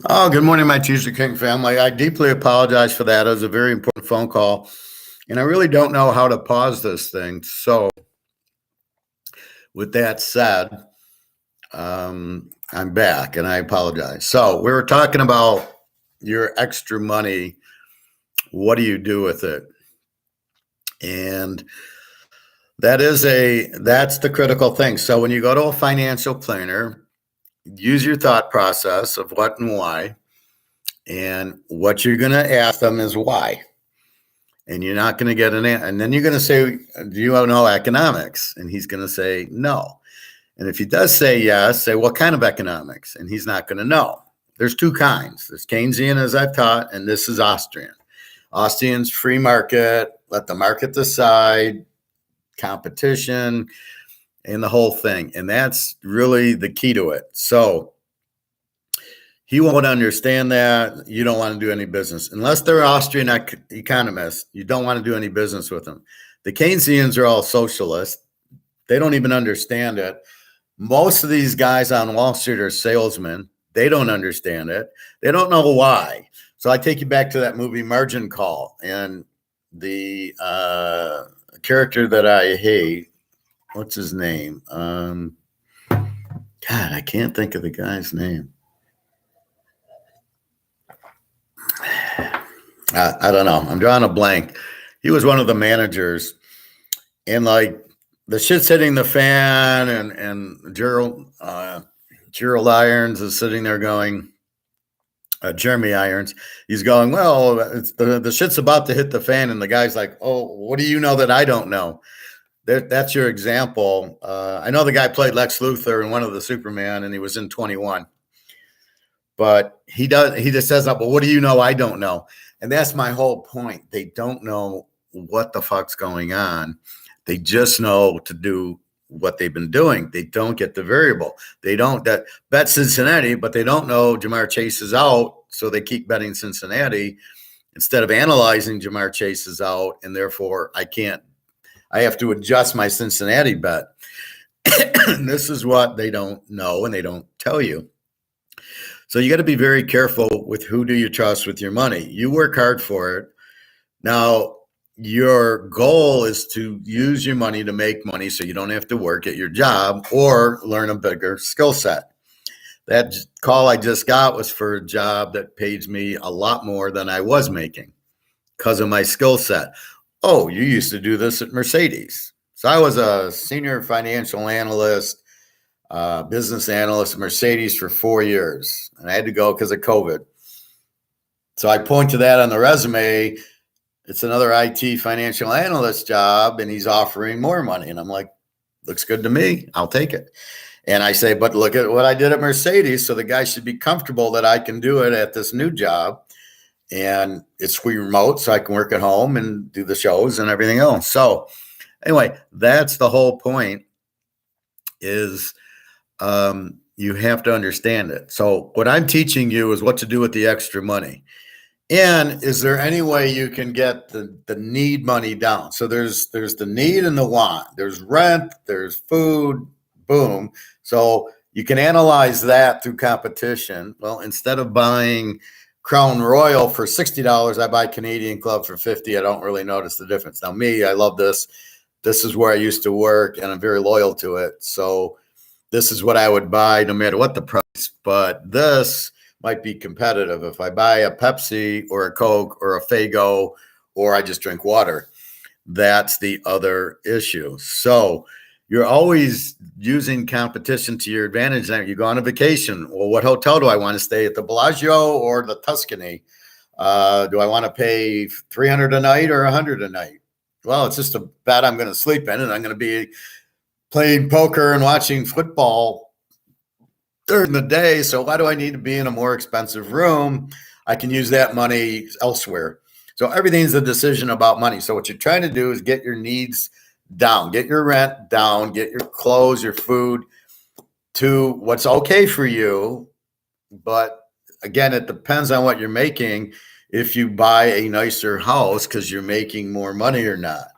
Oh, good morning, my Teaserking family. I deeply apologize for that. It was a very important phone call, and I really don't know how to pause this thing. So, with that said, I'm back, and I apologize. So, we were talking about your extra money. What do you do with it? And that's the critical thing. So, when you go to a financial planner, use your thought process of what and why, and what you're going to ask them is why. And you're not going to get an answer. And then you're going to say, do you know economics? And he's going to say, no. And if he does say yes, say, what kind of economics? And he's not going to know. There's two kinds. There's Keynesian, as I've taught, and this is Austrian. Austrian's free market, let the market decide, competition, and the whole thing. And that's really the key to it. So he won't understand that. You don't want to do any business. Unless they're Austrian economists, you don't want to do any business with them. The Keynesians are all socialists. They don't even understand it. Most of these guys on Wall Street are salesmen. They don't understand it. They don't know why. So I take you back to that movie Margin Call, and the character that I hate, what's his name? God, I can't think of the guy's name. I don't know. I'm drawing a blank. He was one of the managers, and like the shit's hitting the fan, and Gerald Irons is sitting there going, Jeremy Irons, he's going, well, it's the shit's about to hit the fan, and the guy's like, oh, what do you know that I don't know? That's your example. I know the guy played Lex Luthor in one of the Superman, and he was in 21. But he just says, well, what do you know I don't know? And that's my whole point. They don't know what the fuck's going on. They just know to do what they've been doing. They don't get the variable. They don't bet Cincinnati, but they don't know Jamar Chase is out, so they keep betting Cincinnati instead of analyzing Jamar Chase is out, and therefore I have to adjust my Cincinnati bet. This is what they don't know, and they don't tell you. So you got to be very careful with who do you trust with your money. You work hard for it. Now, your goal is to use your money to make money so you don't have to work at your job or learn a bigger skill set. That call I just got was for a job that pays me a lot more than I was making because of my skill set. Oh, you used to do this at Mercedes. So I was a senior financial analyst, business analyst at Mercedes for 4 years, and I had to go because of COVID. So I point to that on the resume. It's another IT financial analyst job, and he's offering more money. And I'm like, looks good to me. I'll take it. And I say, but look at what I did at Mercedes. So the guy should be comfortable that I can do it at this new job. And it's free remote, so I can work at home and do the shows and everything else. So anyway, that's the whole point is you have to understand it. So what I'm teaching you is what to do with the extra money. And is there any way you can get the need money down? So there's the need and the want. There's rent, there's food, boom. So you can analyze that through competition. Well, instead of buying Crown Royal for $60, I buy Canadian Club for $50. I don't really notice the difference. Now, me, I love this. This is where I used to work, and I'm very loyal to it. So this is what I would buy no matter what the price. But this might be competitive if I buy a Pepsi or a Coke or a Faygo, or I just drink water. That's the other issue. So you're always using competition to your advantage. Now you go on a vacation. Well, what hotel do I want to stay at, the Bellagio or the Tuscany? Do I want to pay $300 a night or $100 a night? Well, it's just a bed I'm going to sleep in, and I'm going to be playing poker and watching football during the day. So why do I need to be in a more expensive room? I can use that money elsewhere. So everything's a decision about money. So what you're trying to do is get your needs down, get your rent down, get your clothes, your food to what's okay for you. But again, it depends on what you're making. If you buy a nicer house because you're making more money or not.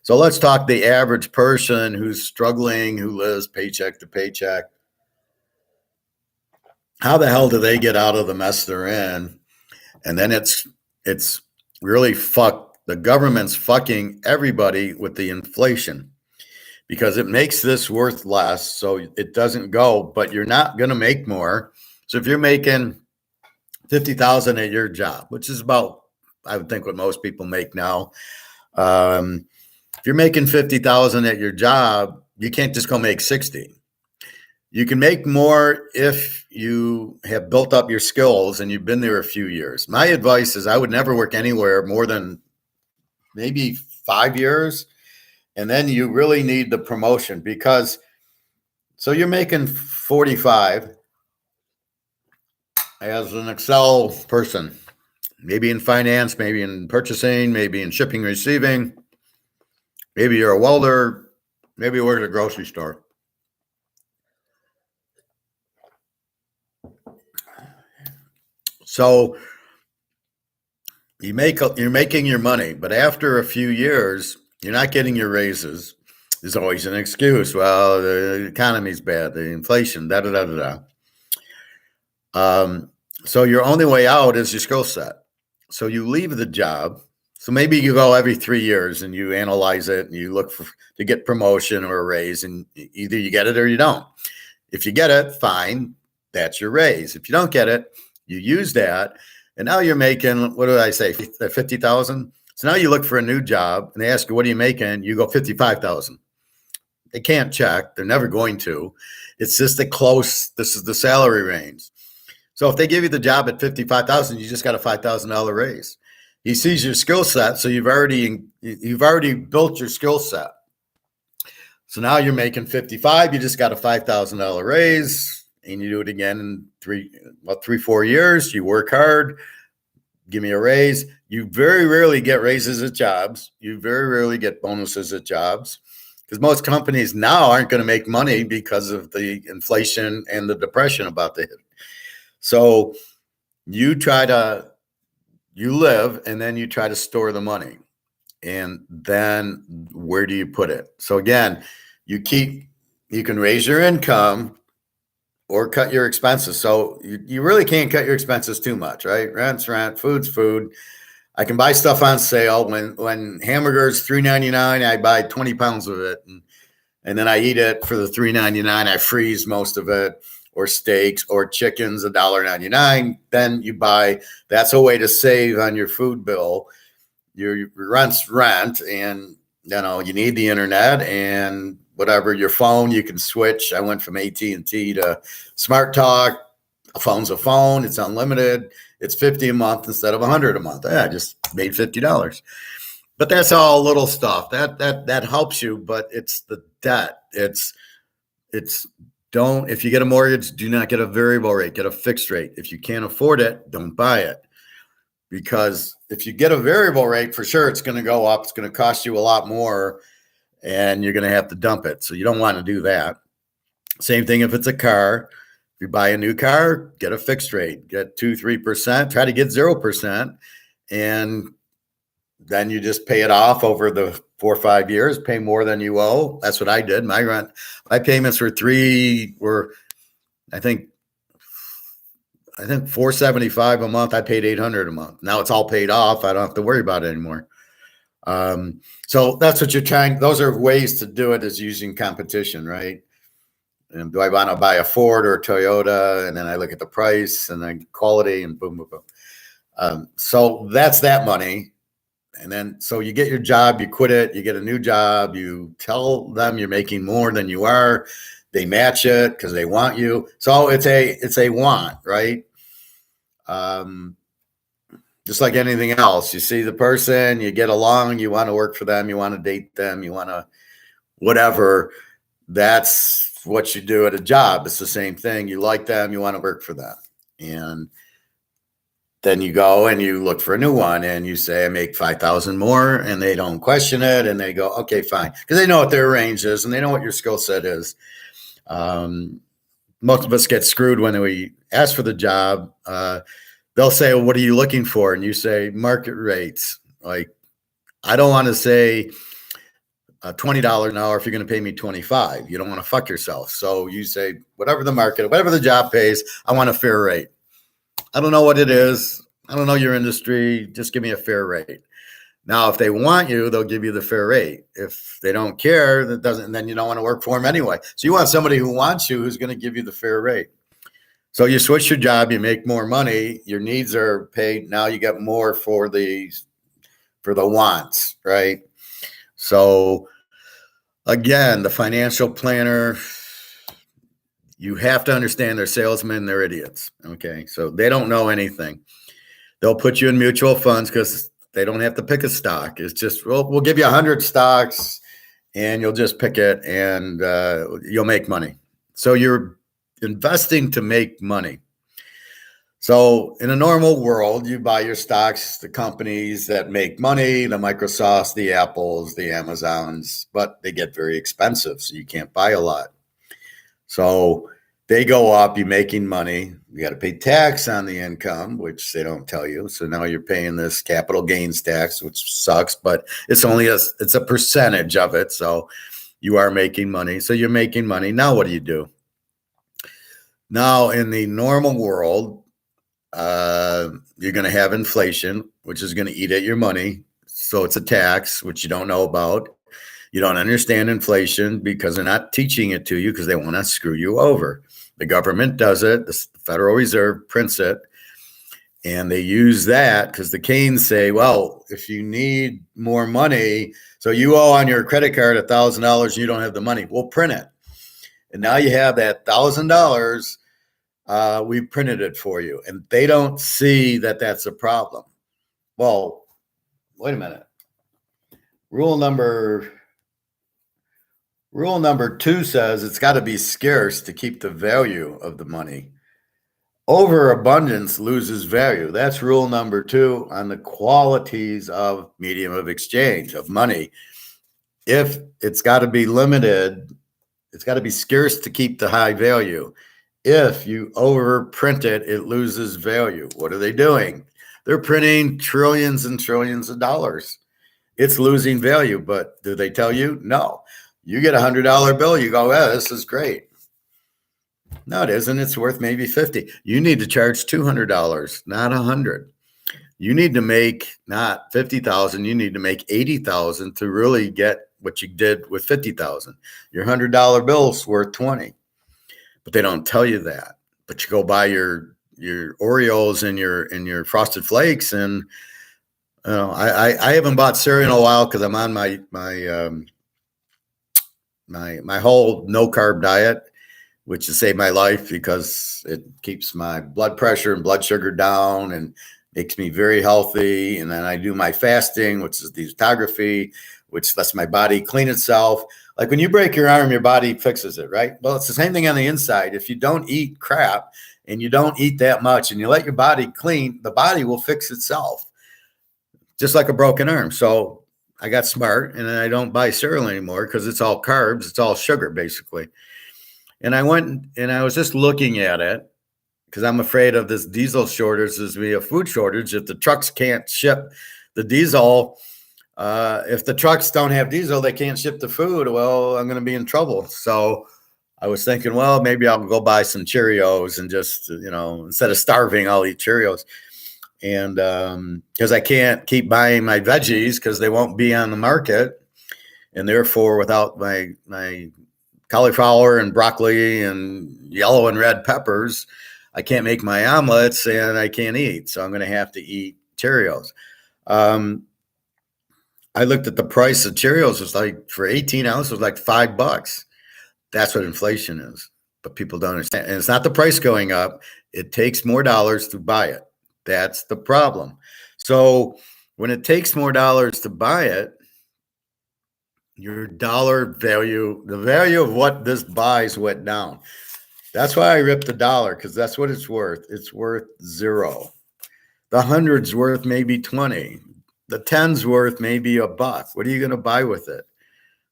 So let's talk the average person who's struggling, who lives paycheck to paycheck. how the hell do they get out of the mess they're in? And then it's really fucked. The government's fucking everybody with the inflation because it makes this worth less, so it doesn't go. But you're not going to make more. So if you're making 50,000 at your job, which is about, I would think, what most people make now. If you're making 50,000 at your job, you can't just go make 60. You can make more if you have built up your skills and you've been there a few years. My advice is I would never work anywhere more than maybe 5 years. And then you really need the promotion because, so you're making 45 as an Excel person, maybe in finance, maybe in purchasing, maybe in shipping, receiving. Maybe you're a welder. Maybe you work at a grocery store. So you're making your money, but after a few years, you're not getting your raises. There's always an excuse. Well, the economy's bad, the inflation, da da da da da. So your only way out is your skill set. So you leave the job. So maybe you go every 3 years and you analyze it and you look to get promotion or a raise, and either you get it or you don't. If you get it, fine, that's your raise. If you don't get it, you use that, and now you're making, what did I say, 50,000? So now you look for a new job and they ask you, what are you making? You go 55,000. They can't check. They're never going to. It's just this is the salary range. So if they give you the job at 55,000, you just got a $5,000 raise. He sees your skill set, so you've already built your skill set. So now you're making 55. You just got a $5,000 raise, and you do it again in 3-4 years. You work hard. Give me a raise. You very rarely get raises at jobs. You very rarely get bonuses at jobs because most companies now aren't going to make money because of the inflation and the depression about to hit. So you live and then you try to store the money. And then where do you put it? So again, you can raise your income or cut your expenses. So you really can't cut your expenses too much, right? Rent's rent, food's food. I can buy stuff on sale. When hamburgers $3.99, I buy 20 pounds of it. And then I eat it for the $3.99. I freeze most of it. Or steaks or chickens, $1.99. Then you buy, that's a way to save on your food bill. Your rent's rent, and you need the internet and whatever, your phone, you can switch. I went from AT&T to Smart Talk. A phone's a phone, it's unlimited. It's $50 a month instead of $100 a month. I just made $50. But that's all little stuff. That helps you, but it's the debt. If you get a mortgage, do not get a variable rate, get a fixed rate. If you can't afford it, don't buy it. Because if you get a variable rate, for sure, it's going to go up. It's going to cost you a lot more and you're going to have to dump it. So you don't want to do that. Same thing if it's a car. If you buy a new car, get a fixed rate, get 2-3%, try to get 0%. And then you just pay it off over the 4 or 5 years, pay more than you owe. That's what I did. My payments were I think $475 a month. I paid $800 a month. Now it's all paid off. I don't have to worry about it anymore. So that's what you're trying. Those are ways to do it, is using competition, right? And do I want to buy a Ford or a Toyota? And then I look at the price and then quality and boom, boom, boom. So that's that money. And then, so you get your job, you quit it, you get a new job, you tell them you're making more than you are. They match it because they want you. So it's a want, right? Just like anything else, you see the person, you get along, you want to work for them, you want to date them, you want to whatever. That's what you do at a job. It's the same thing. You like them, you want to work for them. And then you go and you look for a new one and you say, I make 5,000 more, and they don't question it. And they go, okay, fine. Because they know what their range is and they know what your skill set is. Most of us get screwed when we ask for the job. They'll say, well, what are you looking for? And you say market rates. Like, I don't want to say $20 an hour if you're going to pay me 25. You don't want to fuck yourself. So you say, whatever the market, whatever the job pays, I want a fair rate. I don't know what it is. I don't know your industry. Just give me a fair rate. Now, if they want you, they'll give you the fair rate. If they don't care, then you don't want to work for them anyway. So you want somebody who wants you, who's going to give you the fair rate. So you switch your job, you make more money, your needs are paid. Now you get more for the wants, right? So again, the financial planner, you have to understand they're salesmen, they're idiots. Okay. So they don't know anything. They'll put you in mutual funds because they don't have to pick a stock. It's just, well, we'll give you 100 stocks and you'll just pick it and you'll make money. So you're investing to make money. So in a normal world, you buy your stocks, the companies that make money, the Microsofts, the Apples, the Amazons, but they get very expensive. So you can't buy a lot. So they go up, you're making money. You got to pay tax on the income, which they don't tell you. So now you're paying this capital gains tax, which sucks, but it's a percentage of it. So you are making money. So you're making money. Now what do? Now in the normal world, you're going to have inflation, which is going to eat at your money. So it's a tax, which you don't know about. You don't understand inflation because they're not teaching it to you because they want to screw you over. The government does it. The Federal Reserve prints it. And they use that because the Keynes say, well, if you need more money, so you owe on your credit card $1,000 and you don't have the money, we'll print it. And now you have that $1,000. We printed it for you. And they don't see that that's a problem. Well, wait a minute. Rule number 2 says it's got to be scarce to keep the value of the money. Overabundance loses value. That's rule number 2 on the qualities of medium of exchange, of money. If it's got to be limited, it's got to be scarce to keep the high value. If you overprint it, it loses value. What are they doing? They're printing trillions and trillions of dollars. It's losing value, but do they tell you? No. You get a $100 bill, you go, yeah, this is great. No, it isn't. It's worth maybe $50. You need to charge $200, not $100. You need to make not $50,000. You need to make $80,000 to really get what you did with $50,000. Your $100 bill's worth $20, but they don't tell you that. But you go buy your Oreos and your Frosted Flakes, and I haven't bought cereal in a while because I'm on my whole no carb diet, which has saved my life because it keeps my blood pressure and blood sugar down and makes me very healthy. And then I do my fasting, which is detoxification, which lets my body clean itself. Like when you break your arm, your body fixes it, right? Well, it's the same thing on the inside. If you don't eat crap and you don't eat that much and you let your body clean, the body will fix itself, just like a broken arm. So I got smart and I don't buy cereal anymore because it's all carbs. It's all sugar, basically. And I went and I was just looking at it because I'm afraid of this diesel shortage. There's be a food shortage if the trucks can't ship the diesel. If the trucks don't have diesel, they can't ship the food. Well, I'm going to be in trouble. So I was thinking, well, maybe I'll go buy some Cheerios and just, instead of starving, I'll eat Cheerios. And because I can't keep buying my veggies because they won't be on the market. And therefore, without my cauliflower and broccoli and yellow and red peppers, I can't make my omelets and I can't eat. So I'm going to have to eat Cheerios. I looked at the price of Cheerios. Was like for 18 ounces, was like $5. That's what inflation is. But people don't understand. And it's not the price going up. It takes more dollars to buy it. That's the problem. So when it takes more dollars to buy it, your dollar value, the value of what this buys went down. That's why I ripped the dollar, because that's what it's worth. It's worth $0. The 100's worth maybe 20. The 10's worth maybe $1. What are you going to buy with it?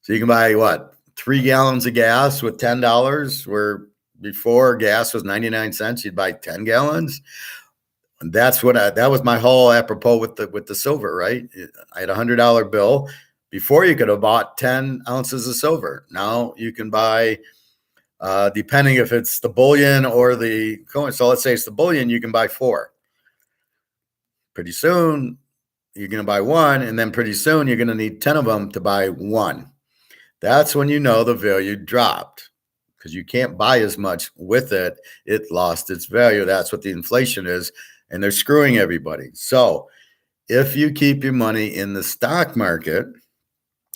So you can buy what? 3 gallons of gas with $10, where before gas was 99 cents, you'd buy 10 gallons. And that's what that was my whole apropos with the silver, right? I had a $100 bill. Before you could have bought 10 ounces of silver. Now you can buy, depending if it's the bullion or the coin. So let's say it's the bullion, you can buy 4. Pretty soon you're going to buy 1, and then pretty soon you're going to need 10 of them to buy 1. That's when you know the value dropped, because you can't buy as much with it. It lost its value. That's what the inflation is, and they're screwing everybody. So if you keep your money in the stock market,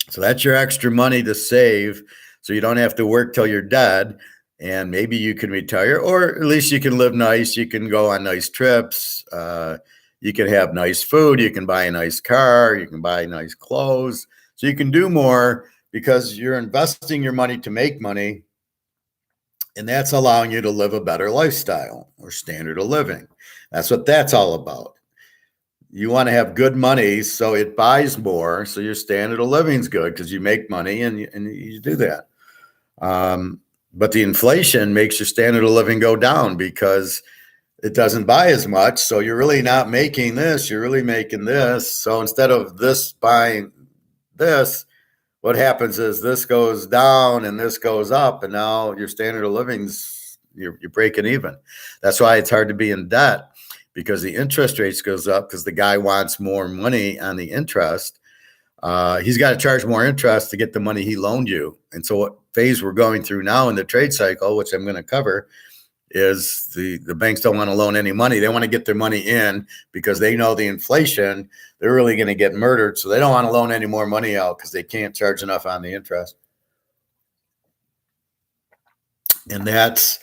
so that's your extra money to save, so you don't have to work till you're dead, and maybe you can retire, or at least you can live nice. You can go on nice trips. You can have nice food. You can buy a nice car. You can buy nice clothes. So you can do more because you're investing your money to make money, and that's allowing you to live a better lifestyle or standard of living. That's what that's all about. You want to have good money, so it buys more, so your standard of living is good because you make money and you do that. But the inflation makes your standard of living go down because it doesn't buy as much. So you're really not making this, you're really making this. So instead of this buying this, what happens is this goes down and this goes up, and now your standard of living's, you're breaking even. That's why it's hard to be in debt, because the interest rates goes up because the guy wants more money on the interest. He's got to charge more interest to get the money he loaned you. And so what phase we're going through now in the trade cycle, which I'm going to cover, is the banks don't want to loan any money. They want to get their money in because they know the inflation, they're really going to get murdered. So they don't want to loan any more money out because they can't charge enough on the interest. And that's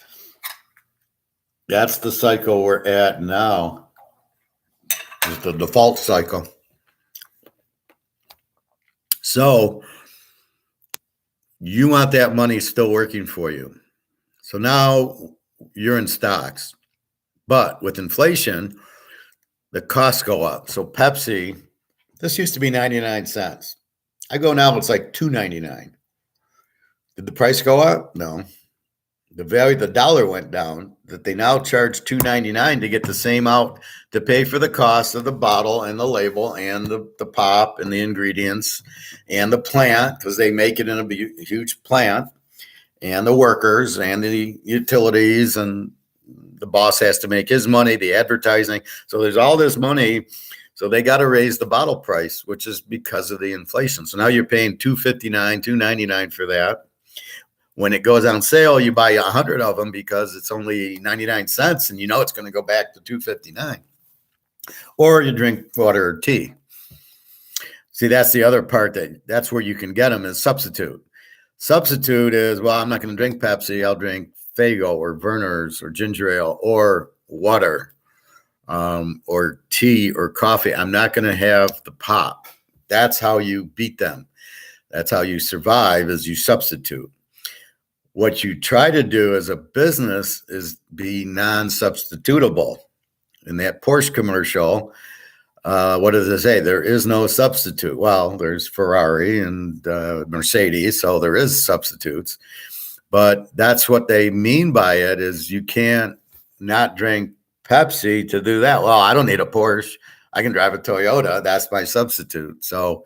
the cycle we're at now. It's the default cycle. So you want that money still working for you. So now you're in stocks, but with inflation, the costs go up. So Pepsi, this used to be 99 cents. I go now, it's like $2.99. Did the price go up? No. The value, the dollar went down, that they now charge $2.99 to get the same out, to pay for the cost of the bottle and the label and the pop and the ingredients and the plant, because they make it in a huge plant, and the workers and the utilities, and the boss has to make his money, the advertising. So there's all this money. So they got to raise the bottle price, which is because of the inflation. So now you're paying $2.59, $2.99 for that. When it goes on sale, you buy 100 of them because it's only 99 cents, and you know it's going to go back to $2.59. Or you drink water or tea. See, that's the other part, that's where you can get them, is substitute. Substitute is, well, I'm not going to drink Pepsi. I'll drink Faygo or Verner's or ginger ale or water, or tea or coffee. I'm not going to have the pop. That's how you beat them. That's how you survive, is you substitute. What you try to do as a business is be non-substitutable. In that Porsche commercial, what does it say? There is no substitute. Well, there's Ferrari and Mercedes, so there is substitutes. But that's what they mean by it, is you can't not drink Pepsi to do that. Well, I don't need a Porsche. I can drive a Toyota. That's my substitute. So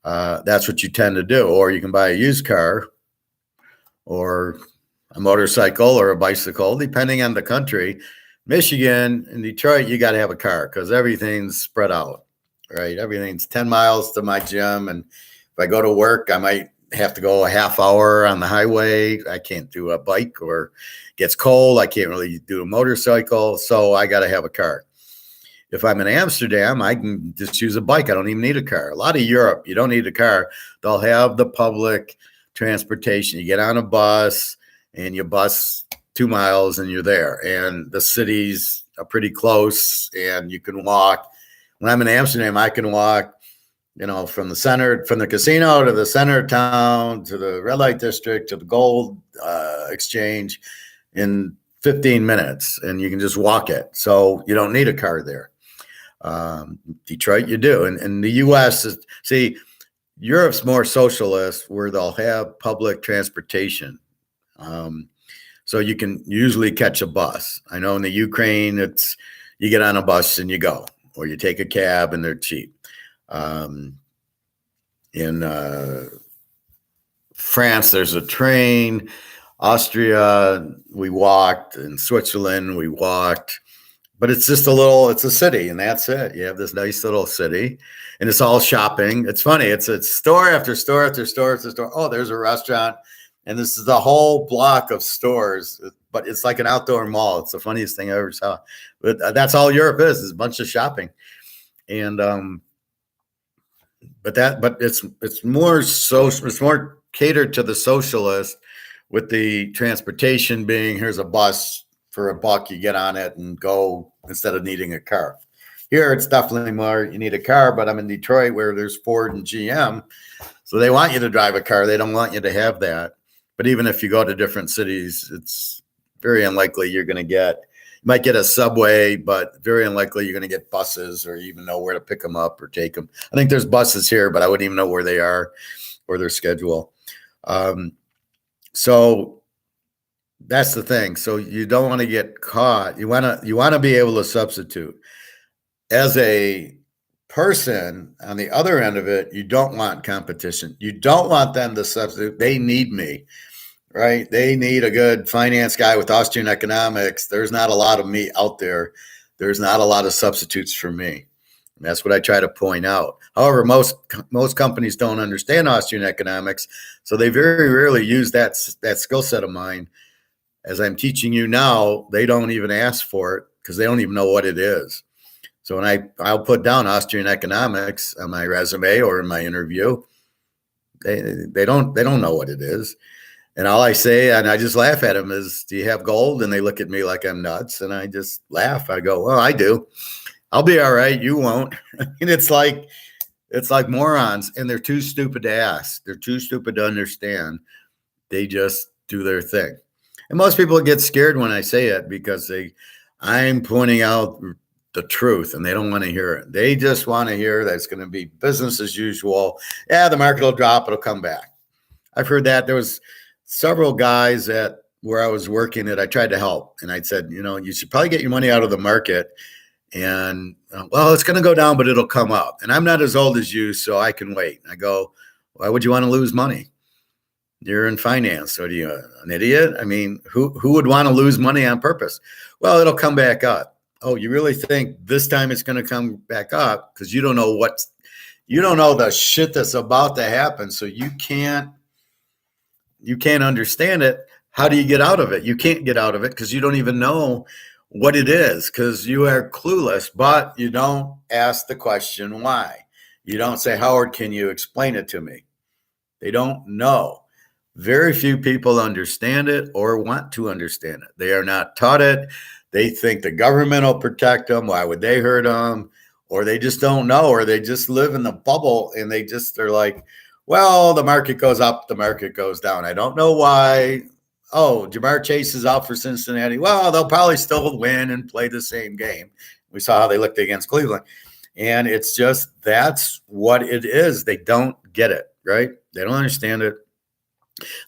that's what you tend to do. Or you can buy a used car or a motorcycle or a bicycle, depending on the country. Michigan and Detroit, you got to have a car because everything's spread out, right? Everything's 10 miles to my gym. And if I go to work, I might have to go a half hour on the highway. I can't do a bike, or it gets cold. I can't really do a motorcycle. So I got to have a car. If I'm in Amsterdam, I can just use a bike. I don't even need a car. A lot of Europe, you don't need a car. They'll have the public transportation. You get on a bus and you bus 2 miles and you're there. And the cities are pretty close and you can walk. When I'm in Amsterdam, I can walk, from the casino to the center of town, to the red light district, to the gold exchange in 15 minutes, and you can just walk it. So you don't need a car there. Detroit, you do. And the U.S. Europe's more socialist, where they'll have public transportation. So you can usually catch a bus. I know in the Ukraine, you get on a bus and you go, or you take a cab and they're cheap. In France, there's a train. Austria, we walked. In Switzerland, we walked. But it's just it's a city, and that's it. You have this nice little city, and it's all shopping. It's funny. It's store after store after store after store. Oh, there's a restaurant, and this is the whole block of stores. But it's like an outdoor mall. It's the funniest thing I ever saw. But that's all Europe is a bunch of shopping, and but it's more social. It's more catered to the socialist, with the transportation being, here's a bus for $1, you get on it and go instead of needing a car. Here, it's definitely more, you need a car, but I'm in Detroit where there's Ford and GM. So they want you to drive a car. They don't want you to have that. But even if you go to different cities, it's very unlikely you might get a subway, but very unlikely you're going to get buses or even know where to pick them up or take them. I think there's buses here, but I wouldn't even know where they are or their schedule. So that's the thing. So you don't want to get caught. You want to be able to substitute. As a person on the other end of it, you don't want competition. You don't want them to substitute. They need me, right? They need a good finance guy with Austrian economics. There's not a lot of me out there. There's not a lot of substitutes for me. And that's what I try to point out. However, most companies don't understand Austrian economics, so they very rarely use that skill set of mine. As I'm teaching you now, they don't even ask for it because they don't even know what it is. So when I'll put down Austrian economics on my resume or in my interview, they don't know what it is. And all I say, and I just laugh at them, is, do you have gold? And they look at me like I'm nuts. And I just laugh. I go, well, I do. I'll be all right. You won't. And it's like morons, and they're too stupid to ask. They're too stupid to understand. They just do their thing. And most people get scared when I say it because I'm pointing out the truth and they don't want to hear it. They just want to hear that it's going to be business as usual. Yeah, the market will drop. It'll come back. I've heard that. There was several guys where I was working that I tried to help. And I said, you should probably get your money out of the market. And, well, it's going to go down, but it'll come up. And I'm not as old as you, so I can wait. I go, why would you want to lose money? You're in finance. So are you an idiot? I mean, who would want to lose money on purpose? Well, it'll come back up. Oh, you really think this time it's going to come back up? Because you don't know the shit that's about to happen. So you can't understand it. How do you get out of it? You can't get out of it because you don't even know what it is, because you are clueless, but you don't ask the question why. You don't say, Howard, can you explain it to me? They don't know. Very few people understand it or want to understand it. They are not taught it. They think the government will protect them. Why would they hurt them? Or they just don't know, or they just live in the bubble and they're like, well, the market goes up, the market goes down. I don't know why. Oh, Jamar Chase is out for Cincinnati. Well, they'll probably still win and play the same game. We saw how they looked against Cleveland. And it's just, that's what it is. They don't get it, right? They don't understand it.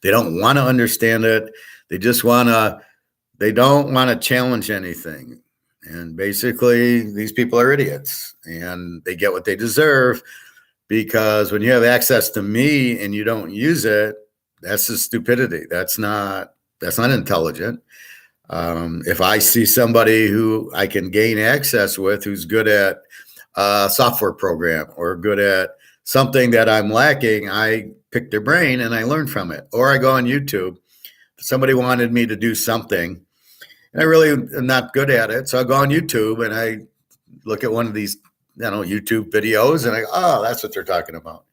They don't want to understand it. They don't want to challenge anything. And basically, these people are idiots and they get what they deserve, because when you have access to me and you don't use it, that's just stupidity. That's not intelligent. If I see somebody who I can gain access with, who's good at a software program or good at something that I'm lacking, I pick their brain and I learn from it. Or I go on YouTube. Somebody wanted me to do something and I really am not good at it. So I go on YouTube and I look at one of these, YouTube videos and I go, oh, that's what they're talking about.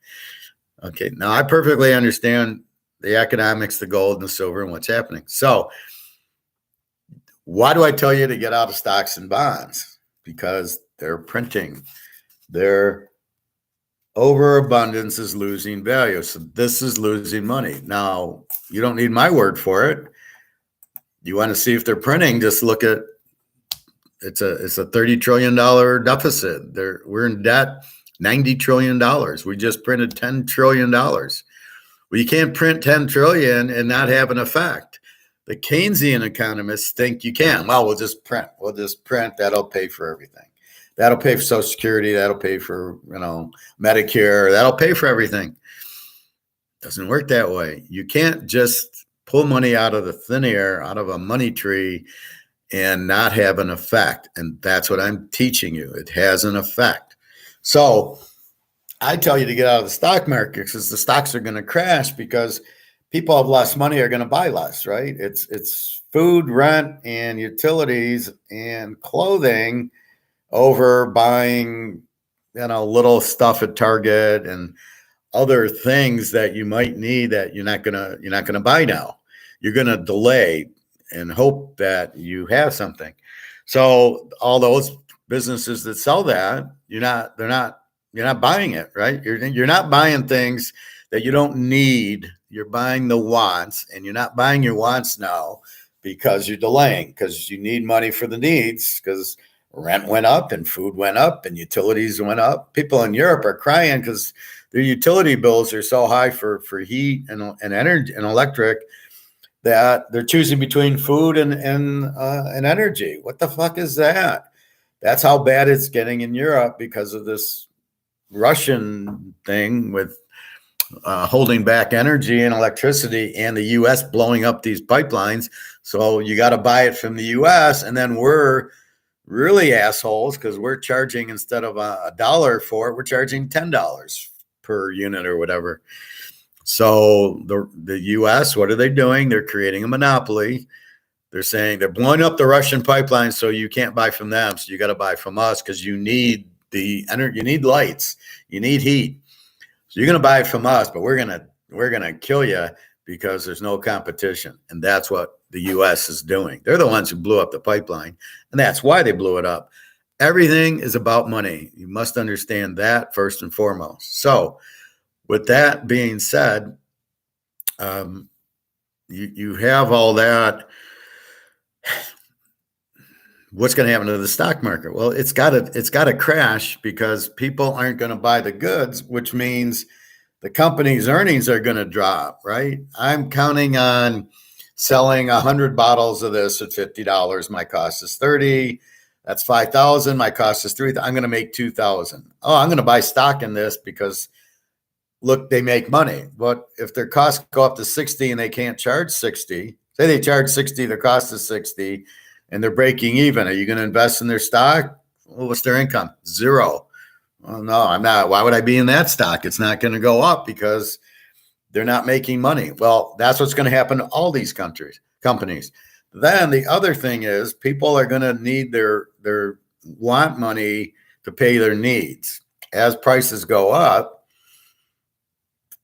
Okay. Now I perfectly understand the economics, the gold and the silver and what's happening. So why do I tell you to get out of stocks and bonds? Because they're printing. Their overabundance is losing value. So this is losing money. Now, you don't need my word for it. You want to see if they're printing, just look at, it's a $30 trillion deficit. We're in debt $90 trillion. We just printed $10 trillion. Well, you can't print 10 trillion and not have an effect. The Keynesian economists think you can. Well, we'll just print. That'll pay for everything. That'll pay for Social Security. That'll pay for, Medicare. That'll pay for everything. Doesn't work that way. You can't just pull money out of the thin air, out of a money tree, and not have an effect. And that's what I'm teaching you. It has an effect. So I tell you to get out of the stock market because the stocks are going to crash because people have less money, are going to buy less, right? It's food, rent, and utilities and clothing over buying, little stuff at Target and other things that you might need that you're not gonna buy now. You're gonna delay and hope that you have something. So all those businesses that sell that, you're not buying it, right? You're not buying things that you don't need. You're buying the wants, and you're not buying your wants now because you're delaying, because you need money for the needs, because rent went up and food went up and utilities went up. People in Europe are crying because their utility bills are so high for heat and energy and electric that they're choosing between food and energy. What the fuck is that? That's how bad it's getting in Europe because of this Russian thing with holding back energy and electricity, and the U.S. blowing up these pipelines. So you got to buy it from the U.S. and then we're really assholes because we're charging, instead of a dollar for it, we're charging $10 per unit or whatever. So the U.S., what are they doing? They're creating a monopoly. They're saying they're blowing up the Russian pipelines, so you can't buy from them. So you got to buy from us because you need the energy, you need lights, you need heat. So you're going to buy it from us, but we're gonna kill you because there's no competition. And that's what the U.S. is doing. They're the ones who blew up the pipeline, and that's why they blew it up. Everything is about money. You must understand that first and foremost. So with that being said, you have all that. What's going to happen to the stock market? Well, it's got to crash because people aren't going to buy the goods, which means the company's earnings are going to drop, right? I'm counting on selling 100 bottles of this at $50. My cost is $30. That's $5,000. My cost is $3,000. I'm going to make $2,000. Oh, I'm going to buy stock in this because look, they make money. But if their costs go up to 60 and they can't charge 60, say they charge 60, their cost is 60 and they're breaking even. Are you going to invest in their stock? Well, what's their income? Zero. Well, no, I'm not. Why would I be in that stock? It's not going to go up because they're not making money. Well, that's what's going to happen to all these companies. Then the other thing is people are going to need their want money to pay their needs. As prices go up,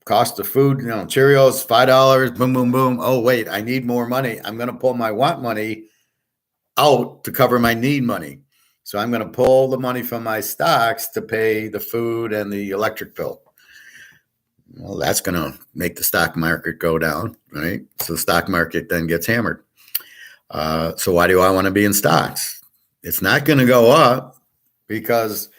cost of food, Cheerios, $5, boom, boom, boom. Oh, wait, I need more money. I'm going to pull my want money out to cover my need money. So I'm going to pull the money from my stocks to pay the food and the electric bill. Well, that's going to make the stock market go down, right? So the stock market then gets hammered. So why do I want to be in stocks? It's not going to go up because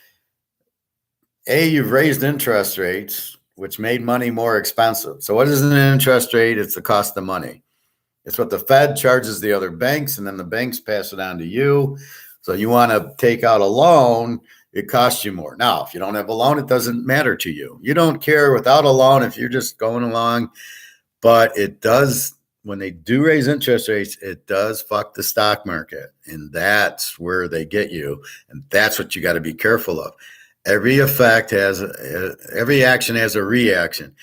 you've raised interest rates, which made money more expensive. So what is an interest rate? It's the cost of money. It's what the Fed charges the other banks, and then the banks pass it on to you. So you want to take out a loan, it costs you more. Now, if you don't have a loan, it doesn't matter to you. You don't care without a loan if you're just going along. But it does, when they do raise interest rates, it does fuck the stock market. And that's where they get you. And that's what you got to be careful of. Every action has a reaction.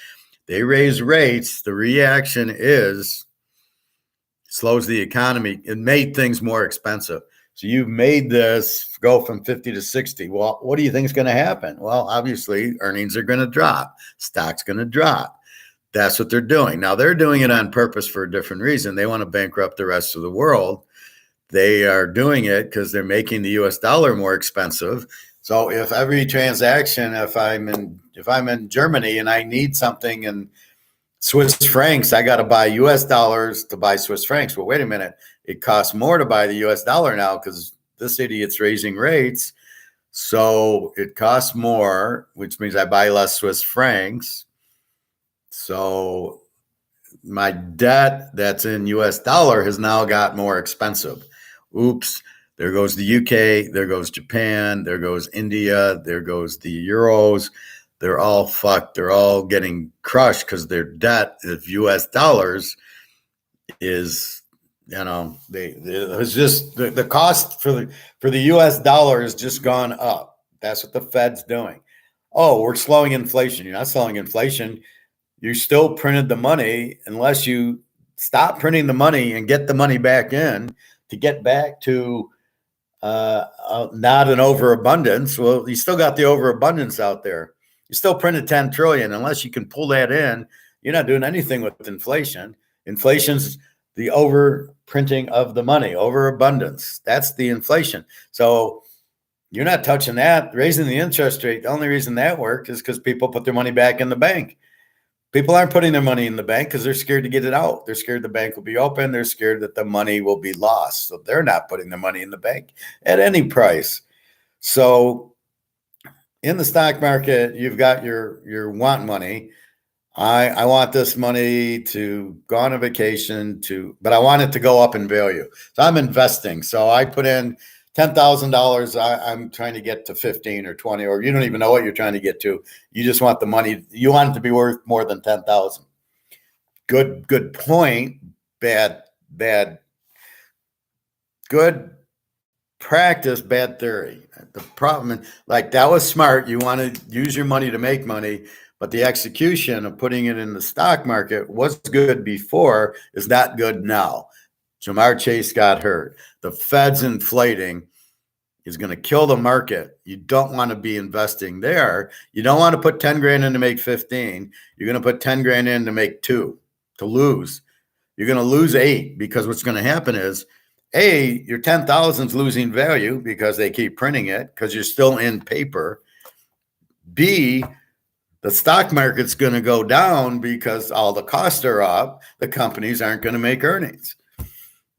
They raise rates, the reaction is slows the economy. It made things more expensive. So you've made this go from 50 to 60. Well, what do you think is going to happen? Well, obviously, earnings are going to drop. Stock's going to drop. That's what they're doing. Now, they're doing it on purpose for a different reason. They want to bankrupt the rest of the world. They are doing it because they're making the U.S. dollar more expensive. So if every transaction, if I'm in Germany and I need something in Swiss francs, I got to buy U.S. dollars to buy Swiss francs. Well, wait a minute. It costs more to buy the U.S. dollar now because this idiot's raising rates. So it costs more, which means I buy less Swiss francs. So my debt that's in U.S. dollar has now got more expensive. Oops. There goes the UK, there goes Japan, there goes India, there goes the Euros. They're all fucked. They're all getting crushed because their debt of US dollars is, it's just the cost for the US dollar has just gone up. That's what the Fed's doing. Oh, we're slowing inflation. You're not slowing inflation. You still printed the money unless you stop printing the money and get the money back in to get back to not an overabundance. Well, you still got the overabundance out there. You still printed 10 trillion. Unless you can pull that in, you're not doing anything with inflation. Inflation's the overprinting of the money, overabundance. That's the inflation. So you're not touching that. Raising the interest rate, the only reason that worked is because people put their money back in the bank. People aren't putting their money in the bank because they're scared to get it out. They're scared the bank will be open. They're scared that the money will be lost. So they're not putting their money in the bank at any price. So in the stock market, you've got your want money. I want this money to go on a vacation but I want it to go up in value. So I'm investing. So I put in $10,000. I'm trying to get to 15 or 20, or you don't even know what you're trying to get to. You just want the money. You want it to be worth more than 10,000. Good point. Bad. Good practice, bad theory. The problem, like, that was smart. You want to use your money to make money, but the execution of putting it in the stock market was good before, is not good now. Jamar Chase got hurt. The Fed's inflating is going to kill the market. You don't want to be investing there. You don't want to put 10 grand in to make 15. You're going to put 10 grand in to make 2, to lose. You're going to lose 8, because what's going to happen is, A, your 10,000 is losing value because they keep printing it because you're still in paper. B, the stock market's going to go down because all the costs are up. The companies aren't going to make earnings.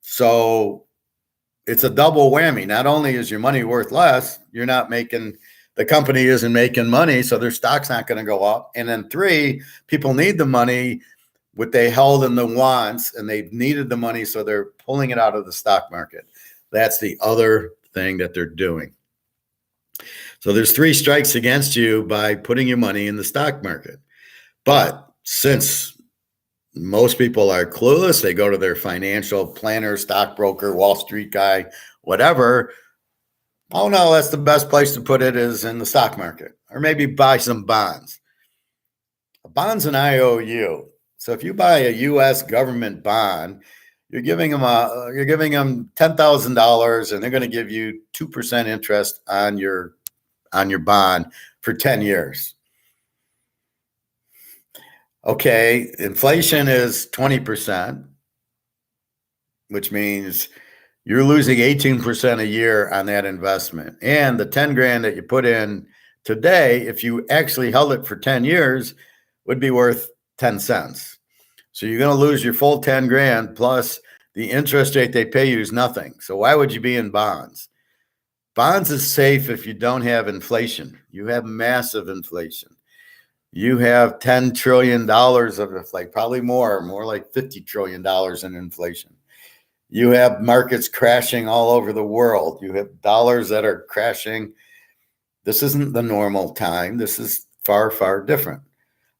So it's a double whammy. Not only is your money worth less, the company isn't making money, so their stock's not going to go up. And then 3, people need the money, what they held in the wants, and they've needed the money, so they're pulling it out of the stock market. That's the other thing that they're doing. So there's 3 strikes against you by putting your money in the stock market. But since most people are clueless, they go to their financial planner, stockbroker, Wall Street guy, whatever. Oh no, that's the best place to put it, is in the stock market, or maybe buy some bonds. A bond's an IOU. So if you buy a U.S. government bond, you're giving them $10,000, and they're going to give you 2% interest on your bond for 10 years. Okay, inflation is 20%, which means you're losing 18% a year on that investment. And the 10 grand that you put in today, if you actually held it for 10 years, would be worth 10 cents. So you're going to lose your full 10 grand, plus the interest rate they pay you is nothing. So why would you be in bonds? Bonds is safe if you don't have inflation. You have massive inflation. You have $10 trillion of inflation, probably more like $50 trillion in inflation. You have markets crashing all over the world. You have dollars that are crashing. This isn't the normal time. This is far, far different.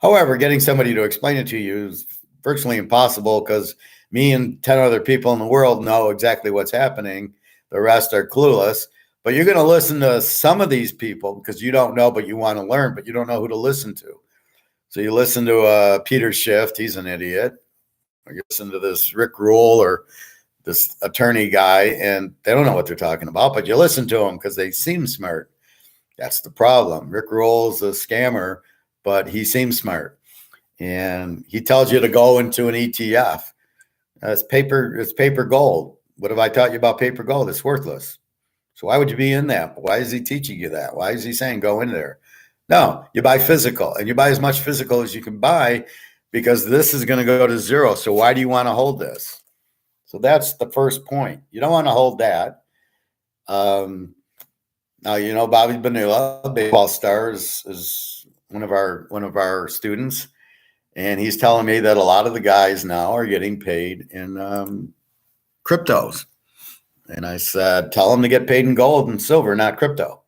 However, getting somebody to explain it to you is virtually impossible, because me and 10 other people in the world know exactly what's happening. The rest are clueless. But you're going to listen to some of these people because you don't know, but you want to learn, but you don't know who to listen to. So you listen to Peter Schiff, he's an idiot. Or you listen to this Rick Rule or this attorney guy, and they don't know what they're talking about, but you listen to them because they seem smart. That's the problem. Rick Rule's a scammer, but he seems smart. And he tells you to go into an ETF. It's paper gold. What have I taught you about paper gold? It's worthless. So why would you be in that? Why is he teaching you that? Why is he saying go in there? No, you buy physical, and you buy as much physical as you can buy, because this is going to go to zero. So why do you want to hold this? So that's the first point. You don't want to hold that. Now, Bobby Bonilla, baseball star, is one of our students, and he's telling me that a lot of the guys now are getting paid in cryptos. And I said, tell them to get paid in gold and silver, not crypto.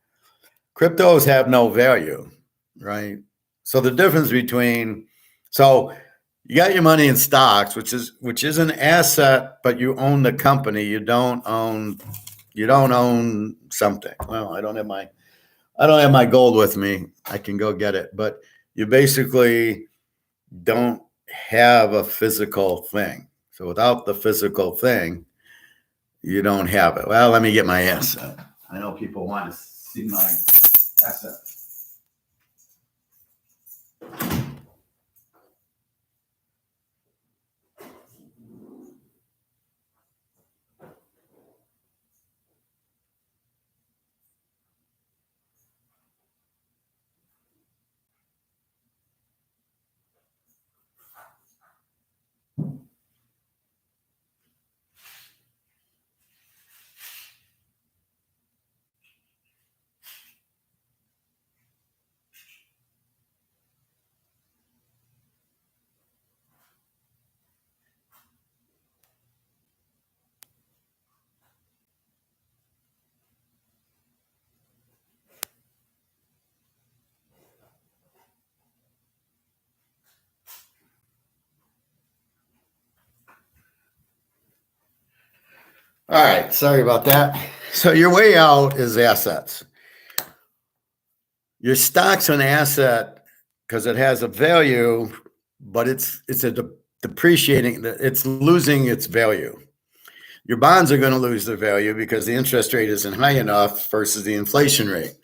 Cryptos have no value, right? So the difference between, so you got your money in stocks, which is an asset, but you own the company. You don't own something. Well, I don't have my gold with me. I can go get it, but you basically don't have a physical thing. So without the physical thing, you don't have it. Well, let me get my asset. I know people want to see my asset. All right, sorry about that. So your way out is assets. Your stock's an asset because it has a value, but it's depreciating. It's losing its value. Your bonds are going to lose their value because the interest rate isn't high enough versus the inflation rate.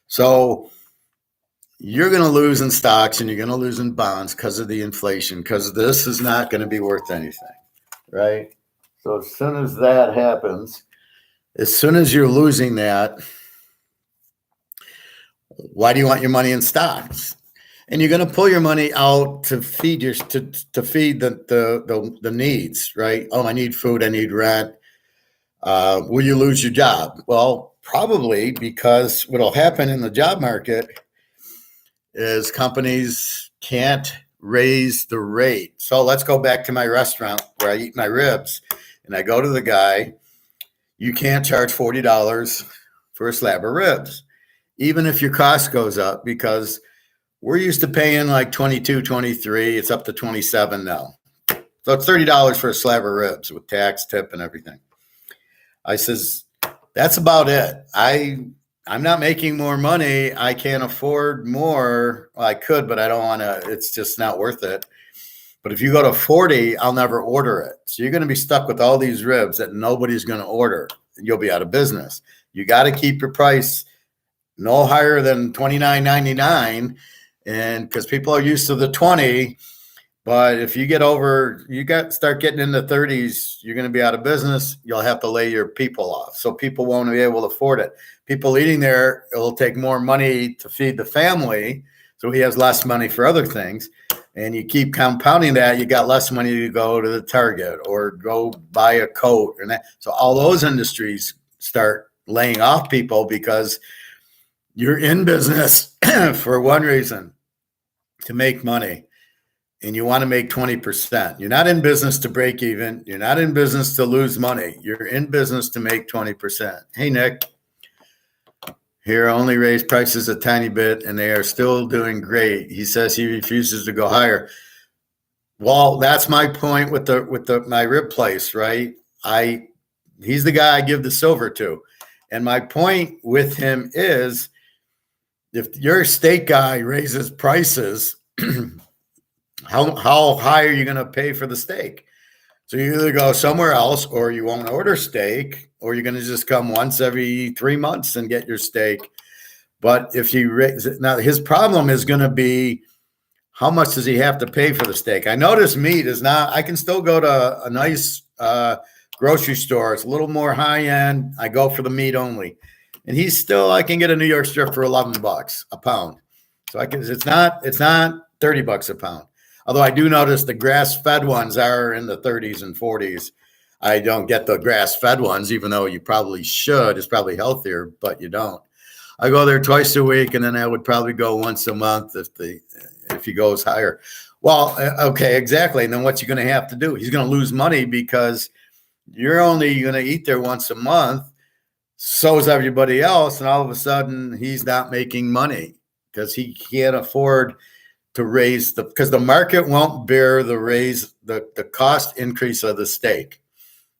So you're going to lose in stocks and you're going to lose in bonds because of the inflation, because this is not going to be worth anything, right? So as soon as that happens, as soon as you're losing that, why do you want your money in stocks? And you're going to pull your money out to feed to feed the needs, right? Oh, I need food, I need rent. Will you lose your job? Well, probably, because what'll happen in the job market is companies can't raise the rate. So let's go back to my restaurant where I eat my ribs, and I go to the guy. You can't charge $40 for a slab of ribs, even if your cost goes up, because we're used to paying like 22, 23. It's up to 27 now. So it's $30 for a slab of ribs with tax, tip, and everything. I says, that's about it. I'm not making more money. I can't afford more. Well, I could, but I don't want to. It's just not worth it. But if you go to 40, I'll never order it. So you're going to be stuck with all these ribs that nobody's going to order. You'll be out of business. You got to keep your price no higher than $29.99, and because people are used to the 20. But if you start getting in the 30s, you're going to be out of business. You'll have to lay your people off. So people won't be able to afford it. People eating there, it'll take more money to feed the family. So he has less money for other things. And you keep compounding that, you got less money to go to the Target or go buy a coat. And that. So all those industries start laying off people because you're in business for one reason, to make money. And you want to make 20%. You're not in business to break even. You're not in business to lose money. You're in business to make 20%. Hey, Nick. Here only raised prices a tiny bit, and they are still doing great. He says he refuses to go higher. Well, that's my point with my rib place, right? He's the guy I give the silver to. And my point with him is, if your steak guy raises prices, how high are you going to pay for the steak? So you either go somewhere else, or you won't order steak, or you're going to just come once every 3 months and get your steak. But if you raise it, now his problem is going to be, how much does he have to pay for the steak? I notice meat is not. I can still go to a nice grocery store. It's a little more high end. I go for the meat only, and I can get a New York strip for $11 a pound. So it's not $30 a pound. Although I do notice the grass-fed ones are in the 30s and 40s. I don't get the grass-fed ones, even though you probably should. It's probably healthier, but you don't. I go there twice a week, and then I would probably go once a month if he goes higher. Well, okay, exactly. And then what's he going to have to do? He's going to lose money because You're only going to eat there once a month. So is everybody else. And all of a sudden, he's not making money because he can't afford to raise because the market won't bear the cost increase of the steak,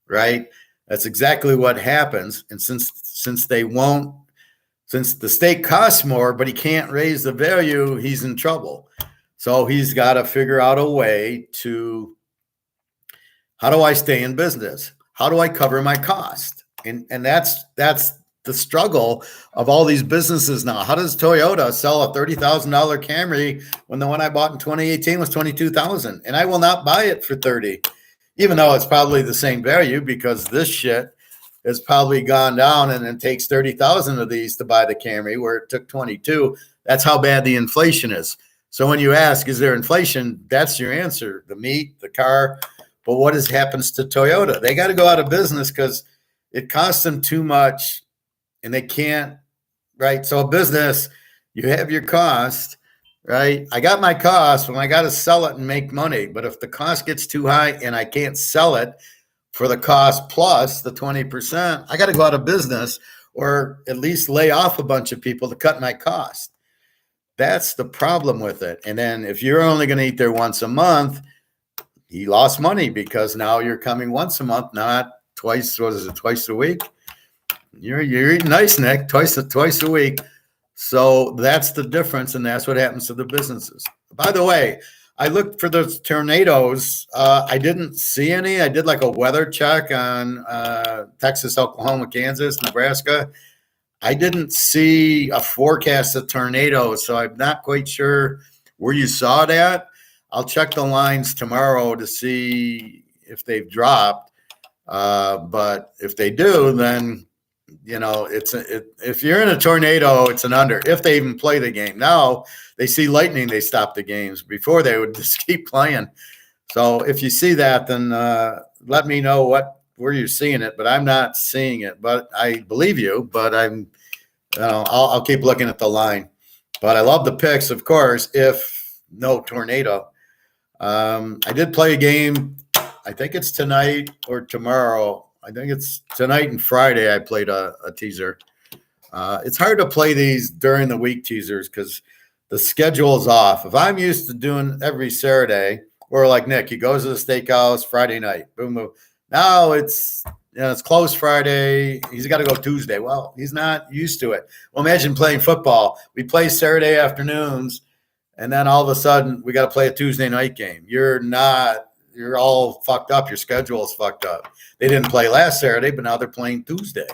right? That's exactly what happens. And since the steak costs more, but he can't raise the value, he's in trouble. So he's got to figure out a way to, how do I stay in business? How do I cover my cost? And that's the struggle of all these businesses now. How does Toyota sell a $30,000 Camry when the one I bought in 2018 was $22,000? And I will not buy it for 30, even though it's probably the same value, because this shit has probably gone down and it takes 30,000 of these to buy the Camry where it took 22. That's how bad the inflation is. So when you ask, is there inflation? That's your answer. The meat, the car. But what happens to Toyota? They got to go out of business because it costs them too much and they can't, right? So a business, you have your cost, right? I got my cost when I got to sell it and make money. But if the cost gets too high and I can't sell it for the cost plus the 20%, I got to go out of business or at least lay off a bunch of people to cut my cost. That's the problem with it. And then if you're only going to eat there once a month, he lost money because now you're coming once a month, not twice. What is it? Twice a week? You're eating nice, Nick. Twice a week. So that's the difference, and that's what happens to the businesses. By the way, I looked for those tornadoes. I didn't see any. I did like a weather check on Texas, Oklahoma, Kansas, Nebraska. I didn't see a forecast of tornadoes, so I'm not quite sure where you saw that. I'll check the lines tomorrow to see if they've dropped. But if they do, then, if you're in a tornado, it's an under, if they even play the game. Now they see lightning, they stop the games. Before they would just keep playing. So if you see that, then let me know where you're seeing it, but I'm not seeing it. But I believe you, but I'll keep looking at the line. But I love the picks, of course, if no tornado. I did play a game. I think it's tonight or tomorrow. I think it's tonight and Friday. I played a teaser. It's hard to play these during the week teasers because the schedule is off. If I'm used to doing every Saturday, or like Nick, he goes to the steakhouse Friday night. Boom, boom. Now it's closed Friday. He's got to go Tuesday. Well, he's not used to it. Well, imagine playing football. We play Saturday afternoons. And then all of a sudden, we got to play a Tuesday night game. You're all fucked up. Your schedule is fucked up. They didn't play last Saturday, but now they're playing Tuesday.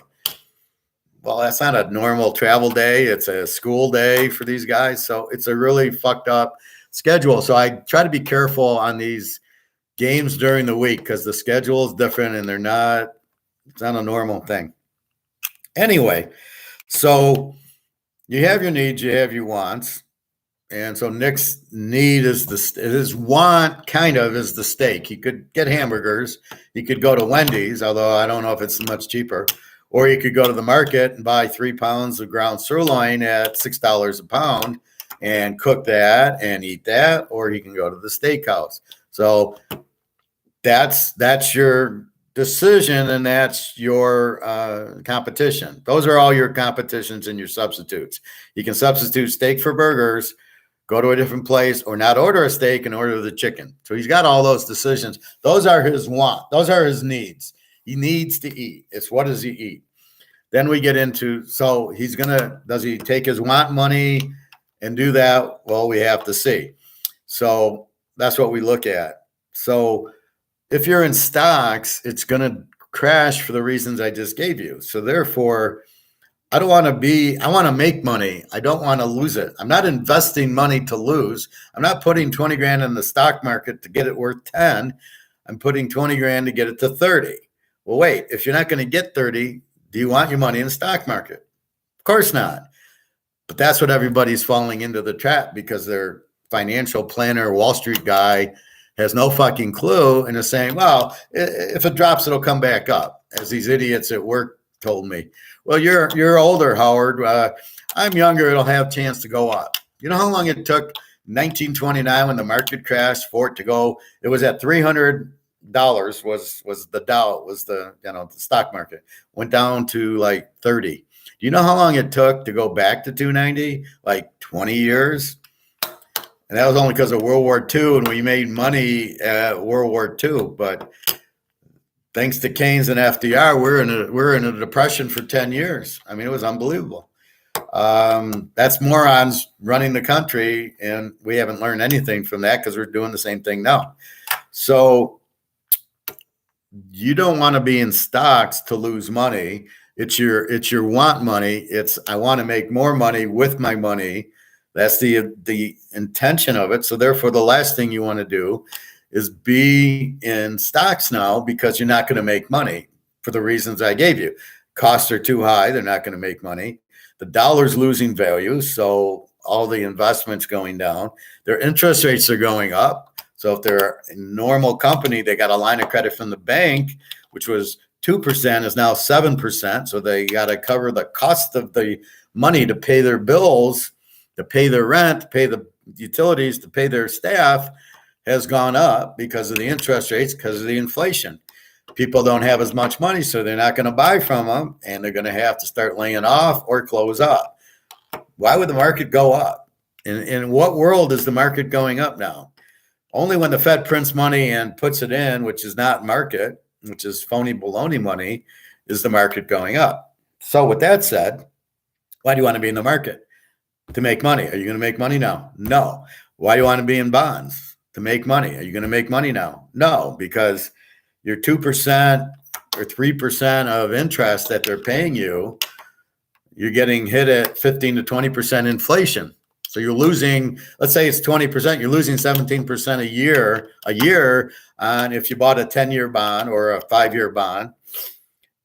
Well, that's not a normal travel day. It's a school day for these guys. So it's a really fucked up schedule. So I try to be careful on these games during the week because the schedule is different and it's not a normal thing. Anyway, so you have your needs, you have your wants. And so Nick's need is his want kind of is the steak. He could get hamburgers. He could go to Wendy's, although I don't know if it's much cheaper. Or he could go to the market and buy 3 pounds of ground sirloin at $6 a pound and cook that and eat that. Or he can go to the steakhouse. So that's your decision, and that's your competition. Those are all your competitions and your substitutes. You can substitute steak for burgers, go to a different place, or not order a steak and order the chicken. So he's got all those decisions. Those are his wants. Those are his needs. He needs to eat. It's what does he eat? Then we get into, so does he take his want money and do that? Well, we have to see. So that's what we look at. So if you're in stocks, it's going to crash for the reasons I just gave you. So therefore, I want to make money. I don't want to lose it. I'm not investing money to lose. I'm not putting 20 grand in the stock market to get it worth 10. I'm putting 20 grand to get it to 30. Well, wait, if you're not going to get 30, do you want your money in the stock market? Of course not. But that's what everybody's falling into the trap because their financial planner, Wall Street guy has no fucking clue and is saying, well, if it drops, it'll come back up, as these idiots at work told me. Well, you're older, Howard. I'm younger. It'll have a chance to go up. You know how long it took 1929 when the market crashed for it to go? It was at 300 dollars was the Dow, was the the stock market, went down to like 30. Do you know how long it took to go back to 290? Like 20 years. And that was only because of World War II, and we made money at World War II. But thanks to Keynes and FDR, we're in a depression for 10 years. I mean, it was unbelievable. That's morons running the country, and we haven't learned anything from that because we're doing the same thing now. So you don't want to be in stocks to lose money. It's your want money. It's I want to make more money with my money. That's the intention of it. So therefore, the last thing you want to do is be in stocks now, because you're not going to make money for the reasons I gave you. Costs are too high. They're not going to make money. The dollar's losing value. So all the investments going down. Their interest rates are going up. So if they're a normal company, they got a line of credit from the bank, which was 2%, is now 7%. So they got to cover the cost of the money to pay their bills, to pay their rent, to pay the utilities, to pay their staff, has gone up because of the interest rates, because of the inflation. People don't have as much money, so they're not going to buy from them, and they're going to have to start laying off or close up. Why would the market go up? In what world is the market going up now? Only when the Fed prints money and puts it in, which is not market, which is phony baloney money, is the market going up. So with that said, why do you want to be in the market? To make money. Are you going to make money now? No. Why do you want to be in bonds? To make money. Are you going to make money now? No, because your 2% or 3% of interest that they're paying you, you're getting hit at 15 to 20% inflation. So you're losing, let's say it's 20%, you're losing 17% a year on if you bought a 10-year bond or a 5-year bond,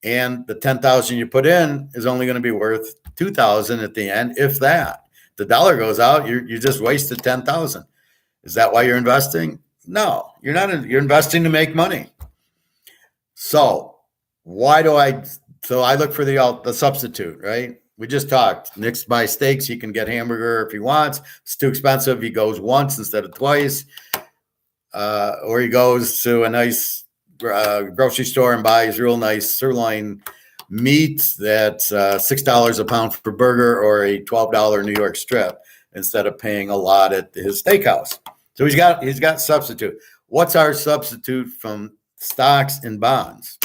and the 10,000 you put in is only going to be worth 2,000 at the end, if that. The dollar goes out, you just wasted 10,000. Is that why you're investing? No, you're not. You're investing to make money. So why do I? So I look for the substitute, right? We just talked. Nick's buy steaks. He can get hamburger if he wants. It's too expensive. He goes once instead of twice, or he goes to a nice grocery store and buys real nice sirloin meat that's $6 a pound for a burger, or a $12 New York strip, instead of paying a lot at his steakhouse. So he's got substitute. What's our substitute from stocks and bonds?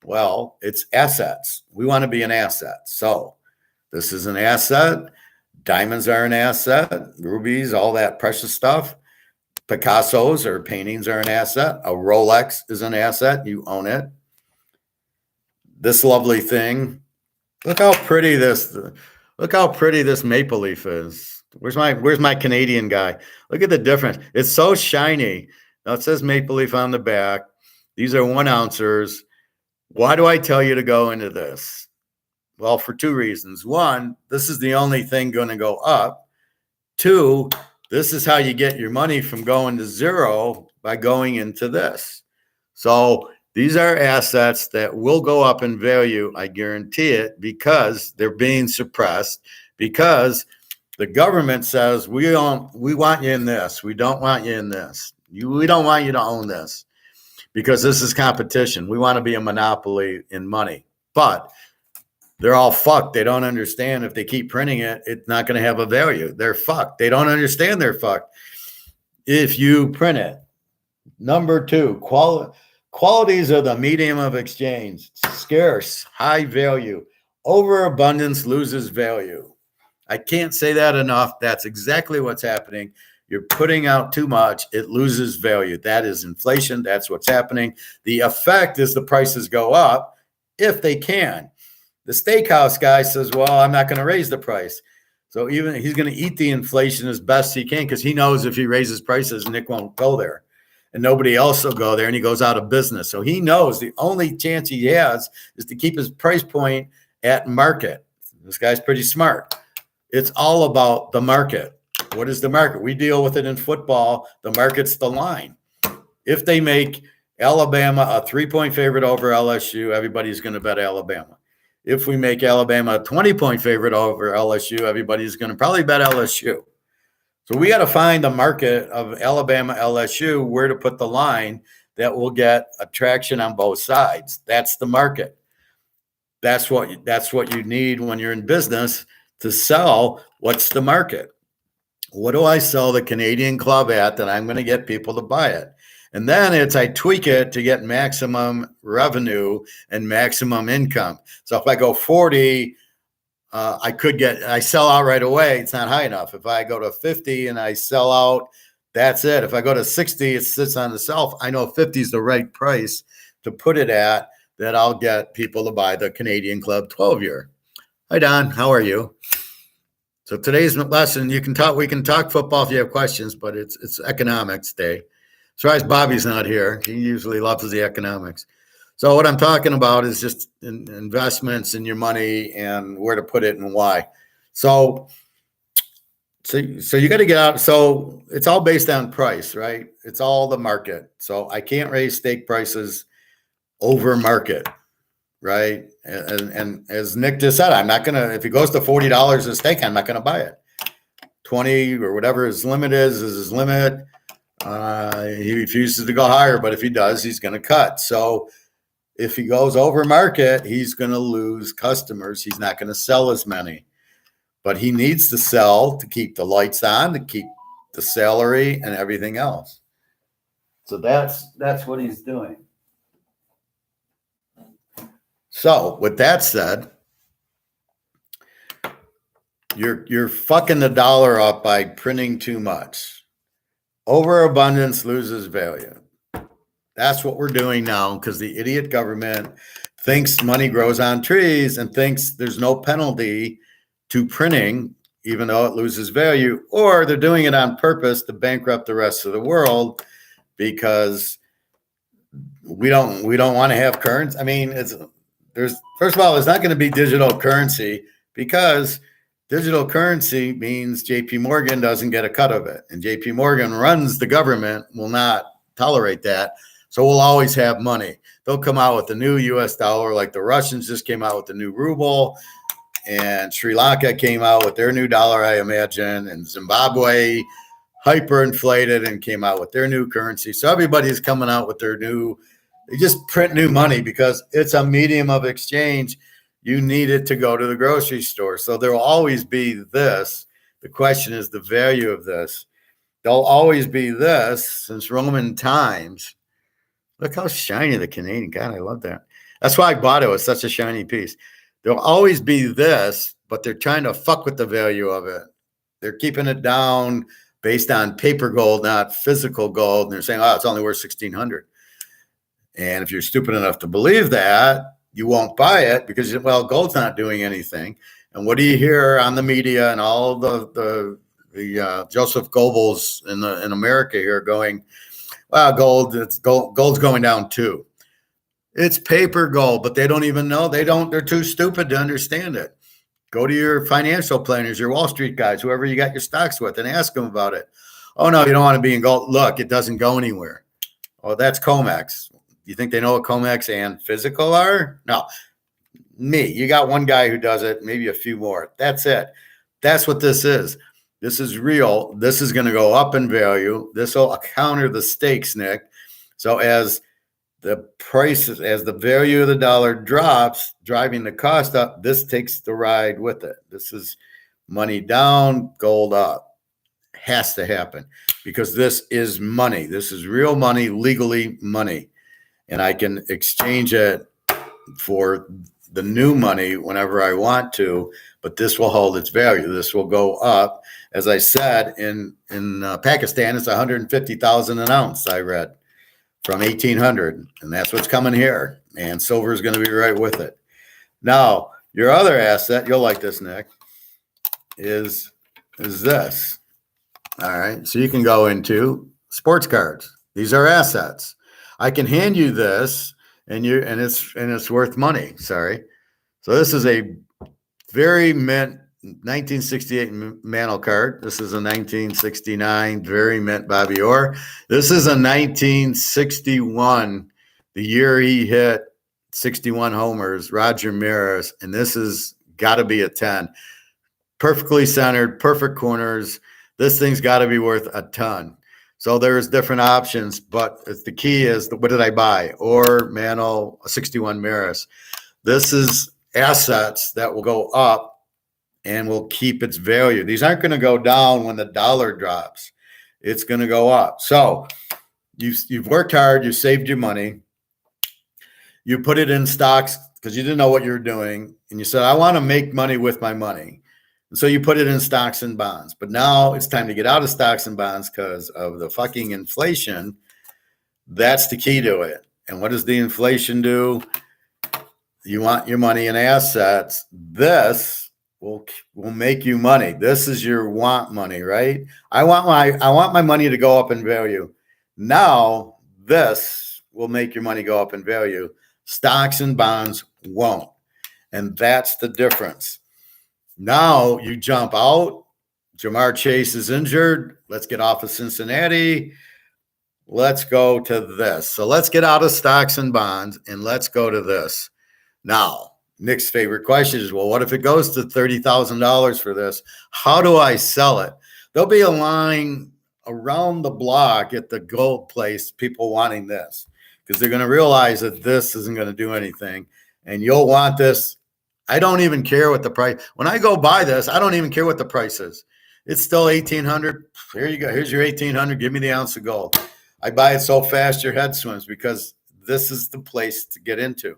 Well, it's assets. We want to be an asset. So this is an asset. Diamonds are an asset. Rubies, all that precious stuff. Picassos or paintings are an asset. A Rolex is an asset. You own it. This lovely thing. Look how pretty this maple leaf is. Where's my Canadian guy? Look at the difference. It's so shiny. Now it says maple leaf on the back. These are 1 ounces. Why do I tell you to go into this? Well, for 2 reasons. 1, this is the only thing going to go up. 2, this is how you get your money from going to zero, by going into this. So these are assets that will go up in value, I guarantee it, because they're being suppressed, because the government says we want you in this. We don't want you in this. We don't want you to own this, because this is competition. We want to be a monopoly in money. But they're all fucked. They don't understand if they keep printing it, it's not going to have a value. They're fucked. They don't understand they're fucked. If you print it. Number 2, qualities of the medium of exchange. Scarce, high value. Overabundance loses value. I can't say that enough. That's exactly what's happening. You're putting out too much. It loses value. That is inflation. That's what's happening. The effect is the prices go up if they can. The steakhouse guy says, well, I'm not going to raise the price. So even he's going to eat the inflation as best he can, because he knows if he raises prices, Nick won't go there. And nobody else will go there, and he goes out of business. So he knows the only chance he has is to keep his price point at market. This guy's pretty smart. It's all about the market. What is the market? We deal with it in football. The market's the line. If they make Alabama a 3-point favorite over LSU, everybody's going to bet Alabama. If we make Alabama a 20-point favorite over LSU, everybody's going to probably bet LSU. So we got to find the market of Alabama, LSU, where to put the line that will get attraction on both sides. That's the market. That's what you need when you're in business to sell. What's the market? What do I sell the Canadian club at that I'm going to get people to buy it? And then I tweak it to get maximum revenue and maximum income. So if I go 40, I sell out right away. It's not high enough. If I go to 50 and I sell out, that's it. If I go to 60, it sits on the shelf. I know 50 is the right price to put it at, that I'll get people to buy the Canadian Club 12-year. Hi, Don. How are you? So today's lesson, we can talk football if you have questions, but it's economics day. Surprised Bobby's not here. He usually loves the economics. So what I'm talking about is just investments in your money and where to put it and why. So you got to get out. So it's all based on price, right? It's all the market. So I can't raise steak prices over market, right? And as Nick just said, I'm not going to, if it goes to $40 a steak, I'm not going to buy it. 20 or whatever his limit is his limit. He refuses to go higher, but if he does, he's going to cut. So if he goes over market, he's going to lose customers. He's not going to sell as many, but he needs to sell to keep the lights on, to keep the salary and everything else. So that's what he's doing. So with that said, you're fucking the dollar up by printing too much. Overabundance loses value. That's what we're doing now, because the idiot government thinks money grows on trees and thinks there's no penalty to printing, even though it loses value, or they're doing it on purpose to bankrupt the rest of the world, because we don't want to have currency. I mean, first of all, there's not going to be digital currency, because digital currency means JP Morgan doesn't get a cut of it, and JP Morgan runs the government, will not tolerate that. So we'll always have money. They'll come out with the new US dollar, like the Russians just came out with the new ruble, and Sri Lanka came out with their new dollar, I imagine, and Zimbabwe hyperinflated and came out with their new currency. So everybody's coming out with their new, they just print new money because it's a medium of exchange. You need it to go to the grocery store. So there will always be this. The question is the value of this. There'll always be this since Roman times. Look how shiny the Canadian. God, I love that. That's why I bought it. It was such a shiny piece. There'll always be this, but they're trying to fuck with the value of it. They're keeping it down based on paper gold, not physical gold. And they're saying, oh, it's only worth $1,600. And if you're stupid enough to believe that, you won't buy it because, well, gold's not doing anything. And what do you hear on the media and all the Joseph Goebbels in America here going, well, gold's going down too. It's paper gold, but they don't even know. They're too stupid to understand it. Go to your financial planners, your Wall Street guys, whoever you got your stocks with, and ask them about it. Oh, no, you don't want to be in gold. Look, it doesn't go anywhere. Oh, that's COMEX. You think they know what COMEX and physical are? No. Me. You got one guy who does it, maybe a few more. That's it. That's what this is. This is real. This is going to go up in value. This will counter the stakes, Nick. So as the prices, as the value of the dollar drops, driving the cost up, this takes the ride with it. This is money down, gold up. Has to happen because this is money. This is real money, legally money. And I can exchange it for the new money whenever I want to, but this will hold its value. This will go up. As I said, in Pakistan, it's 150,000 an ounce, I read, from 1800, and that's what's coming here. And silver is going to be right with it. Now, your other asset, you'll like this, Nick, is this. All right, so you can go into sports cards. These are assets. I can hand you this, and it's worth money. Sorry. So this is a very mint 1968 Mantle card. This is a 1969 very mint Bobby Orr. This is a 1961, the year he hit 61 homers, Roger Maris, and this has got to be a 10. Perfectly centered, perfect corners. This thing's got to be worth a ton. So there's different options, but the key is what did I buy? Or Mano 61 Maris. This is assets that will go up and will keep its value. These aren't going to go down when the dollar drops. It's going to go up. So you've worked hard, you saved your money, you put it in stocks because you didn't know what you were doing, and you said, I want to make money with my money. And so you put it in stocks and bonds. But now it's time to get out of stocks and bonds because of the fucking inflation. That's the key to it. And what does the inflation do? You want your money in assets. This will make you money. This is your want money, right? I want my money to go up in value. Now this will make your money go up in value. Stocks and bonds won't. And that's the difference. Now you jump out. Jamar Chase is injured. Let's get off of Cincinnati. Let's go to this. So let's get out of stocks and bonds and let's go to this. Now, Nick's favorite question is, well, what if it goes to $30,000 for this? How do I sell it? There'll be a line around the block at the gold place, people wanting this because they're going to realize that this isn't going to do anything. And you'll want this. I don't even care what the price. When I go buy this, I don't even care what the price is. It's still 1,800. Here you go. Here's your 1,800. Give me the ounce of gold. I buy it so fast your head swims because this is the place to get into.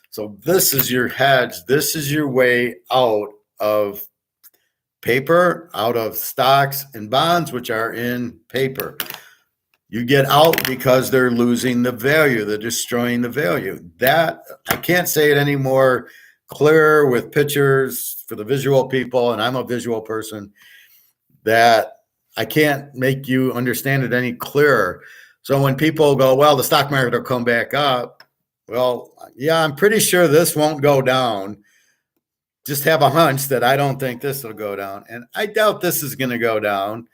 So this is your hedge. This is your way out of paper, out of stocks and bonds, which are in paper. You get out because they're losing the value. They're destroying the value. That I can't say it any more clear with pictures for the visual people, and I'm a visual person, that I can't make you understand it any clearer. So when people go, well, the stock market will come back up. Well, yeah, I'm pretty sure this won't go down. Just have a hunch that I don't think this will go down. And I doubt this is going to go down.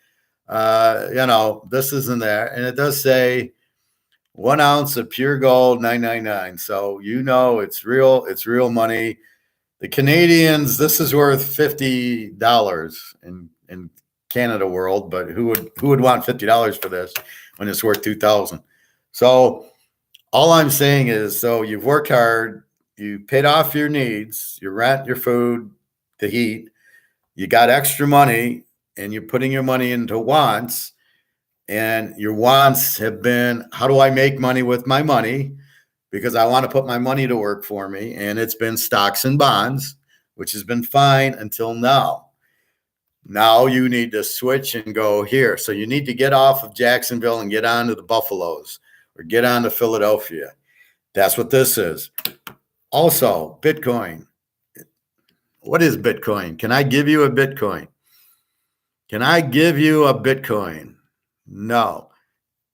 This isn't there. And it does say 1 ounce of pure gold, $9.99. So it's real money. The Canadians, this is worth $50 in Canada world, but who would want $50 for this when it's worth $2,000? So all I'm saying is, so you've worked hard, you paid off your needs, your rent, your food, the heat, you got extra money, and you're putting your money into wants, and your wants have been, how do I make money with my money? Because I want to put my money to work for me, and it's been stocks and bonds, which has been fine until now. Now you need to switch and go here. So you need to get off of Jacksonville and get on to the Buffaloes or get on to Philadelphia. That's what this is. Also, Bitcoin. What is Bitcoin? Can I give you a Bitcoin? Can I give you a Bitcoin? No.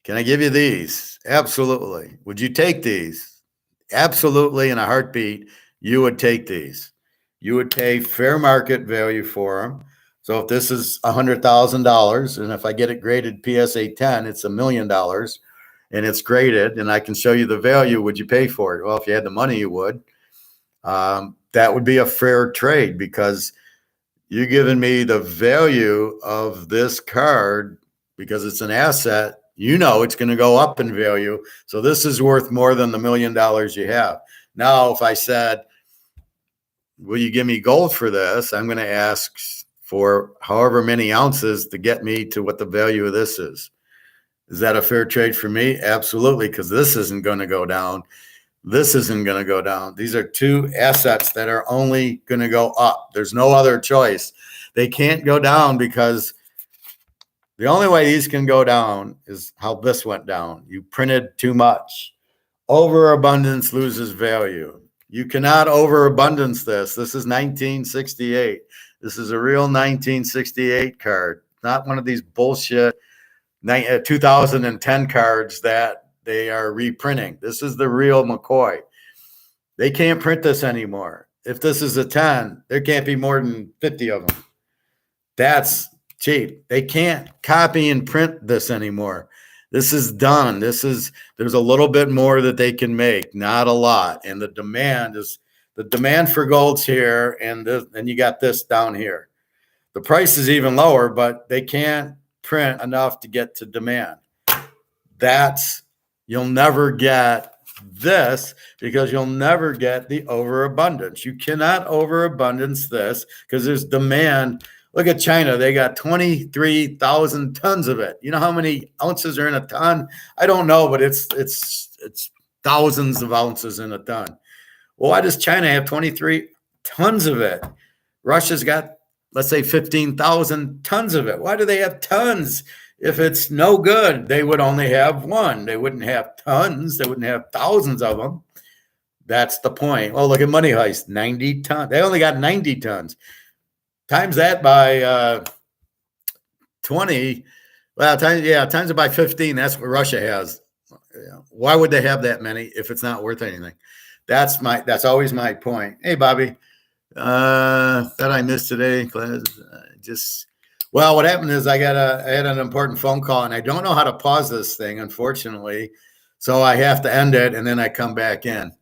Can I give you these? Absolutely. Would you take these? Absolutely. In a heartbeat, you would take these. You would pay fair market value for them. So if this is $100,000, and if I get it graded PSA 10, it's $1 million, and it's graded, and I can show you the value, would you pay for it? Well, if you had the money, you would. That would be a fair trade because you're giving me the value of this card because it's an asset. It's going to go up in value. So this is worth more than the $1 million you have. Now, if I said, will you give me gold for this? I'm going to ask for however many ounces to get me to what the value of this is. Is that a fair trade for me? Absolutely, because this isn't going to go down. This isn't going to go down. These are two assets that are only going to go up. There's no other choice. They can't go down because the only way these can go down is how this went down. You printed too much. Overabundance loses value. You cannot overabundance this. This is 1968. This is a real 1968 card, not one of these bullshit 2010 cards that they are reprinting. This is the real McCoy. They can't print this anymore. If this is a 10, there can't be more than 50 of them. That's cheap. They can't copy and print this anymore. This is done. There's a little bit more that they can make, not a lot. And the demand for gold's here, and you got this down here. The price is even lower, but they can't print enough to get to demand. you'll never get this, because you'll never get the overabundance. You cannot overabundance this because there's demand. Look at China. They got 23,000 tons of it. You know how many ounces are in a ton? I don't know, but it's thousands of ounces in a ton. Well, why does China have 23 tons of it? Russia's got, let's say, 15,000 tons of it. Why do they have tons? If it's no good, they would only have one. They wouldn't have tons. They wouldn't have thousands of them. That's the point. Well, look at Money Heist, 90 tons. They only got 90 tons. Times that by 20. Well, times it by 15. That's what Russia has. Why would they have that many if it's not worth anything? That's always my point. Hey, Bobby, that I missed today. Well, what happened is I had an important phone call, and I don't know how to pause this thing, unfortunately. So I have to end it, and then I come back in.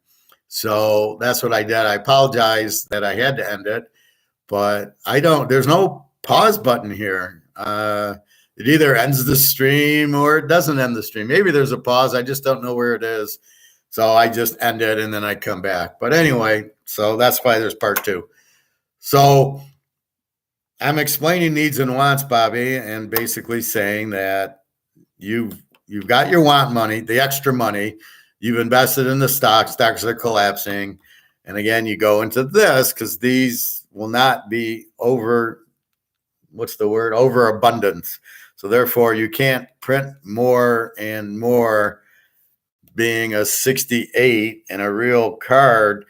So that's what I did. I apologize that I had to end it, but there's no pause button here. It either ends the stream or it doesn't end the stream. Maybe there's a pause. I just don't know where it is. So I just end it and then I come back. But anyway, so that's why there's part 2. So I'm explaining needs and wants, Bobby, and basically saying that you've got your want money, the extra money. You've invested in the stocks. Stocks are collapsing. And again, you go into this because these will not be overabundance. So therefore, you can't print more and more. Being a 68 and a real card,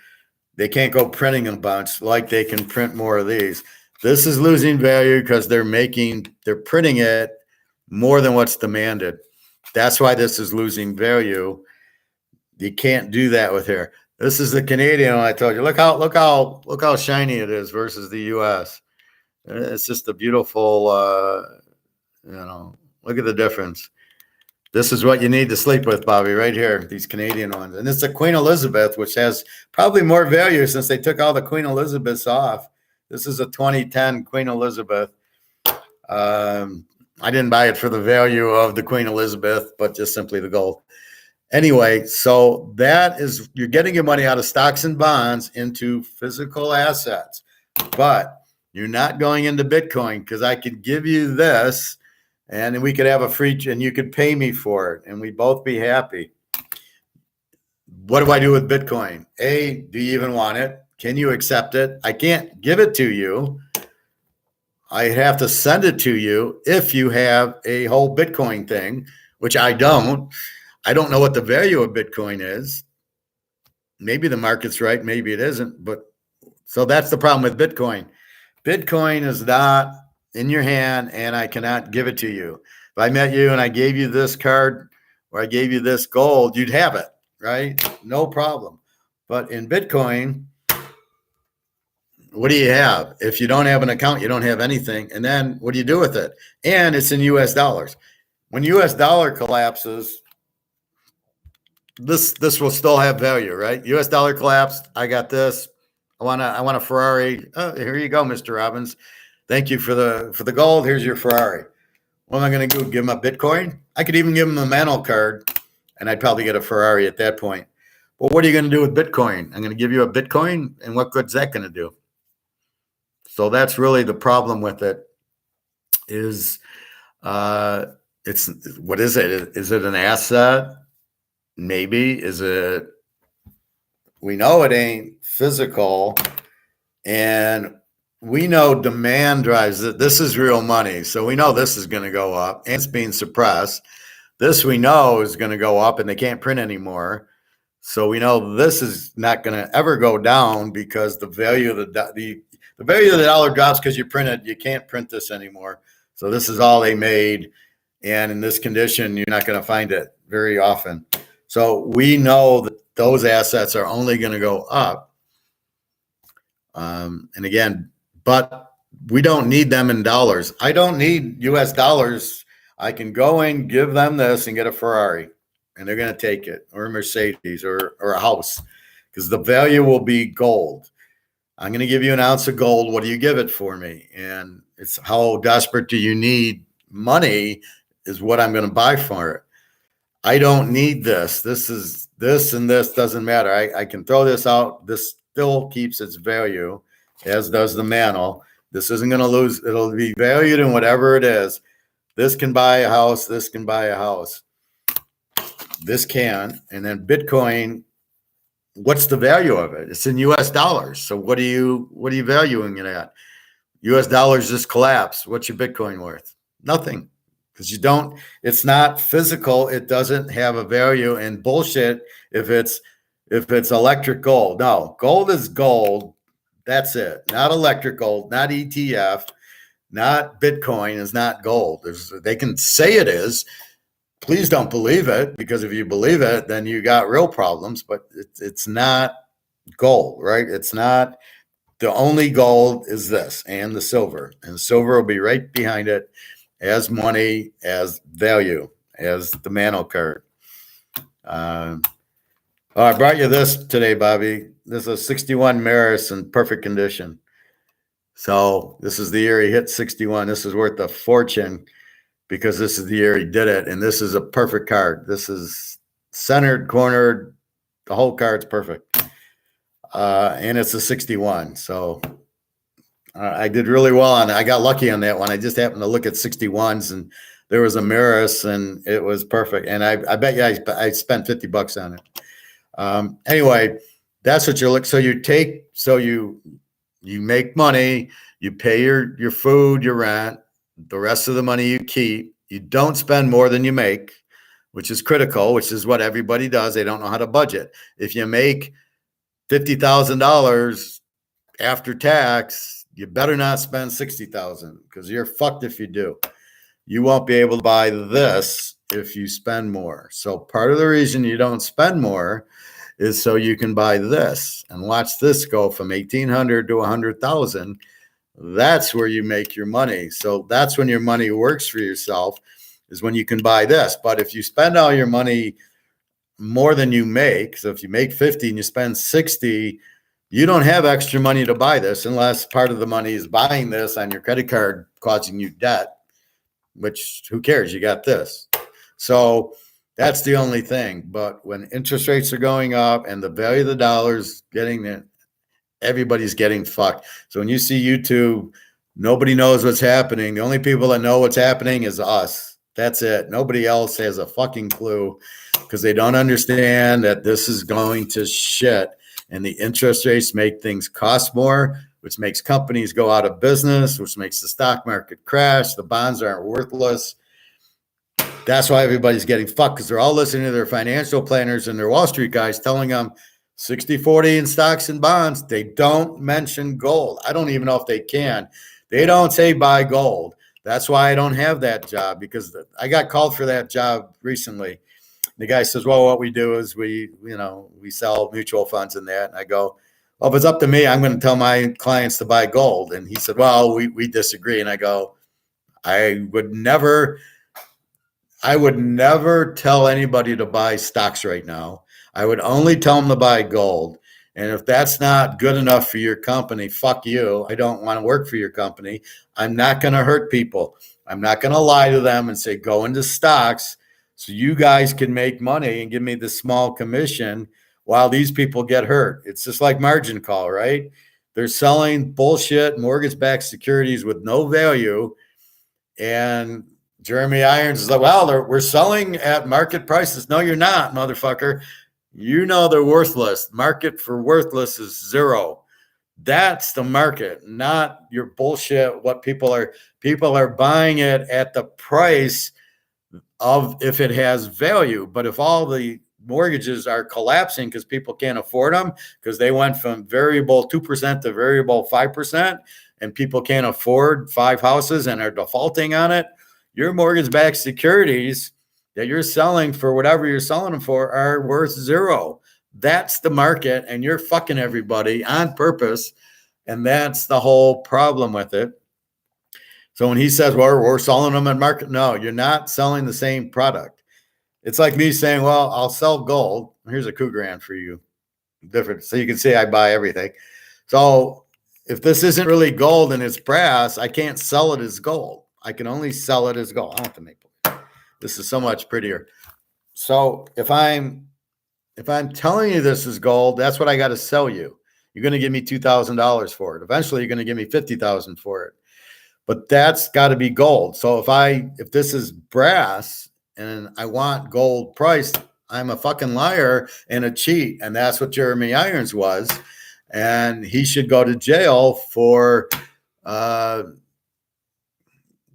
they can't go printing a bunch like they can print more of these. This is losing value because they're printing it more than what's demanded. That's why this is losing value. You can't do that with here. This is the Canadian one I told you. Look how shiny it is versus the US. It's just a beautiful, look at the difference. This is what you need to sleep with, Bobby, right here, these Canadian ones. And it's a Queen Elizabeth, which has probably more value since they took all the Queen Elizabeths off. This is a 2010 Queen Elizabeth. I didn't buy it for the value of the Queen Elizabeth, but just simply the gold. Anyway, so that is, you're getting your money out of stocks and bonds into physical assets, but you're not going into Bitcoin, because I could give you this and we could have a free, and you could pay me for it and we'd both be happy. What do I do with Bitcoin? Do you even want it? Can you accept it? I can't give it to you. I have to send it to you if you have a whole Bitcoin thing, which I don't. I don't know what the value of Bitcoin is. Maybe the market's right, maybe it isn't. But so that's the problem with Bitcoin. Bitcoin is not in your hand, and I cannot give it to you. If I met you and I gave you this card or I gave you this gold, you'd have it, right? No problem. But in Bitcoin, what do you have? If you don't have an account, you don't have anything. And then what do you do with it? And it's in US dollars. When US dollar collapses, this will still have value, right? US dollar collapsed. I got this. I want a Ferrari. Oh, here you go, Mr. Robbins. Thank you for the gold. Here's your Ferrari. What am I going to do? Give him a Bitcoin? I could even give him a Mantle card, and I'd probably get a Ferrari at that point. But what are you going to do with Bitcoin? I'm going to give you a Bitcoin, and what good's that going to do? So that's really the problem with it. Is it's what is it? Is it an asset? Maybe. Is it? We know it ain't physical, and we know demand drives it. This is real money. So we know this is going to go up, and it's being suppressed. This we know is going to go up, and they can't print anymore. So we know this is not going to ever go down because the value of the value of the dollar drops because you can't print this anymore. So this is all they made. And in this condition, you're not going to find it very often. So we know that those assets are only going to go up. And again, but we don't need them in dollars. I don't need US dollars. I can go and give them this and get a Ferrari, and they're going to take it, or a Mercedes, or a house, because the value will be gold. I'm going to give you an ounce of gold. What do you give it for me? And it's how desperate do you need money is what I'm going to buy for it. I don't need this. This and this doesn't matter. I can throw this out. This still keeps its value, as does the mantle. This isn't going to lose. It'll be valued in whatever it is. This can buy a house. This can buy a house. This can. And then Bitcoin, what's the value of it? It's in US dollars. So what are you valuing it at? US dollars just collapsed. What's your Bitcoin worth? Nothing. Because it's not physical. It doesn't have a value. And bullshit if it's electric gold. No, gold is gold. That's it. Not electric gold, not ETF, not Bitcoin is not gold. They can say it is. Please don't believe it, because if you believe it, then you got real problems. But it's not gold, right? It's not. The only gold is this and the silver. And silver will be right behind it as money, as value, as the mantle card. I brought you this today, Bobby. This is a 61 Maris in perfect condition. So this is the year he hit 61. This is worth a fortune because this is the year he did it. And this is a perfect card. This is centered, cornered. The whole card's perfect. And it's a 61. So I did really well on it. I got lucky on that one. I just happened to look at 61s and there was a Maris and it was perfect. And I bet you I spent $50 on it. Anyway, that's what you're looking. So you make money, you pay your food, your rent, the rest of the money you keep. You don't spend more than you make, which is critical, which is what everybody does. They don't know how to budget. If you make $50,000 after tax, you better not spend $60,000 because you're fucked if you do. You won't be able to buy this if you spend more. So part of the reason you don't spend more is so you can buy this and watch this go from 1,800 to 100,000. That's where you make your money. So that's when your money works for yourself, is when you can buy this. But if you spend all your money more than you make, so if you make 50 and you spend 60, you don't have extra money to buy this unless part of the money is buying this on your credit card, causing you debt, which who cares? You got this. So that's the only thing. But when interest rates are going up and the value of the dollar's getting it, everybody's getting fucked. So when you see YouTube, nobody knows what's happening. The only people that know what's happening is us. That's it. Nobody else has a fucking clue because they don't understand that this is going to shit. And the interest rates make things cost more, which makes companies go out of business, which makes the stock market crash. The bonds aren't worthless. That's why everybody's getting fucked, because they're all listening to their financial planners and their Wall Street guys telling them 60-40 in stocks and bonds. They don't mention gold. I don't even know if they can. They don't say buy gold. That's why I don't have that job, because I got called for that job recently. The guy says, well, what we do is we sell mutual funds and that. And I go, well, if it's up to me, I'm going to tell my clients to buy gold. And he said, well, we disagree. And I go, I would never tell anybody to buy stocks right now. I would only tell them to buy gold. And if that's not good enough for your company, fuck you. I don't want to work for your company. I'm not going to hurt people. I'm not going to lie to them and say, go into stocks so you guys can make money and give me the small commission while these people get hurt. It's just like margin call, right? They're selling bullshit mortgage-backed securities with no value. And Jeremy Irons is like, well, we're selling at market prices. No, you're not, motherfucker. You know they're worthless. Market for worthless is zero. That's the market, not your bullshit. What people are buying it at the price of if it has value. But if all the mortgages are collapsing because people can't afford them, because they went from variable 2% to variable 5%, and people can't afford 5 houses and are defaulting on it, your mortgage-backed securities that you're selling for whatever you're selling them for are worth zero. That's the market, and you're fucking everybody on purpose. And that's the whole problem with it. So when he says, well, we're selling them at market, no, you're not selling the same product. It's like me saying, well, I'll sell gold. Here's a coup grand for you. Different. So you can see I buy everything. So if this isn't really gold and it's brass, I can't sell it as gold. I can only sell it as gold. I don't have to make it. This is so much prettier. So if I'm telling you this is gold, that's what I got to sell you. You're going to give me $2,000 for it. Eventually, you're going to give me 50,000 for it. But that's got to be gold. So if this is brass and I want gold priced, I'm a fucking liar and a cheat. And that's what Jeremy Irons was. And he should go to jail for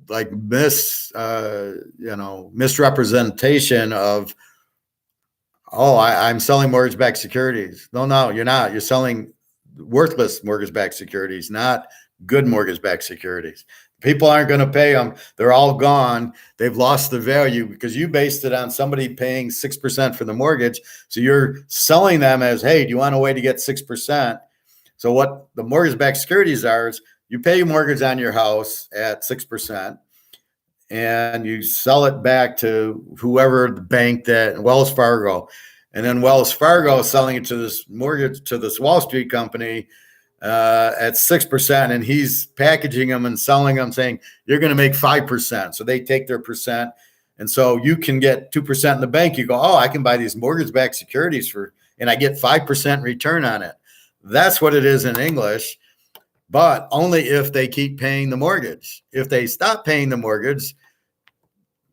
like misrepresentation of, I'm selling mortgage-backed securities. No, you're not. You're selling worthless mortgage-backed securities, not good mortgage-backed securities. People aren't going to pay them. They're all gone. They've lost the value because you based it on somebody paying 6% for the mortgage. So you're selling them as, hey, do you want a way to get 6%? So what the mortgage-backed securities are is you pay your mortgage on your house at 6%. And you sell it back to whoever the bank that Wells Fargo, and then Wells Fargo is selling it to this Wall Street company at 6%, and he's packaging them and selling them, saying you're going to make 5%. So they take their percent, and so you can get 2% in the bank. You go, I can buy these mortgage-backed securities and I get 5% return on it. That's what it is in English. But only if they keep paying the mortgage. If they stop paying the mortgage,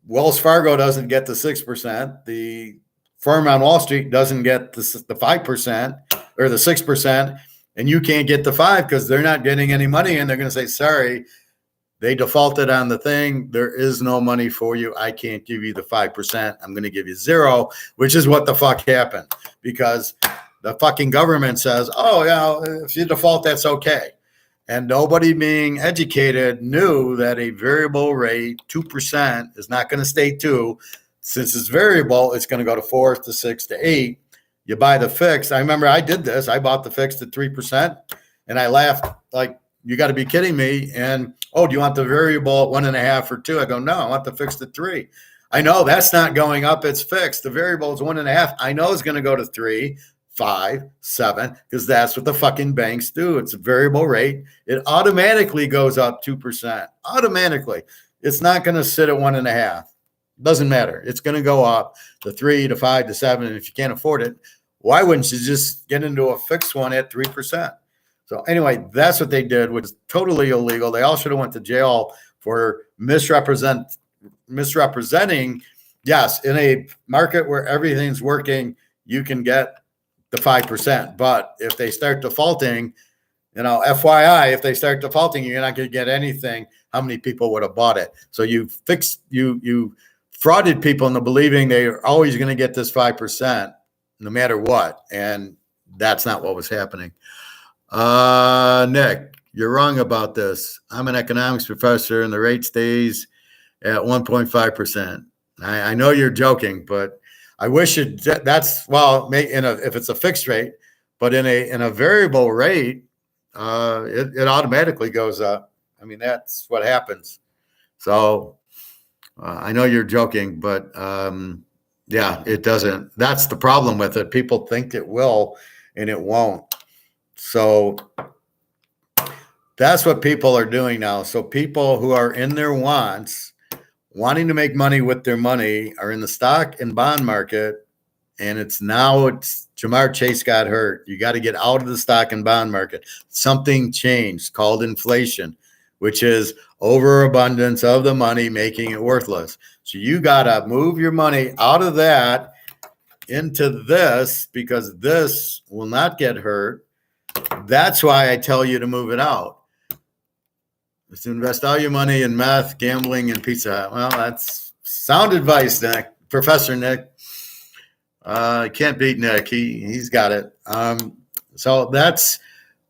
Wells Fargo doesn't get the 6%. The firm on Wall Street doesn't get the 5% or the 6%, and you can't get the 5 because they're not getting any money, and they're going to say, sorry, they defaulted on the thing. There is no money for you. I can't give you the 5%. I'm going to give you 0, which is what the fuck happened because the fucking government says, if you default, that's okay. And nobody being educated knew that a variable rate, 2%, is not going to stay 2. Since it's variable, it's going to go to 4 to 6 to 8. You buy the fixed. I remember I did this. I bought the fixed at 3%, and I laughed like, you got to be kidding me. And, do you want the variable at 1.5 or 2? I go, no, I want the fixed at 3. I know that's not going up. It's fixed. The variable is 1.5. I know it's going to go to 3. 5, 7, because that's what the fucking banks do. It's a variable rate. It automatically goes up 2%. Automatically. It's not going to sit at 1.5. Doesn't matter. It's going to go up to 3 to 5 to 7. And if you can't afford it, why wouldn't you just get into a fixed one at 3%? So anyway, that's what they did, which is totally illegal. They all should have went to jail for misrepresenting. Yes, in a market where everything's working, you can get the 5%. But if they start defaulting, FYI, if they start defaulting, you're not going to get anything. How many people would have bought it? So you frauded people into believing they're always going to get this 5% no matter what. And that's not what was happening. Nick, you're wrong about this. I'm an economics professor and the rate stays at 1.5%. I know you're joking, but I wish if it's a fixed rate, but in a variable rate, it automatically goes up. I mean, that's what happens. So I know you're joking, but it doesn't. That's the problem with it. People think it will, and it won't. So that's what people are doing now. So people who are in their wanting to make money with their money are in the stock and bond market. And it's Jamar Chase got hurt. You got to get out of the stock and bond market. Something changed called inflation, which is overabundance of the money, making it worthless. So you got to move your money out of that into this because this will not get hurt. That's why I tell you to move it out. Is to invest all your money in meth, gambling, and Pizza Hut. Well, that's sound advice, Nick. Professor Nick. Can't beat Nick. He's got it. So that's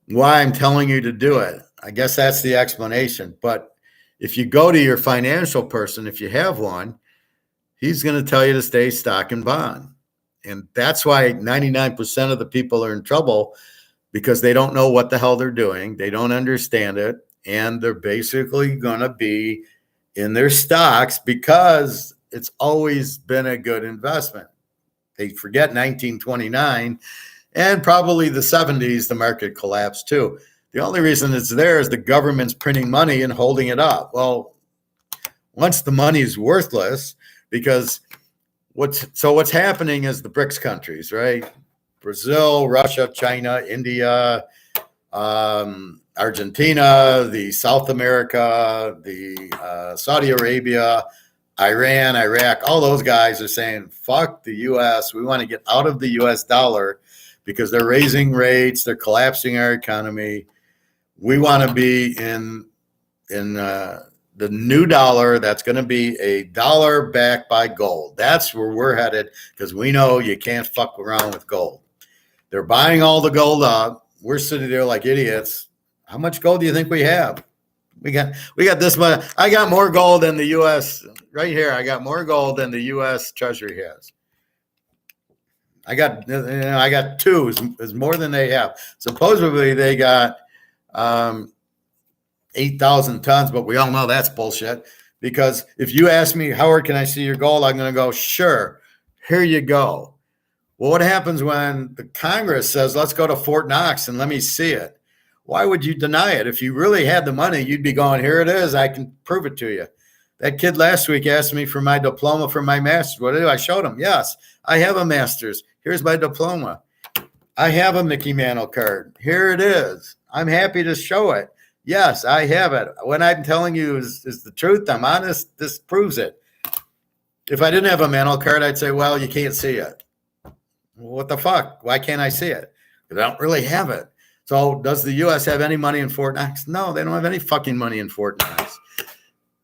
why I'm telling you to do it. I guess that's the explanation. But if you go to your financial person, if you have one, he's going to tell you to stay stock and bond. And that's why 99% of the people are in trouble because they don't know what the hell they're doing. They don't understand it. And they're basically going to be in their stocks because it's always been a good investment. They forget 1929 and probably the 70s, the market collapsed too. The only reason it's there is the government's printing money and holding it up. Well, once the money is worthless, because what's happening is the BRICS countries, right? Brazil, Russia, China, India, Argentina, the South America, the Saudi Arabia, Iran, Iraq, all those guys are saying, fuck the U.S. We want to get out of the U.S. dollar because they're raising rates. They're collapsing our economy. We want to be in the new dollar that's going to be a dollar backed by gold. That's where we're headed because we know you can't fuck around with gold. They're buying all the gold up. We're sitting there like idiots. How much gold do you think we have? We got this much. I got more gold than the U.S. right here. I got more gold than the U.S. Treasury has. I got two is more than they have. Supposedly they got 8,000 tons, but we all know that's bullshit. Because if you ask me, Howard, can I see your gold? I'm going to go, sure. Here you go. Well, what happens when the Congress says, let's go to Fort Knox and let me see it? Why would you deny it? If you really had the money, you'd be going, here it is. I can prove it to you. That kid last week asked me for my diploma for my master's. What did I do? I showed him. Yes, I have a master's. Here's my diploma. I have a Mickey Mantle card. Here it is. I'm happy to show it. Yes, I have it. What I'm telling you is the truth. I'm honest. This proves it. If I didn't have a Mantle card, I'd say, well, you can't see it. What the fuck? Why can't I see it? Because I don't really have it. So does the U.S. have any money in Fort Knox? No, they don't have any fucking money in Fort Knox.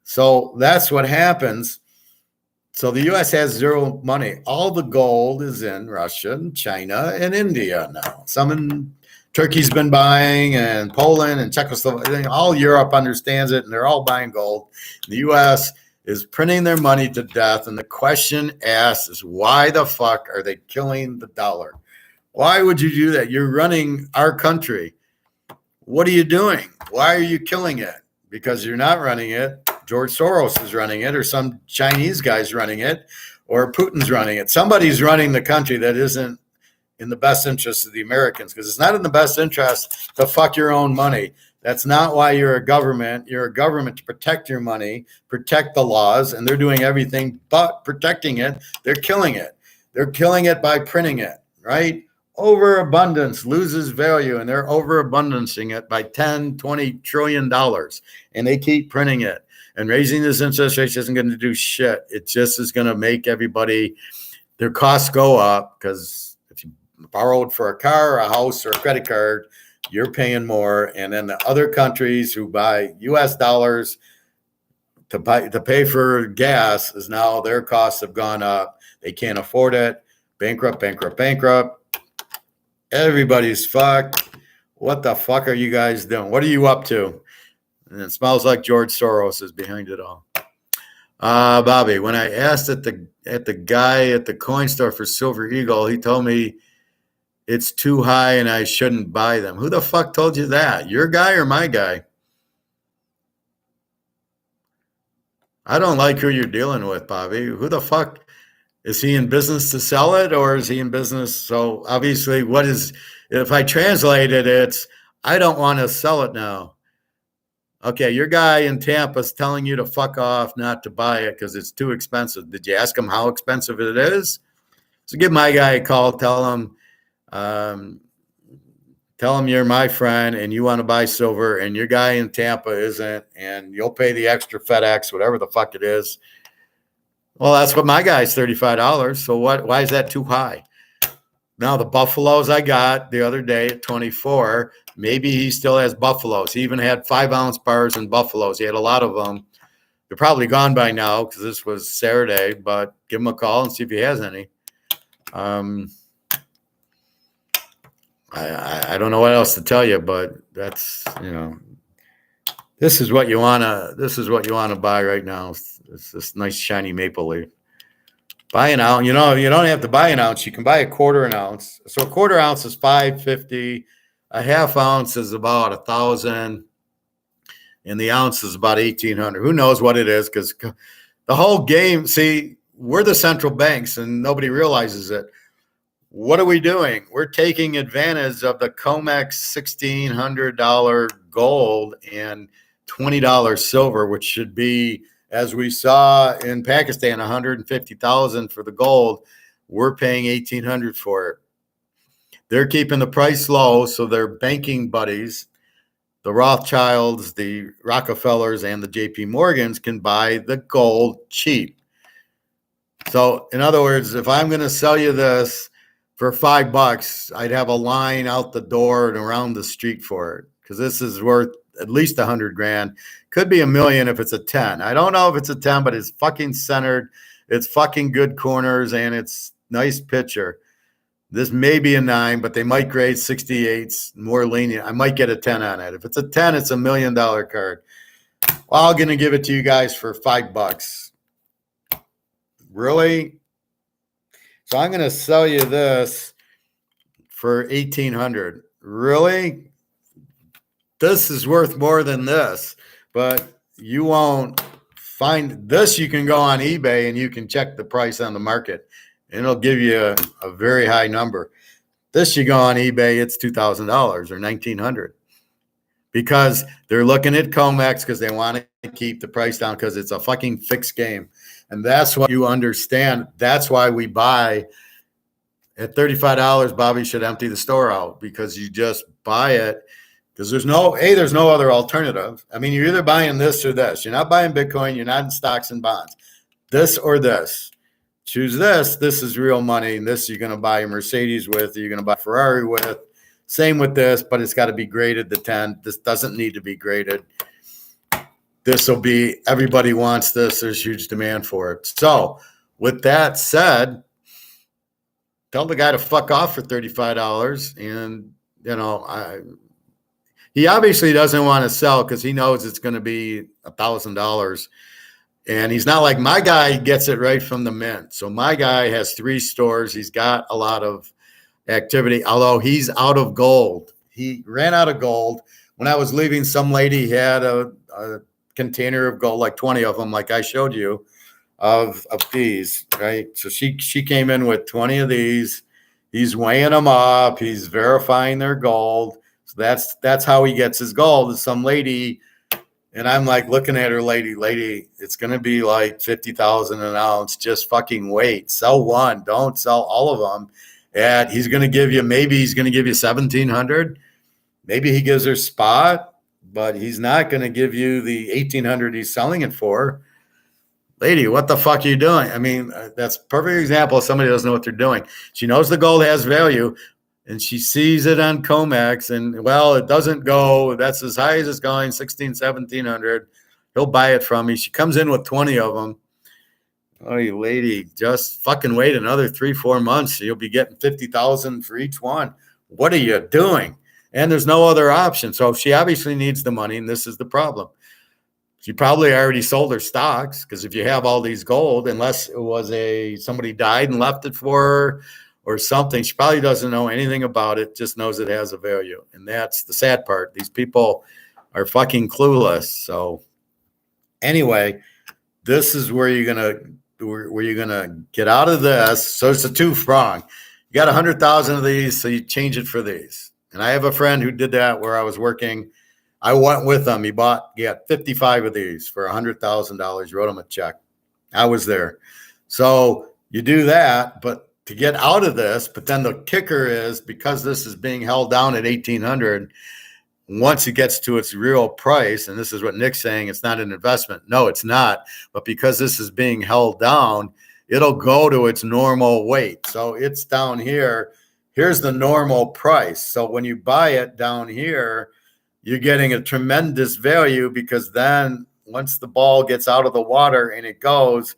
So that's what happens. So the U.S. has zero money. All the gold is in Russia and China and India now. Some in Turkey's been buying, and Poland and Czechoslovakia. All Europe understands it, and they're all buying gold. The U.S. is printing their money to death, and the question asked is, why the fuck are they killing the dollar? Why would you do that? You're running our country. What are you doing? Why are you killing it? Because you're not running it. George Soros is running it, or some Chinese guy's running it, or Putin's running it. Somebody's running the country that isn't in the best interest of the Americans, because it's not in the best interest to fuck your own money. That's not why you're a government. You're a government to protect your money, protect the laws, and they're doing everything but protecting it. They're killing it. They're killing it by printing it, right? Overabundance loses value, and they're overabundancing it by 10, 20 trillion dollars, and they keep printing it. And raising this interest rate isn't going to do shit. It just is going to make everybody, their costs go up, because if you borrowed for a car, a house, or a credit card, you're paying more. And then the other countries who buy U.S. dollars to pay for gas is now their costs have gone up. They can't afford it. Bankrupt. Everybody's fucked. What the fuck are you guys doing? What are you up to? And it smells like George Soros is behind it all. Bobby, when I asked at the guy at the coin store for Silver Eagle, he told me it's too high and I shouldn't buy them. Who the fuck told you that? Your guy or my guy? I don't like who you're dealing with, Bobby. Who the fuck? Is he in business to sell it, or is he in business? So obviously, if I translate it, it's, I don't want to sell it now. Okay, your guy in Tampa is telling you to fuck off, not to buy it because it's too expensive. Did you ask him how expensive it is? So give my guy a call. Tell him you're my friend and you want to buy silver, and your guy in Tampa isn't, and you'll pay the extra FedEx, whatever the fuck it is. Well, that's what my guy's $35. So why is that too high? Now the buffaloes I got the other day at 24, maybe he still has buffaloes. He even had 5-ounce bars and buffaloes. He had a lot of them. They're probably gone by now because this was Saturday, but give him a call and see if he has any. I don't know what else to tell you, but that's, this is what you want to buy right now. It's this nice shiny maple leaf. Buy an ounce. You don't have to buy an ounce. You can buy a quarter an ounce. So a quarter ounce is $5.50. A half ounce is about $1,000, and the ounce is about $1,800. Who knows what it is? Because the whole game. See, we're the central banks, and nobody realizes it. What are we doing? We're taking advantage of the COMEX $1,600 gold and $20 silver, which should be as we saw in Pakistan, 150,000 for the gold. We're paying 1,800 for it. They're keeping the price low, so their banking buddies, the Rothschilds, the Rockefellers, and the JP Morgans can buy the gold cheap. So, in other words, if I'm going to sell you this for $5, I'd have a line out the door and around the street for it, because this is worth at least 100 grand. Could be $1 million if it's a 10. I don't know if it's a 10, but it's fucking centered. It's fucking good corners, and it's nice picture. This may be a 9, but they might grade 68s, more lenient. I might get a 10 on it. If it's a 10, it's $1 million card. Well, I'm going to give it to you guys for $5. Really? So I'm going to sell you this for 1,800. Really? This is worth more than this, but you won't find this. You can go on eBay and you can check the price on the market, and it'll give you a very high number. This, you go on eBay, it's $2,000 or $1,900, because they're looking at COMEX because they want to keep the price down, because it's a fucking fixed game. And that's what you understand. That's why we buy at $35. Bobby should empty the store out, because you just buy it, because there's no other alternative. I mean, you're either buying this or this. You're not buying Bitcoin. You're not in stocks and bonds. This or this. Choose this. This is real money. And this you're going to buy a Mercedes with, or you're going to buy a Ferrari with. Same with this, but it's got to be graded to 10. This doesn't need to be graded. This will be, everybody wants this. There's huge demand for it. So with that said, tell the guy to fuck off for $35. And, he obviously doesn't want to sell, because he knows it's going to be $1,000. And he's not like my guy. Gets it right from the mint. So my guy has 3 stores. He's got a lot of activity, although he's out of gold. He ran out of gold. When I was leaving, some lady had a container of gold, like 20 of them, like I showed you, of these, right? So she came in with 20 of these. He's weighing them up. He's verifying their gold. So that's how he gets his gold. Is some lady. And I'm like looking at her, lady, it's going to be like 50,000 an ounce. Just fucking wait. Sell one. Don't sell all of them. And he's going to give you 1,700. Maybe he gives her spot, but he's not going to give you the 1,800 he's selling it for. Lady, what the fuck are you doing? I mean, that's a perfect example of somebody who doesn't know what they're doing. She knows the gold has value, and she sees it on COMEX, and, well, it doesn't go. That's as high as it's going, 1,700. He'll buy it from me. She comes in with 20 of them. Oh, you lady, just fucking wait another 3-4 months. You'll be getting 50,000 for each one. What are you doing? And there's no other option. So she obviously needs the money, and this is the problem. She probably already sold her stocks, because if you have all these gold, unless it was somebody died and left it for her or something, she probably doesn't know anything about it, just knows it has a value. And that's the sad part. These people are fucking clueless. So anyway, this is where you're gonna get out of this. So it's a 2-prong. You got 100,000 of these, so you change it for these. And I have a friend who did that where I was working. I went with him. He got 55 of these for $100,000. Wrote him a check. I was there. So you do that, but to get out of this, but then the kicker is, because this is being held down at 1,800, once it gets to its real price, and this is what Nick's saying, it's not an investment. No, it's not. But because this is being held down, it'll go to its normal weight. So it's down here. Here's the normal price. So when you buy it down here, you're getting a tremendous value, because then once the ball gets out of the water and it goes,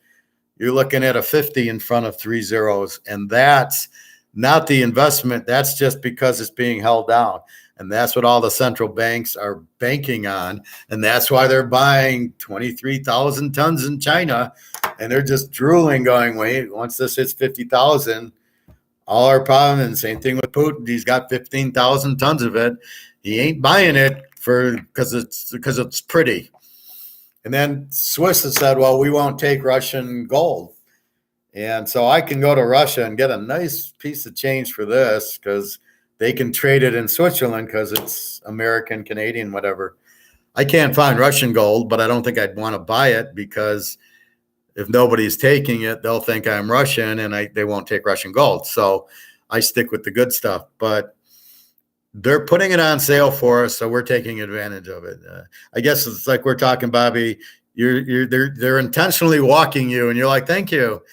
you're looking at a 50 in front of 3 zeros. And that's not the investment. That's just because it's being held down. And that's what all the central banks are banking on. And that's why they're buying 23,000 tons in China. And they're just drooling, going, wait, once this hits 50,000, all our problem. And same thing with Putin. He's got 15,000 tons of it. He ain't buying it because it's pretty. And then Swiss has said, well, we won't take Russian gold. And so I can go to Russia and get a nice piece of change for this, because they can trade it in Switzerland because it's American, Canadian, whatever. I can't find Russian gold, but I don't think I'd want to buy it because if nobody's taking it, they'll think I'm Russian and they won't take Russian gold. So I stick with the good stuff. But they're putting it on sale for us, so we're taking advantage of it. I guess it's like we're talking, Bobby. They're intentionally walking you, and you're like, "Thank you,"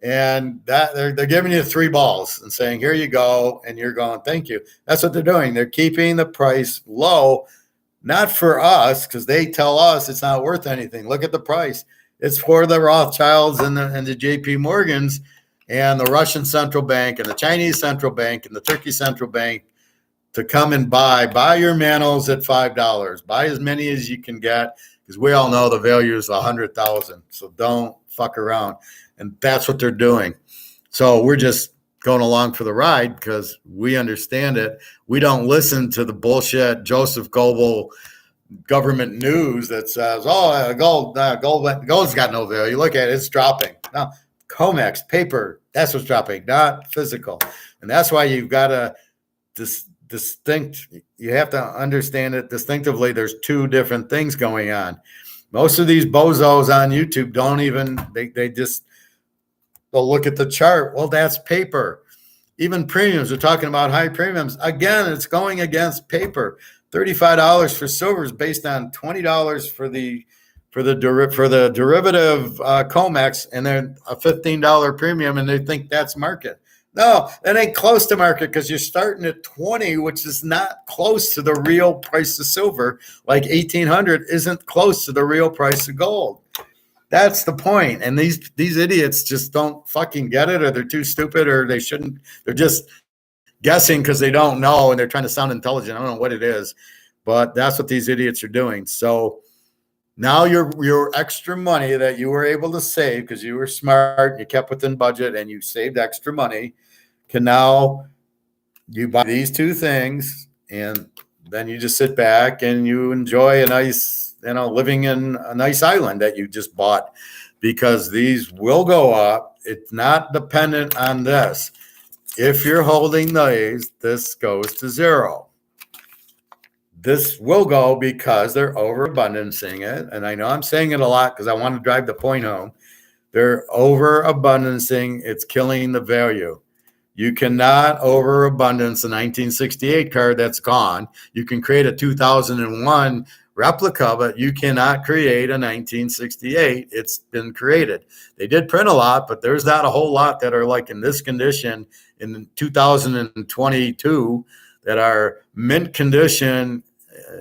and that they're giving you 3 balls and saying, "Here you go," and you're going, "Thank you." That's what they're doing. They're keeping the price low, not for us because they tell us it's not worth anything. Look at the price. It's for the Rothschilds and the J.P. Morgans and the Russian central bank and the Chinese central bank and the Turkey central bank to come and buy your mantles at $5. Buy as many as you can get because we all know the value is 100,000. So don't fuck around. And that's what they're doing. So we're just going along for the ride because we understand it. We don't listen to the bullshit Joseph Goebbels government news that says, "Oh, gold's got no value. Look at it; it's dropping." No, COMEX paper, that's what's dropping, not physical. And that's why you've got to you have to understand it distinctively. There's 2 different things going on. Most of these bozos on YouTube don't even, they'll look at the chart. Well, that's paper. Even premiums, we're talking about high premiums. Again, it's going against paper. $35 for silver is based on $20 for the derivative COMEX, and then a $15 premium, and they think that's market. No, that ain't close to market because you're starting at 20, which is not close to the real price of silver. Like 1800 isn't close to the real price of gold. That's the point. And these idiots just don't fucking get it, or they're too stupid, or they shouldn't. They're just guessing because they don't know, and they're trying to sound intelligent. I don't know what it is, but that's what these idiots are doing. So now your extra money that you were able to save because you were smart, you kept within budget, and you saved extra money, can now you buy these 2 things, and then you just sit back and you enjoy a nice, living in a nice island that you just bought because these will go up. It's not dependent on this. If you're holding these, this goes to 0. This will go because they're overabundancing it. And I know I'm saying it a lot because I want to drive the point home. They're overabundancing. It's killing the value. You cannot overabundance a 1968 card that's gone. You can create a 2001 replica, but you cannot create a 1968. It's been created. They did print a lot, but there's not a whole lot that are like in this condition in 2022 that are mint condition,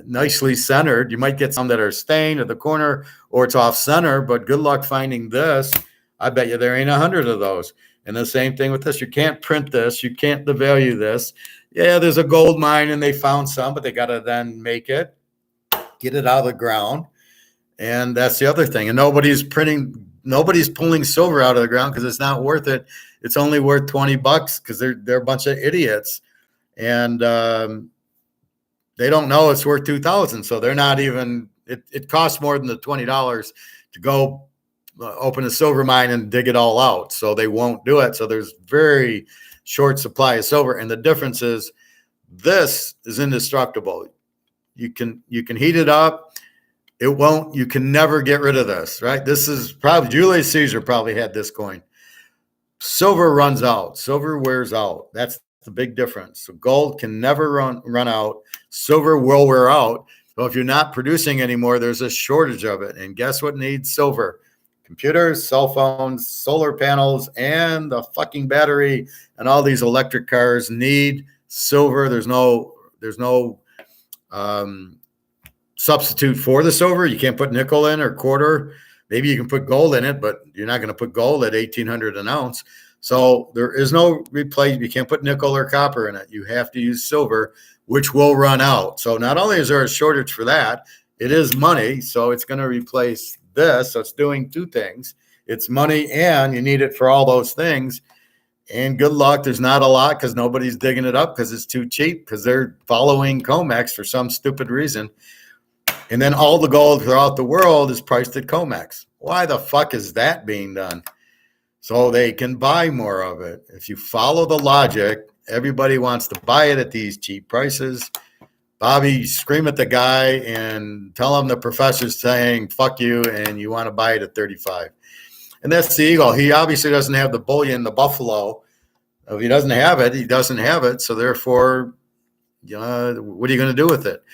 nicely centered. You might get some that are stained at the corner or it's off center, but good luck finding this. I bet you there ain't 100 of those. And the same thing with this. You can't print this. You can't devalue this. Yeah, there's a gold mine and they found some, but they got to then make it, get it out of the ground. And that's the other thing. And nobody's pulling silver out of the ground because it's not worth it. It's only worth $20 because they're a bunch of idiots. And they don't know it's worth 2,000. So they're not even, it costs more than the $20 to go open a silver mine and dig it all out. So they won't do it. So there's very short supply of silver. And the difference is this is indestructible. You can heat it up. You can never get rid of this, right? This is probably, Julius Caesar probably had this coin. Silver runs out. Silver wears out. That's the big difference. So gold can never run out. Silver will wear out. So if you're not producing anymore, there's a shortage of it. And guess what needs silver? Computers, cell phones, solar panels, and the fucking battery, and all these electric cars need silver. There's no substitute for the silver. You can't put nickel in or quarter. Maybe you can put gold in it, but you're not going to put gold at 1,800 an ounce. So there is no replace. You can't put nickel or copper in it. You have to use silver, which will run out. So not only is there a shortage for that, it is money. So it's going to replace this. So it's doing 2 things. It's money and you need it for all those things. And good luck. There's not a lot because nobody's digging it up because it's too cheap because they're following COMEX for some stupid reason. And then all the gold throughout the world is priced at COMEX. Why the fuck is that being done? So they can buy more of it. If you follow the logic, everybody wants to buy it at these cheap prices. Bobby, scream at the guy and tell him the professor's saying, fuck you, and you want to buy it at 35. And that's the eagle. He obviously doesn't have the bullion, the buffalo. If he doesn't have it, he doesn't have it. So therefore, what are you going to do with it?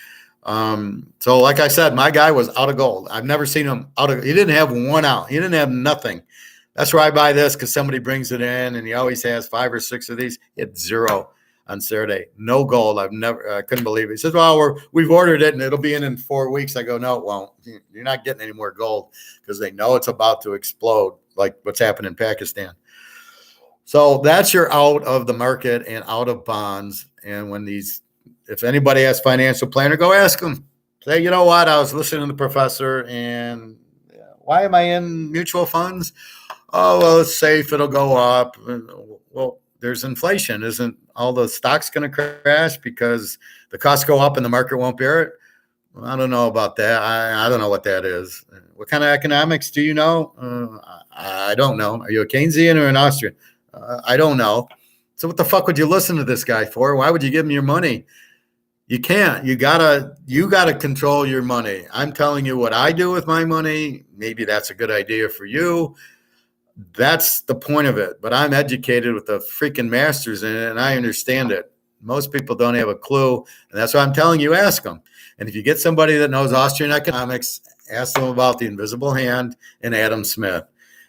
So like I said, my guy was out of gold. I've never seen him he didn't have one out. He didn't have nothing. That's where I buy this, because somebody brings it in and he always has 5 or 6 of these. He had 0 on Saturday. No gold. I couldn't believe it. He says, well, we've ordered it and it'll be in 4 weeks. I go, no, it won't. You're not getting any more gold, because they know it's about to explode, like what's happened in Pakistan. So that's your out of the market and out of bonds. And if anybody has financial planner, go ask them. Say, you know what? I was listening to the professor, and why am I in mutual funds? Oh, well, it's safe. It'll go up. Well, there's inflation. Isn't all the stocks going to crash because the costs go up and the market won't bear it? Well, I don't know about that. I don't know what that is. What kind of economics do you know? I don't know. Are you a Keynesian or an Austrian? I don't know. So what the fuck would you listen to this guy for? Why would you give him your money? You can't. You gotta control your money. I'm telling you what I do with my money. Maybe that's a good idea for you. That's the point of it. But I'm educated with the freaking masters in it, and I understand it. Most people don't have a clue, and that's why I'm telling you, ask them. And if you get somebody that knows Austrian economics, ask them about the invisible hand and Adam Smith.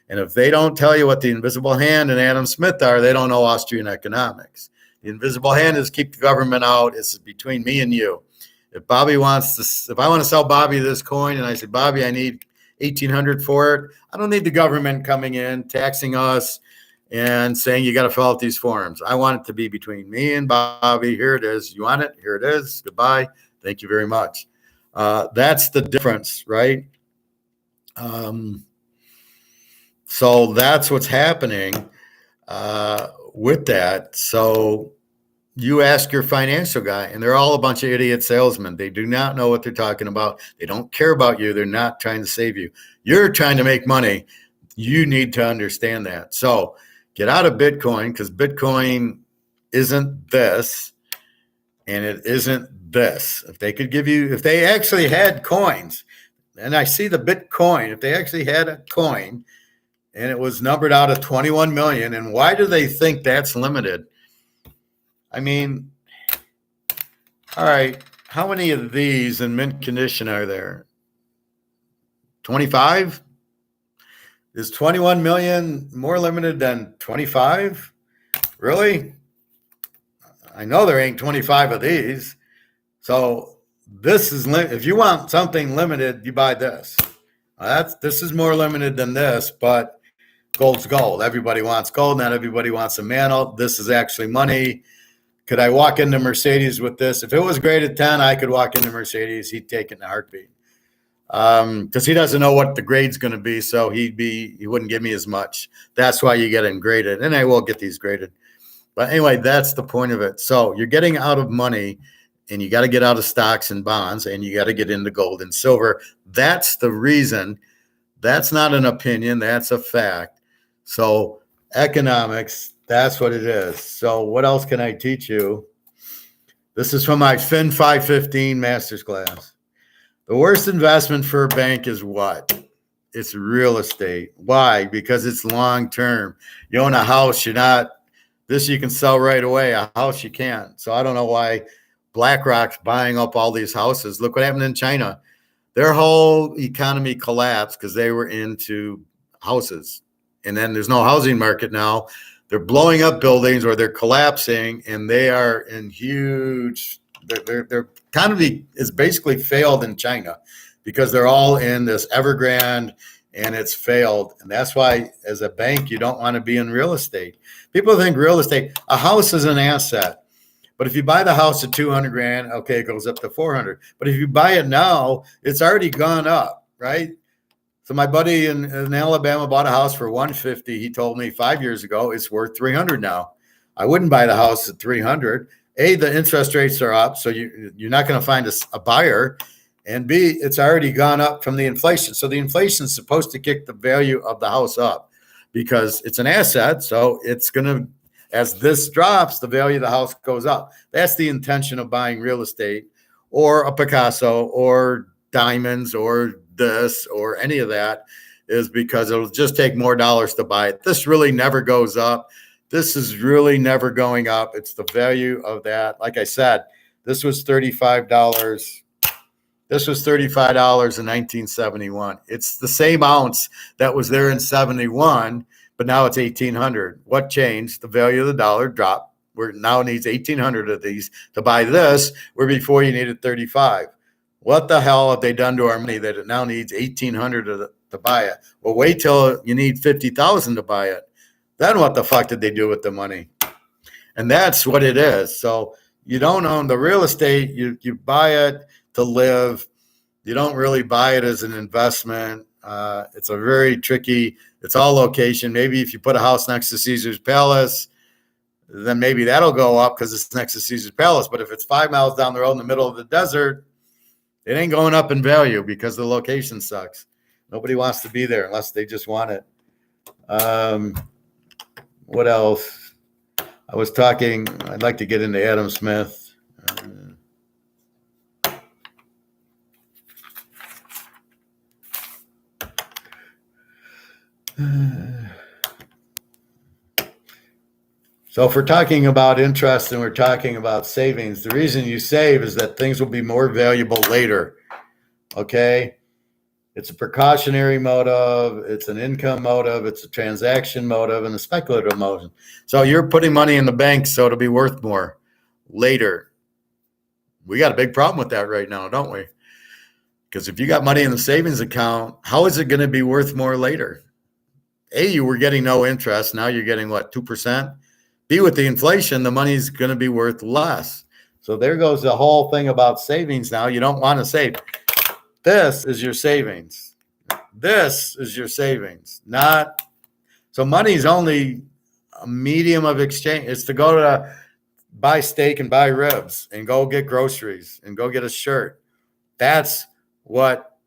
And if they don't tell you what the invisible hand and Adam Smith are, they don't know Austrian economics. The invisible hand is keep the government out. It's between me and you. If I want to sell Bobby this coin and I say, Bobby, I need 1,800 for it, I don't need the government coming in, taxing us and saying you got to fill out these forms. I want it to be between me and Bobby. Here it is. You want it? Here it is. Goodbye. Thank you very much. That's the difference, right? So that's what's happening with that. So you ask your financial guy, and they're all a bunch of idiot salesmen. They do not know what they're talking about. They don't care about you. They're not trying to save you. You're trying to make money. You need to understand that. So get out of Bitcoin, because Bitcoin isn't this, and it isn't this. If they actually had coins, and I see the Bitcoin, if they actually had a coin and it was numbered out of 21 million, and why do they think that's limited? I mean, all right, how many of these in mint condition are there? 25? Is 21 million more limited than 25? Really? I know there ain't 25 of these. So this is, if you want something limited, you buy this. This is more limited than this, but gold's gold. Everybody wants gold. Not everybody wants a mantle. This is actually money. Could I walk into Mercedes with this? If it was graded 10, I could walk into Mercedes. He'd take it in a heartbeat. Because he doesn't know what the grade's going to be, so he wouldn't give me as much. That's why you get them graded, and I will get these graded. But anyway, that's the point of it. So you're getting out of money, and you got to get out of stocks and bonds, and you got to get into gold and silver. That's the reason. That's not an opinion. That's a fact. So economics, that's what it is. So what else can I teach you? This is from my Fin 515 master's class. The worst investment for a bank is what? It's real estate. Why? Because it's long term. You own a house, you can sell right away. A house you can't. So I don't know why BlackRock's buying up all these houses. Look what happened in China. Their whole economy collapsed because they were into houses. And then there's no housing market now. They're blowing up buildings, or they're collapsing, and they are in huge. Their economy is basically failed in China because they're all in this Evergrande, and it's failed. And that's why, as a bank, you don't want to be in real estate. People think real estate, a house is an asset. But if you buy the house at 200 grand, okay, it goes up to 400. But if you buy it now, it's already gone up, right? So my buddy in Alabama bought a house for 150. He told me 5 years ago it's worth 300 now. I wouldn't buy the house at 300. A, the interest rates are up, so you're not going to find a buyer. And B, it's already gone up from the inflation. So the inflation is supposed to kick the value of the house up because it's an asset. So it's going to, as this drops, the value of the house goes up. That's the intention of buying real estate or a Picasso or diamonds or this or any of that is because it'll just take more dollars to buy it. This really never goes up. This is really never going up. It's the value of that. Like I said, this was $35. This was $35 in 1971. It's the same ounce that was there in 71, but now it's 1,800. What changed? The value of the dollar dropped. Where now needs 1,800 of these to buy this, where before you needed 35. What the hell have they done to our money that it now needs 1,800 to buy it? Well, wait till you need 50,000 to buy it. Then what the fuck did they do with the money? And that's what it is. So you don't own the real estate. You buy it to live. You don't really buy it as an investment. It's a very tricky, it's all location. Maybe if you put a house next to Caesar's Palace, then maybe that'll go up because it's next to Caesar's Palace. But if it's 5 miles down the road in the middle of the desert, it ain't going up in value because the location sucks. Nobody wants to be there unless they just want it. What else? I'd like to get into Adam Smith. So if we're talking about interest and we're talking about savings, the reason you save is that things will be more valuable later. Okay? It's a precautionary motive, it's an income motive, it's a transaction motive, and a speculative motive. So you're putting money in the bank so it'll be worth more later. We got a big problem with that right now, don't we? Because if you got money in the savings account, how is it going to be worth more later? A, you were getting no interest. Now you're getting what, 2%? B, with the inflation, the money's going to be worth less. So there goes the whole thing about savings now. You don't want to save. This is your savings. This is your savings. Not so money is only a medium of exchange. It's to go to buy steak and buy ribs and go get groceries and go get a shirt. That's what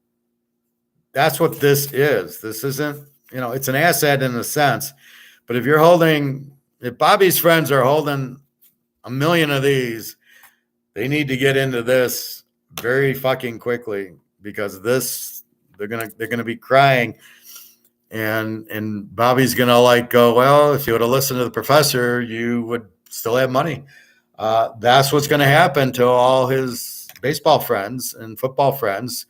this is. This isn't, it's an asset in a sense. But if Bobby's friends are holding 1 million of these, they need to get into this very fucking quickly because they're gonna be crying, and Bobby's gonna go, well, if you would have listened to the professor, you would still have money. That's what's gonna happen to all his baseball friends and football friends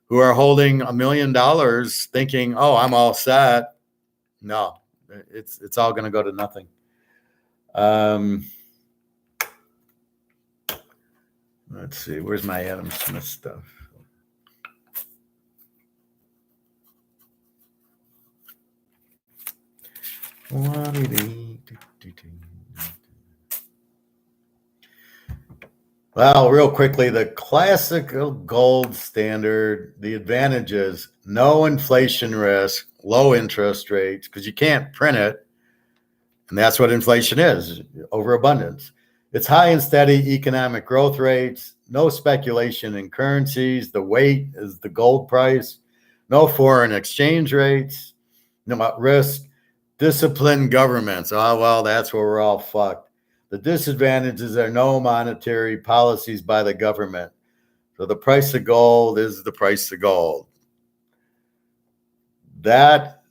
who are holding $1 million, thinking, oh, I'm all set. No, it's all gonna go to nothing. Let's see, where's my Adam Smith stuff? Well, real quickly, the classical gold standard, the advantages, no inflation risk, low interest rates, because you can't print it. And that's what inflation is, overabundance. It's high and steady economic growth rates, no speculation in currencies. The weight is the gold price, no foreign exchange rates, no risk, disciplined governments. Oh, well, that's where we're all fucked. The disadvantages are no monetary policies by the government. So the price of gold is the price of gold. But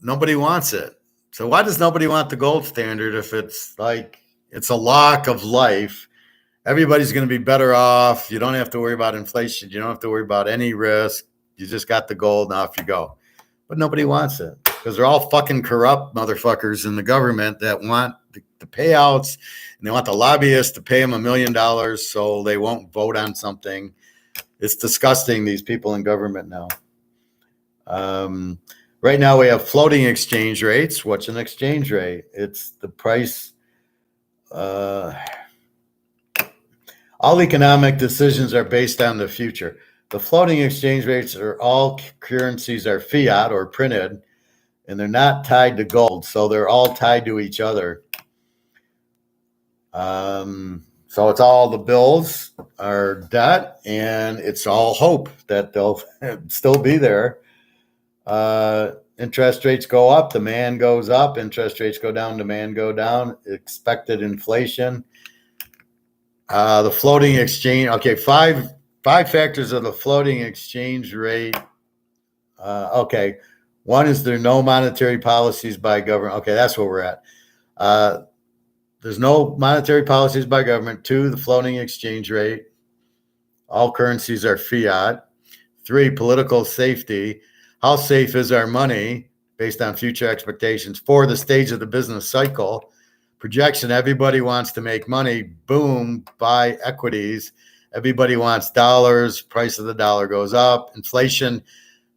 nobody wants it. So why does nobody want the gold standard if it's a lock of life? Everybody's going to be better off. You don't have to worry about inflation. You don't have to worry about any risk. You just got the gold and off you go. But nobody wants it because they're all fucking corrupt motherfuckers in the government that want the payouts, and they want the lobbyists to pay them $1 million so they won't vote on something. It's disgusting, these people in government now. Right now we have floating exchange rates. What's an exchange rate? It's the price. All economic decisions are based on the future. The floating exchange rates are all currencies are fiat or printed, and they're not tied to gold. So they're all tied to each other. So it's all the bills are debt, and it's all hope that they'll still be there. Interest rates go up, demand goes up. Interest rates go down, demand go down. Expected inflation. The floating exchange. Okay, five factors of the floating exchange rate. Okay, one is there no monetary policies by government. Okay, that's where we're at. There's no monetary policies by government. 2, the floating exchange rate. All currencies are fiat. 3, political safety. How safe is our money based on future expectations? 4, the stage of the business cycle. Projection, everybody wants to make money. Boom, buy equities. Everybody wants dollars. Price of the dollar goes up. Inflation,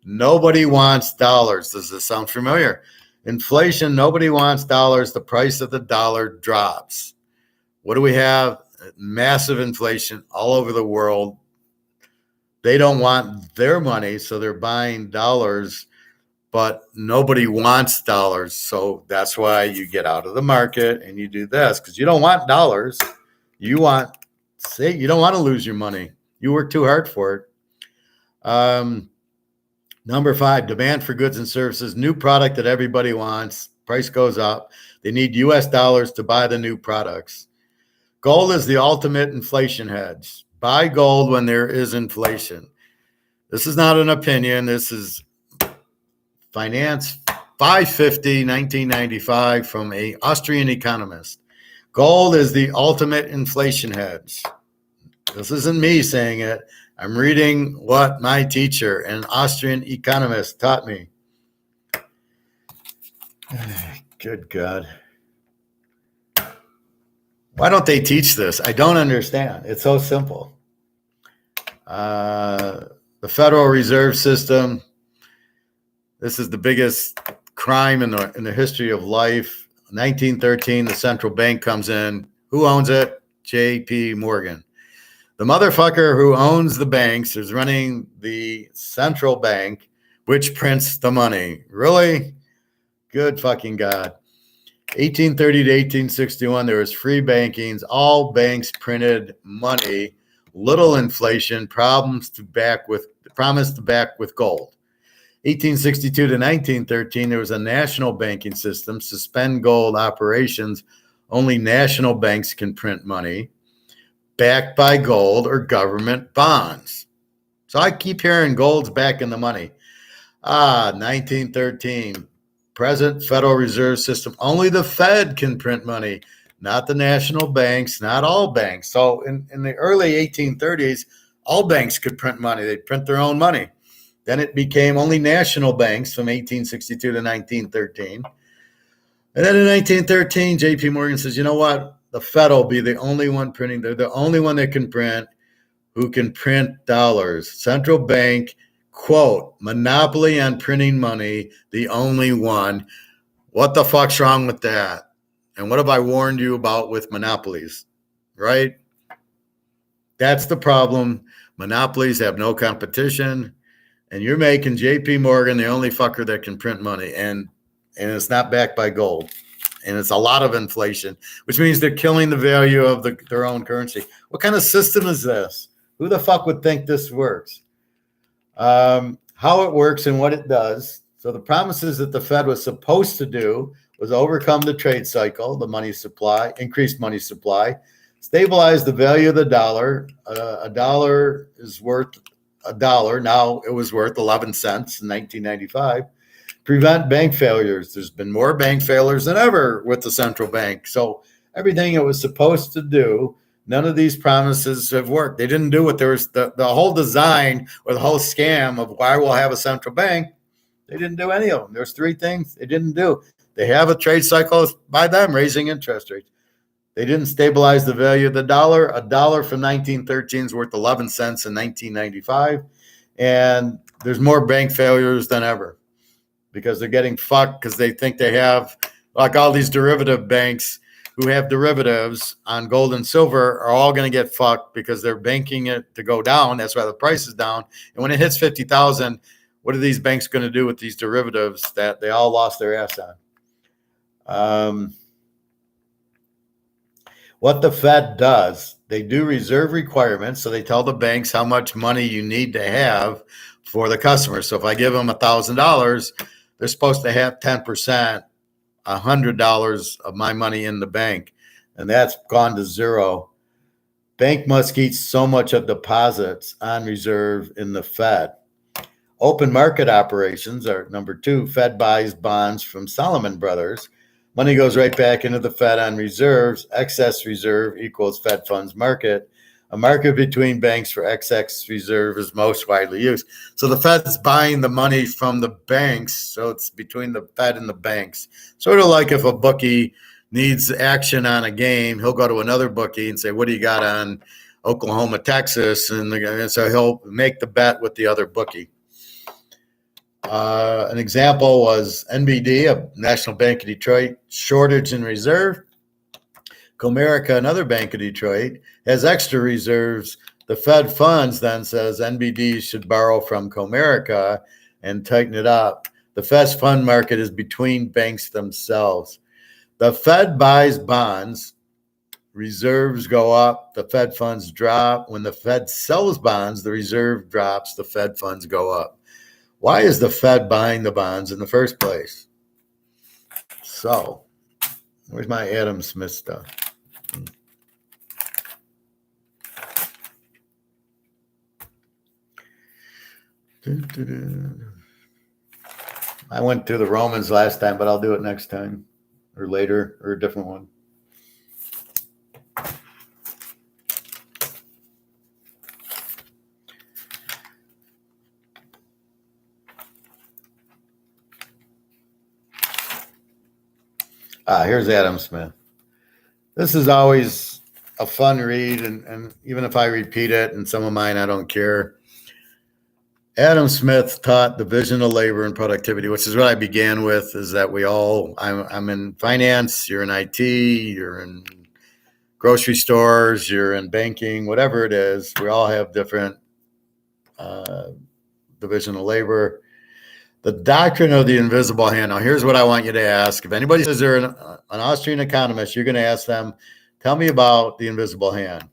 nobody wants dollars. Does this sound familiar? Inflation, nobody wants dollars. The price of the dollar drops. What do we have? Massive inflation all over the world. They don't want their money, so they're buying dollars, but nobody wants dollars. So that's why you get out of the market and you do this, because you don't want dollars. You don't want to lose your money. You work too hard for it. Number 5, demand for goods and services, new product that everybody wants. Price goes up. They need US dollars to buy the new products. Gold is the ultimate inflation hedge. Buy gold when there is inflation. This is not an opinion. This is Finance 550, 1995 from an Austrian economist. Gold is the ultimate inflation hedge. This isn't me saying it. I'm reading what my teacher, an Austrian economist, taught me. Good God. Why don't they teach this? I don't understand. It's so simple. The Federal Reserve System. This is the biggest crime in the history of life. 1913, the central bank comes in. Who owns it? J.P. Morgan. The motherfucker who owns the banks is running the central bank, which prints the money. Really? Good fucking God. 1830 to 1861, there was free bankings. All banks printed money. Little inflation. Promised to back with gold. 1862 to 1913, there was a national banking system. Suspend gold operations. Only national banks can print money backed by gold or government bonds. So I keep hearing gold's back in the money. 1913, present Federal Reserve System. Only the Fed can print money, not the national banks, not all banks. So in the early 1830s, all banks could print money. They'd print their own money. Then it became only national banks from 1862 to 1913. And then in 1913, J.P. Morgan says, you know what? The Fed will be the only one printing. They're the only one that can print, who can print dollars. Central bank, quote, monopoly on printing money, the only one. What the fuck's wrong with that? And what have I warned you about with monopolies, right? That's the problem. Monopolies have no competition. And you're making J.P. Morgan the only fucker that can print money. And it's not backed by gold. And it's a lot of inflation, which means they're killing the value of their own currency. What kind of system is this? Who the fuck would think this works? How it works and what it does. So the promises that the Fed was supposed to do was overcome the trade cycle, the money supply, increased money supply, stabilize the value of the dollar. A dollar is worth $1. Now it was worth 11 cents in 1995. Prevent bank failures. There's been more bank failures than ever with the central bank. So everything it was supposed to do, none of these promises have worked. They didn't do what there was the whole design or the whole scam of why we'll have a central bank. They didn't do any of them. There's 3 things they didn't do. They have a trade cycle by them raising interest rates. They didn't stabilize the value of the dollar. A dollar from 1913 is worth 11 cents in 1995. And there's more bank failures than ever because they're getting fucked because they think they have, like all these derivative banks who have derivatives on gold and silver are all going to get fucked because they're banking it to go down. That's why the price is down. And when it hits 50,000, what are these banks going to do with these derivatives that they all lost their ass on? What the Fed does, they do reserve requirements. So they tell the banks how much money you need to have for the customer. So if I give them $1,000, they're supposed to have 10%, $100 of my money in the bank. And that's gone to zero. Bank must keep so much of deposits on reserve in the Fed. Open market operations are number 2. Fed buys bonds from Salomon Brothers. Money goes right back into the Fed on reserves. Excess reserve equals Fed funds market. A market between banks for excess reserve is most widely used. So the Fed's buying the money from the banks. So it's between the Fed and the banks. Sort of like if a bookie needs action on a game, he'll go to another bookie and say, what do you got on Oklahoma, Texas? And so he'll make the bet with the other bookie. An example was NBD, a National Bank of Detroit, shortage in reserve. Comerica, another bank of Detroit, has extra reserves. The Fed funds then says NBD should borrow from Comerica and tighten it up. The Fed's fund market is between banks themselves. The Fed buys bonds, reserves go up, the Fed funds drop. When the Fed sells bonds, the reserve drops, the Fed funds go up. Why is the Fed buying the bonds in the first place? So, where's my Adam Smith stuff? I went through the Romans last time, but I'll do it next time or later or a different one. Here's Adam Smith. This is always a fun read, and even if I repeat it, and some of mine I don't care. Adam Smith taught division of labor and productivity, which is what I began with, is that I'm in finance, you're in IT, you're in grocery stores, you're in banking, whatever it is, we all have different division of labor. The doctrine of the invisible hand. Now, here's what I want you to ask. If anybody says they're an Austrian economist, you're going to ask them, tell me about the invisible hand.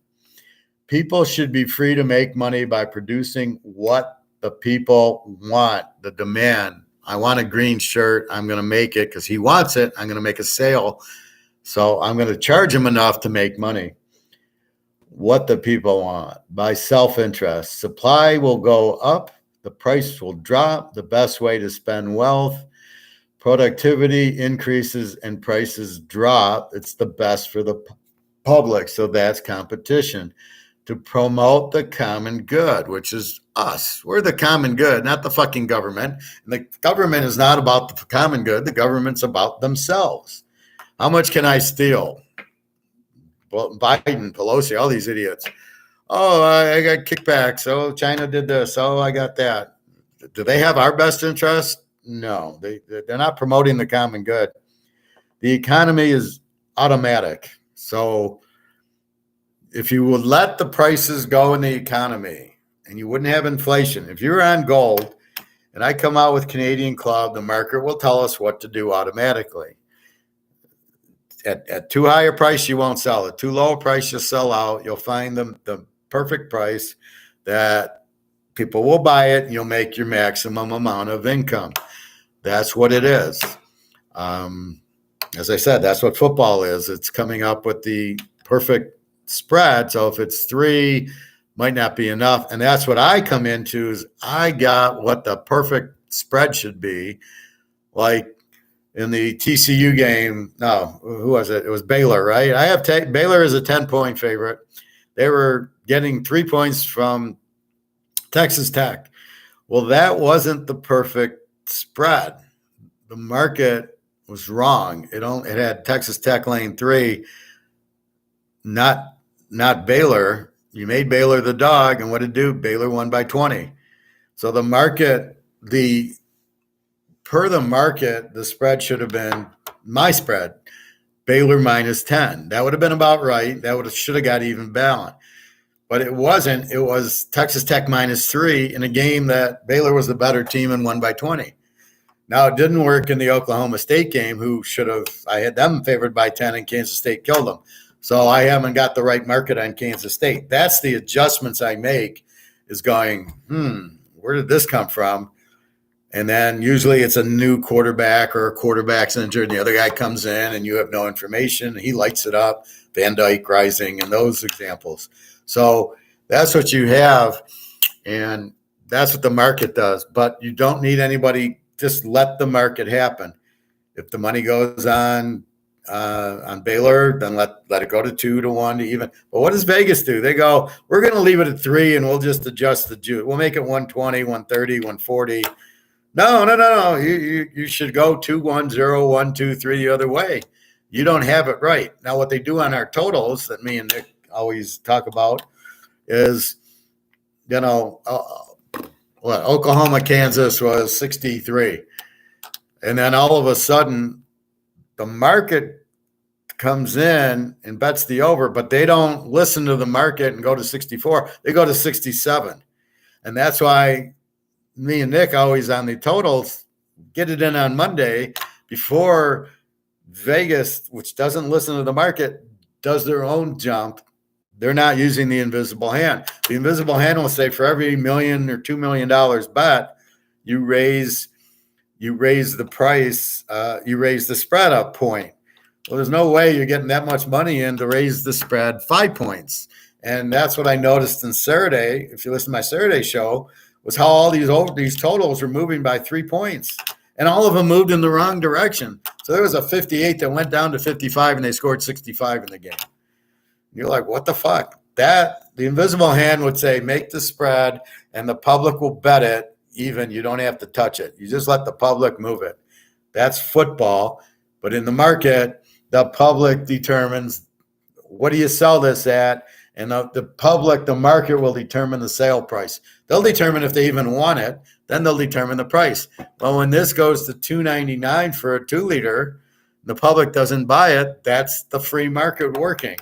People should be free to make money by producing what the people want, the demand. I want a green shirt. I'm going to make it because he wants it. I'm going to make a sale. So I'm going to charge him enough to make money. What the people want by self-interest. Supply will go up. The price will drop. The best way to spend wealth. Productivity increases and prices drop. It's the best for the public. So that's competition. To promote the common good, which is us. We're the common good, not the fucking government. And the government is not about the common good. The government's about themselves. How much can I steal? Well, Biden, Pelosi, all these idiots. Oh, I got kickbacks. Oh, China did this. Oh, I got that. Do they have our best interest? No, they're not promoting the common good. The economy is automatic. So if you would let the prices go in the economy and you wouldn't have inflation, if you're on gold and I come out with Canadian Club, the market will tell us what to do automatically. At too high a price, you won't sell. At too low a price, you'll sell out. You'll find the perfect price that people will buy it, and you'll make your maximum amount of income. That's what it is. As I said, that's what football is. It's coming up with the perfect spread. So if it's 3, might not be enough. And that's what I come into is I got what the perfect spread should be. Like in the TCU game, no, who was it? It was Baylor, right? I have Baylor as a 10-point favorite. They were getting 3 points from Texas Tech. Well, that wasn't the perfect spread. The market was wrong. It had Texas Tech laying 3, not Baylor. You made Baylor the dog, and what did it do? Baylor won by 20. So the market, per the market, the spread should have been my spread, Baylor minus 10. That would have been about right. That should have got even balance. But it wasn't. It was Texas Tech minus 3 in a game that Baylor was the better team and won by 20. Now, it didn't work in the Oklahoma State game, I had them favored by 10 and Kansas State killed them. So I haven't got the right market on Kansas State. That's the adjustments I make, is going, where did this come from? And then usually it's a new quarterback or a quarterback's injured and the other guy comes in and you have no information. He lights it up, Van Dyke rising and those examples. So that's what you have, and that's what the market does. But you don't need anybody. Just let the market happen. If the money goes on Baylor, then let it go to 2 to 1 to even. But what does Vegas do? They go, we're going to leave it at 3, and we'll just adjust the juice. We'll make it 120, 130, 140. No. You should go 2-1-0, 1-2-3 the other way. You don't have it right. Now, what they do on our totals that me and Nick always talk about is, Oklahoma, Kansas was 63. And then all of a sudden, the market comes in and bets the over, but they don't listen to the market and go to 64. They go to 67. And that's why me and Nick always on the totals get it in on Monday before Vegas, which doesn't listen to the market, does their own jump. They're not using the invisible hand. The invisible hand will say for every $1 million or $2 million bet, you raise the price, you raise the spread up point. Well, there's no way you're getting that much money in to raise the spread 5 points. And that's what I noticed in Saturday. If you listen to my Saturday show, was how all these totals were moving by 3 points. And all of them moved in the wrong direction. So there was a 58 that went down to 55, and they scored 65 in the game. You're like, what the fuck? The invisible hand would say, make the spread, and the public will bet it even. You don't have to touch it. You just let the public move it. That's football. But in the market, the public determines, what do you sell this at? And the public, the market will determine the sale price. They'll determine if they even want it. Then they'll determine the price. Well, when this goes to $2.99 for a 2-liter, the public doesn't buy it. That's the free market working.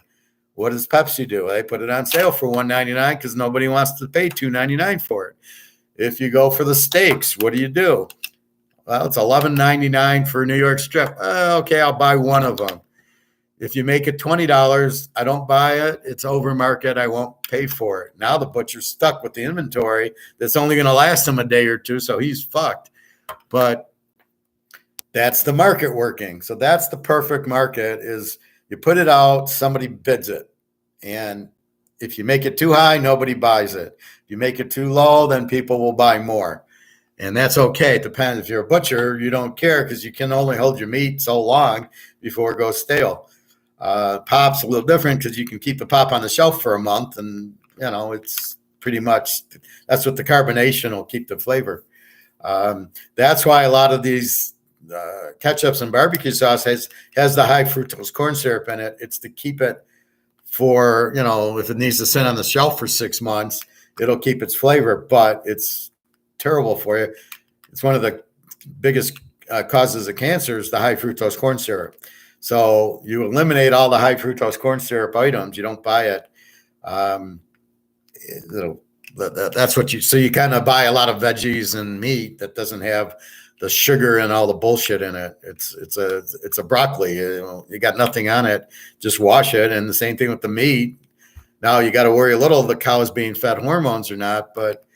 What does Pepsi do? They put it on sale for $1.99 because nobody wants to pay $2.99 for it. If you go for the steaks, what do? Well, it's $11.99 for a New York strip. Okay, I'll buy one of them. If you make it $20, I don't buy it. It's over market. I won't pay for it. Now the butcher's stuck with the inventory that's only going to last him a day or two, so he's fucked. But that's the market working. So that's the perfect market is you put it out, somebody bids it. And if you make it too high, nobody buys it. If you make it too low, then people will buy more. And that's okay. It depends. If you're a butcher, you don't care because you can only hold your meat so long before it goes stale. Pop's a little different because you can keep the pop on the shelf for a month, and it's pretty much that's what the carbonation will keep the flavor. That's why a lot of these ketchups and barbecue sauce has the high fructose corn syrup in it. It's to keep it for if it needs to sit on the shelf for 6 months, it'll keep its flavor, but it's terrible for you. It's one of the biggest causes of cancer is the high fructose corn syrup. So you eliminate all the high fructose corn syrup items. You don't buy it. That's what so you kind of buy a lot of veggies and meat that doesn't have the sugar and all the bullshit in it. It's a broccoli. You got nothing on it. Just wash it. And the same thing with the meat. Now you got to worry a little if the cow is being fed hormones or not. But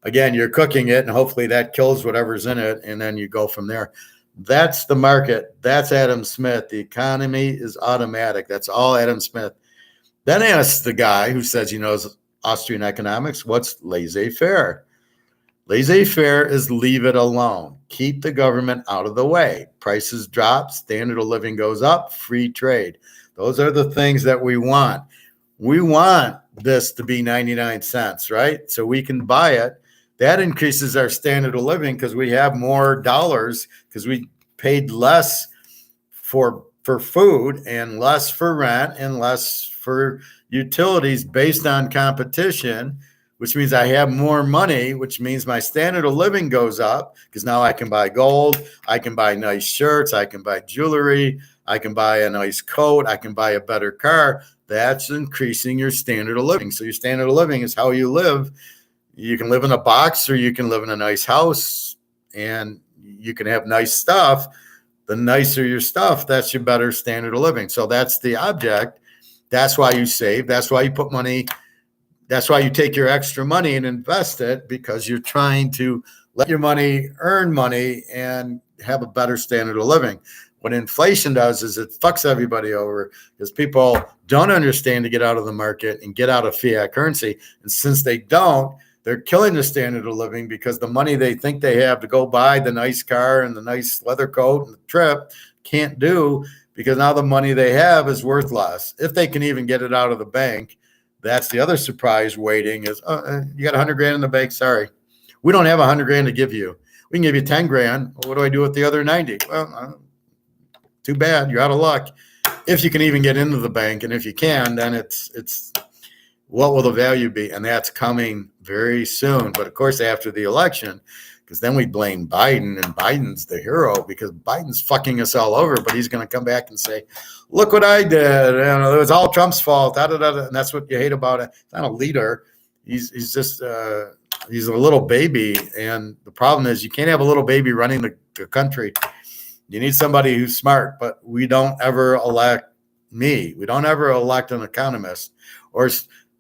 again, you're cooking it, and hopefully that kills whatever's in it, and then you go from there. That's the market. That's Adam Smith. The economy is automatic. That's all Adam Smith. Then ask the guy who says he knows Austrian economics, what's laissez-faire? Laissez-faire is leave it alone. Keep the government out of the way. Prices drop, standard of living goes up, free trade. Those are the things that we want. We want this to be 99 cents, right? So we can buy it. That increases our standard of living because we have more dollars because we paid less for food and less for rent and less for utilities based on competition, which means I have more money, which means my standard of living goes up because now I can buy gold, I can buy nice shirts, I can buy jewelry, I can buy a nice coat, I can buy a better car. That's increasing your standard of living. So your standard of living is how you live. You can live in a box or you can live in a nice house and you can have nice stuff. The nicer your stuff, that's your better standard of living. So that's the object. That's why you save. That's why you put money. That's why you take your extra money and invest it because you're trying to let your money earn money and have a better standard of living. What inflation does is it fucks everybody over because people don't understand to get out of the market and get out of fiat currency. And since they don't, they're killing the standard of living because the money they think they have to go buy the nice car and the nice leather coat and the trip can't do, because now the money they have is worth less. If they can even get it out of the bank, that's the other surprise waiting is, you got 100 grand in the bank. Sorry, we don't have 100 grand to give you. We can give you 10 grand. What do I do with the other 90? Well, too bad. You're out of luck. If you can even get into the bank. And if you can, then it's what will the value be? And that's coming very soon. But of course, after the election, because then we blame Biden, and Biden's the hero because Biden's fucking us all over. But he's going to come back and say, look what I did. It was all Trump's fault. Da, da, da, da. And that's what you hate about it. He's not a leader. He's just he's a little baby. And the problem is you can't have a little baby running the country. You need somebody who's smart. But we don't ever elect me. We don't ever elect an economist. Or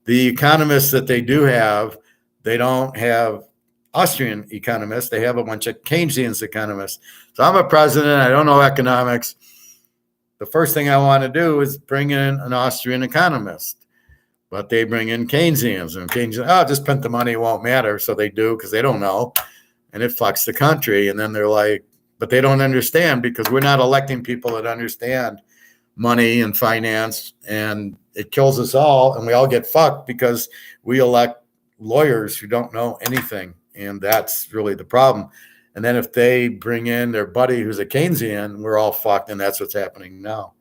the economists that they do have, they don't have Austrian economists. They have a bunch of Keynesian economists. So I'm a president. I don't know economics. The first thing I want to do is bring in an Austrian economist. But they bring in Keynesians. And Keynesians, just print the money. It won't matter. So they do because they don't know. And it fucks the country. And then they're like, but they don't understand because we're not electing people that understand money and finance. And it kills us all. And we all get fucked because we elect lawyers who don't know anything. And that's really the problem. And then if they bring in their buddy who's a Keynesian, we're all fucked. And that's what's happening now.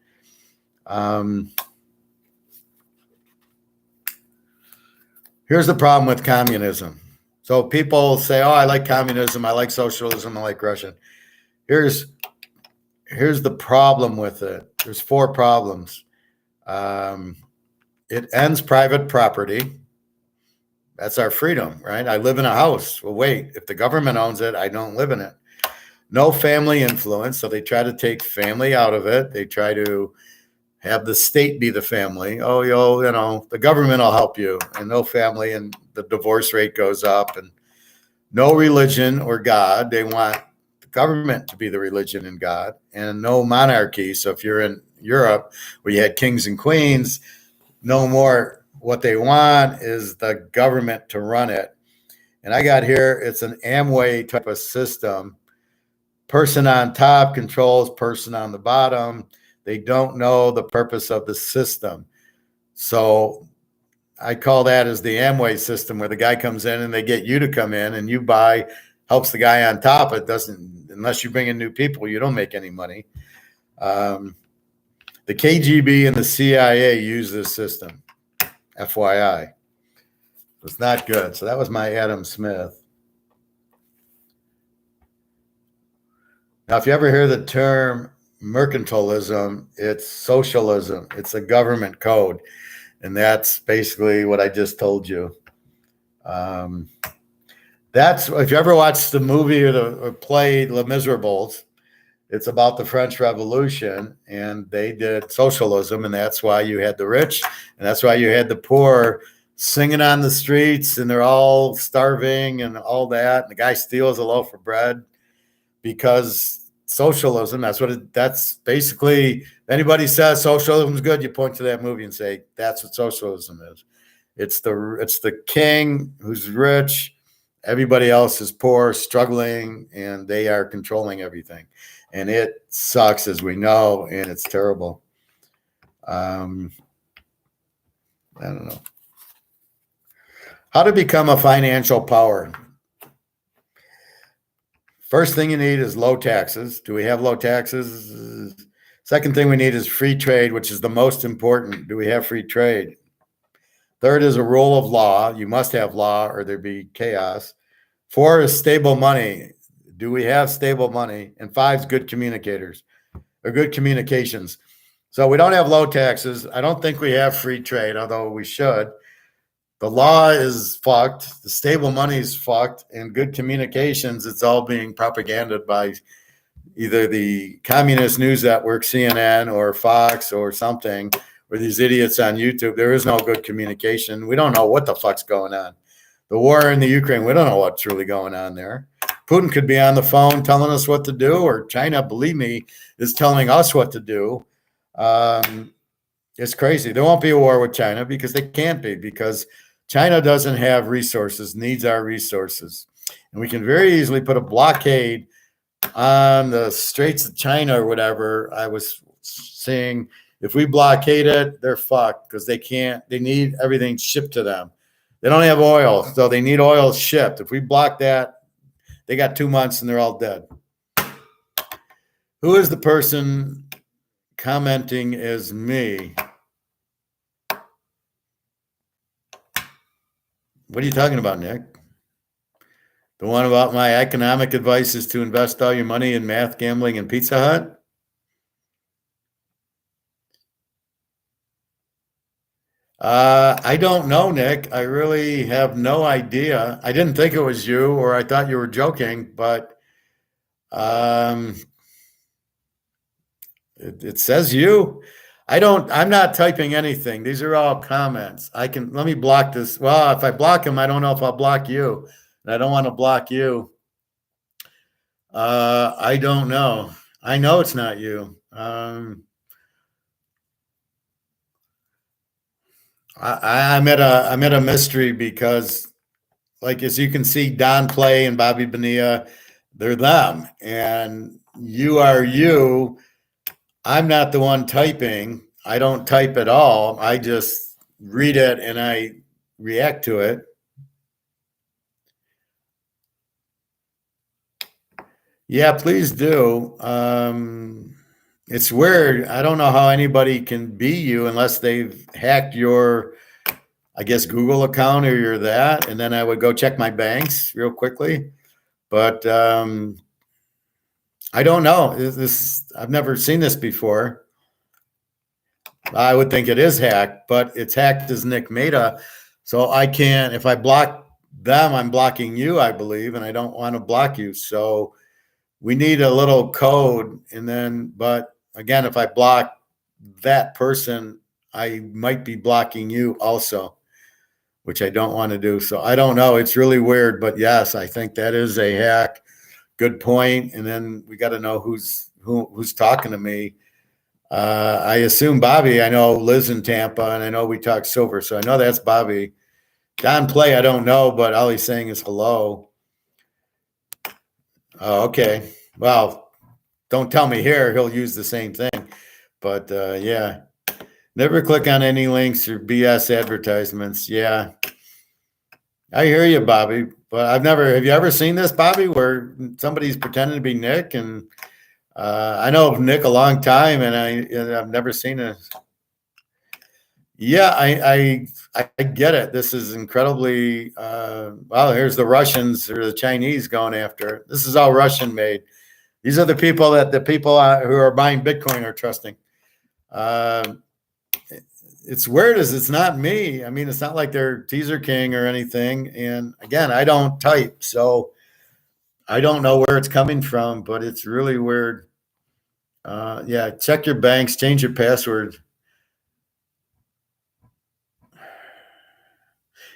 Here's the problem with communism. So people say, oh, I like communism. I like socialism. I like Russian. Here's the problem with it. There's 4 problems. It ends private property. That's our freedom, right? I live in a house. Well, wait, if the government owns it, I don't live in it. No family influence. So they try to take family out of it. They try to have the state be the family. Oh, the government will help you, and no family, and the divorce rate goes up, and no religion or God. They want the government to be the religion and God, and no monarchy. So if you're in Europe where you had kings and queens, no more. What they want is the government to run it. And I got here, it's an Amway type of system. Person on top controls person on the bottom. They don't know the purpose of the system. So I call that as the Amway system, where the guy comes in and they get you to come in and you buy, helps the guy on top. It doesn't, unless you bring in new people, you don't make any money. The KGB and the CIA use this system. FYI. It's not good. So that was my Adam Smith. Now, if you ever hear the term mercantilism, it's socialism. It's a government code. And that's basically what I just told you. That's, if you ever watched the movie or play Les Miserables, it's about the French Revolution, and they did socialism, and that's why you had the rich, and that's why you had the poor singing on the streets, and they're all starving and all that. And the guy steals a loaf of bread because socialism. That's basically. If anybody says socialism is good, you point to that movie and say that's what socialism is. It's the king who's rich, everybody else is poor, struggling, and they are controlling everything. And it sucks, as we know, and it's terrible. I don't know. How to become a financial power. First thing you need is low taxes. Do we have low taxes? Second thing we need is free trade, which is the most important. Do we have free trade? Third is a rule of law. You must have law or there'd be chaos. 4 is stable money. Do we have stable money? And 5 is good communicators or good communications. So we don't have low taxes. I don't think we have free trade, although we should. The law is fucked. The stable money is fucked. And good communications, it's all being propagandaed by either the communist news network, CNN, or Fox or something, or these idiots on YouTube. There is no good communication. We don't know what the fuck's going on. The war in the Ukraine, we don't know what's really going on there. Putin could be on the phone telling us what to do, or China, believe me, is telling us what to do. It's crazy. There won't be a war with China because they can't be, because China doesn't have resources, needs our resources. And we can very easily put a blockade on the Straits of China or whatever. I was saying, if we blockade it, they're fucked, because they need everything shipped to them. They don't have oil, so they need oil shipped. If we block that, they got 2 months and they're all dead. Who is the person commenting as me? What are you talking about, Nick? The one about my economic advice is to invest all your money in math, gambling, and Pizza Hut? I don't know, Nick. I really have no idea. I didn't think it was you, or I thought you were joking, but it says you. I'm not typing anything. These are all comments. Let me block this. Well, if I block them, I don't know if I'll block you. And I don't want to block you. I don't know. I know it's not you. I'm at a mystery, because, like, as you can see, Don Play and Bobby Bonilla, they're them, and you are you. I'm not the one typing. I don't type at all. I just read it and I react to it. Yeah, please do. It's weird. I don't know how anybody can be you unless they've hacked your, I guess, Google account, or you're that. And then I would go check my banks real quickly. But I don't know. I've never seen this before. I would think it is hacked, but it's hacked as Nick Meta. So I can't, if I block them, I'm blocking you, I believe, and I don't want to block you. So we need a little code. And then, but again, if I block that person, I might be blocking you also, which I don't want to do. So I don't know. It's really weird, but yes, I think that is a hack. Good point. And then we got to know who's talking to me. I assume Bobby. I know lives in Tampa, and I know we talk silver, so I know that's Bobby. Don Play, I don't know, but all he's saying is hello. Oh, okay. Well, don't tell me here. He'll use the same thing. But yeah, never click on any links or BS advertisements. Yeah, I hear you, Bobby. But have you ever seen this, Bobby, where somebody's pretending to be Nick? And I know of Nick a long time, and I've never seen it. Yeah, I get it. This is incredibly well. Here's the Russians or the Chinese going after it. This is all Russian made. These are the people who are buying Bitcoin are trusting. It's weird as it's not me. I mean, it's not like they're Teaser King or anything. And again, I don't type, so I don't know where it's coming from, but it's really weird. Yeah, check your banks, change your password.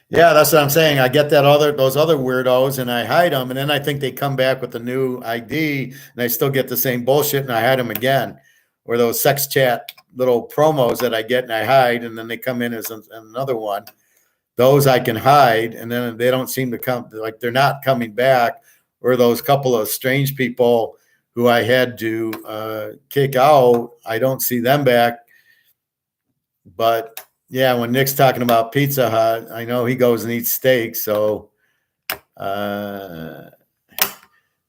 Yeah, that's what I'm saying. I get those other weirdos, and I hide them, and then I think they come back with a new ID, and I still get the same bullshit, and I hide them again. Or those sex chat little promos that I get and I hide, and then they come in as another one. Those I can hide, and then they don't seem to come, like they're not coming back. Or those couple of strange people who I had to kick out, I don't see them back. But yeah, when Nick's talking about Pizza Hut, I know he goes and eats steak. So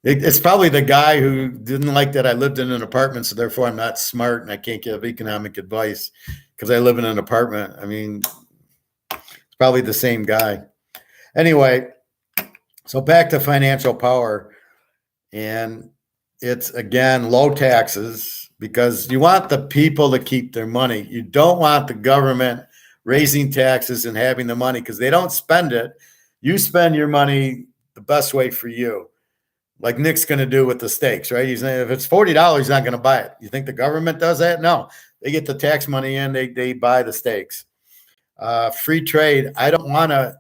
it's probably the guy who didn't like that I lived in an apartment, so therefore I'm not smart and I can't give economic advice because I live in an apartment. I mean, it's probably the same guy. Anyway, so back to financial power. And it's, again, low taxes, because you want the people to keep their money. You don't want the government raising taxes and having the money, because they don't spend it. You spend your money the best way for you. Like Nick's going to do with the steaks, right? He's, if it's $40, he's not going to buy it. You think the government does that? No, they get the tax money in, they buy the steaks. Free trade. I don't want to,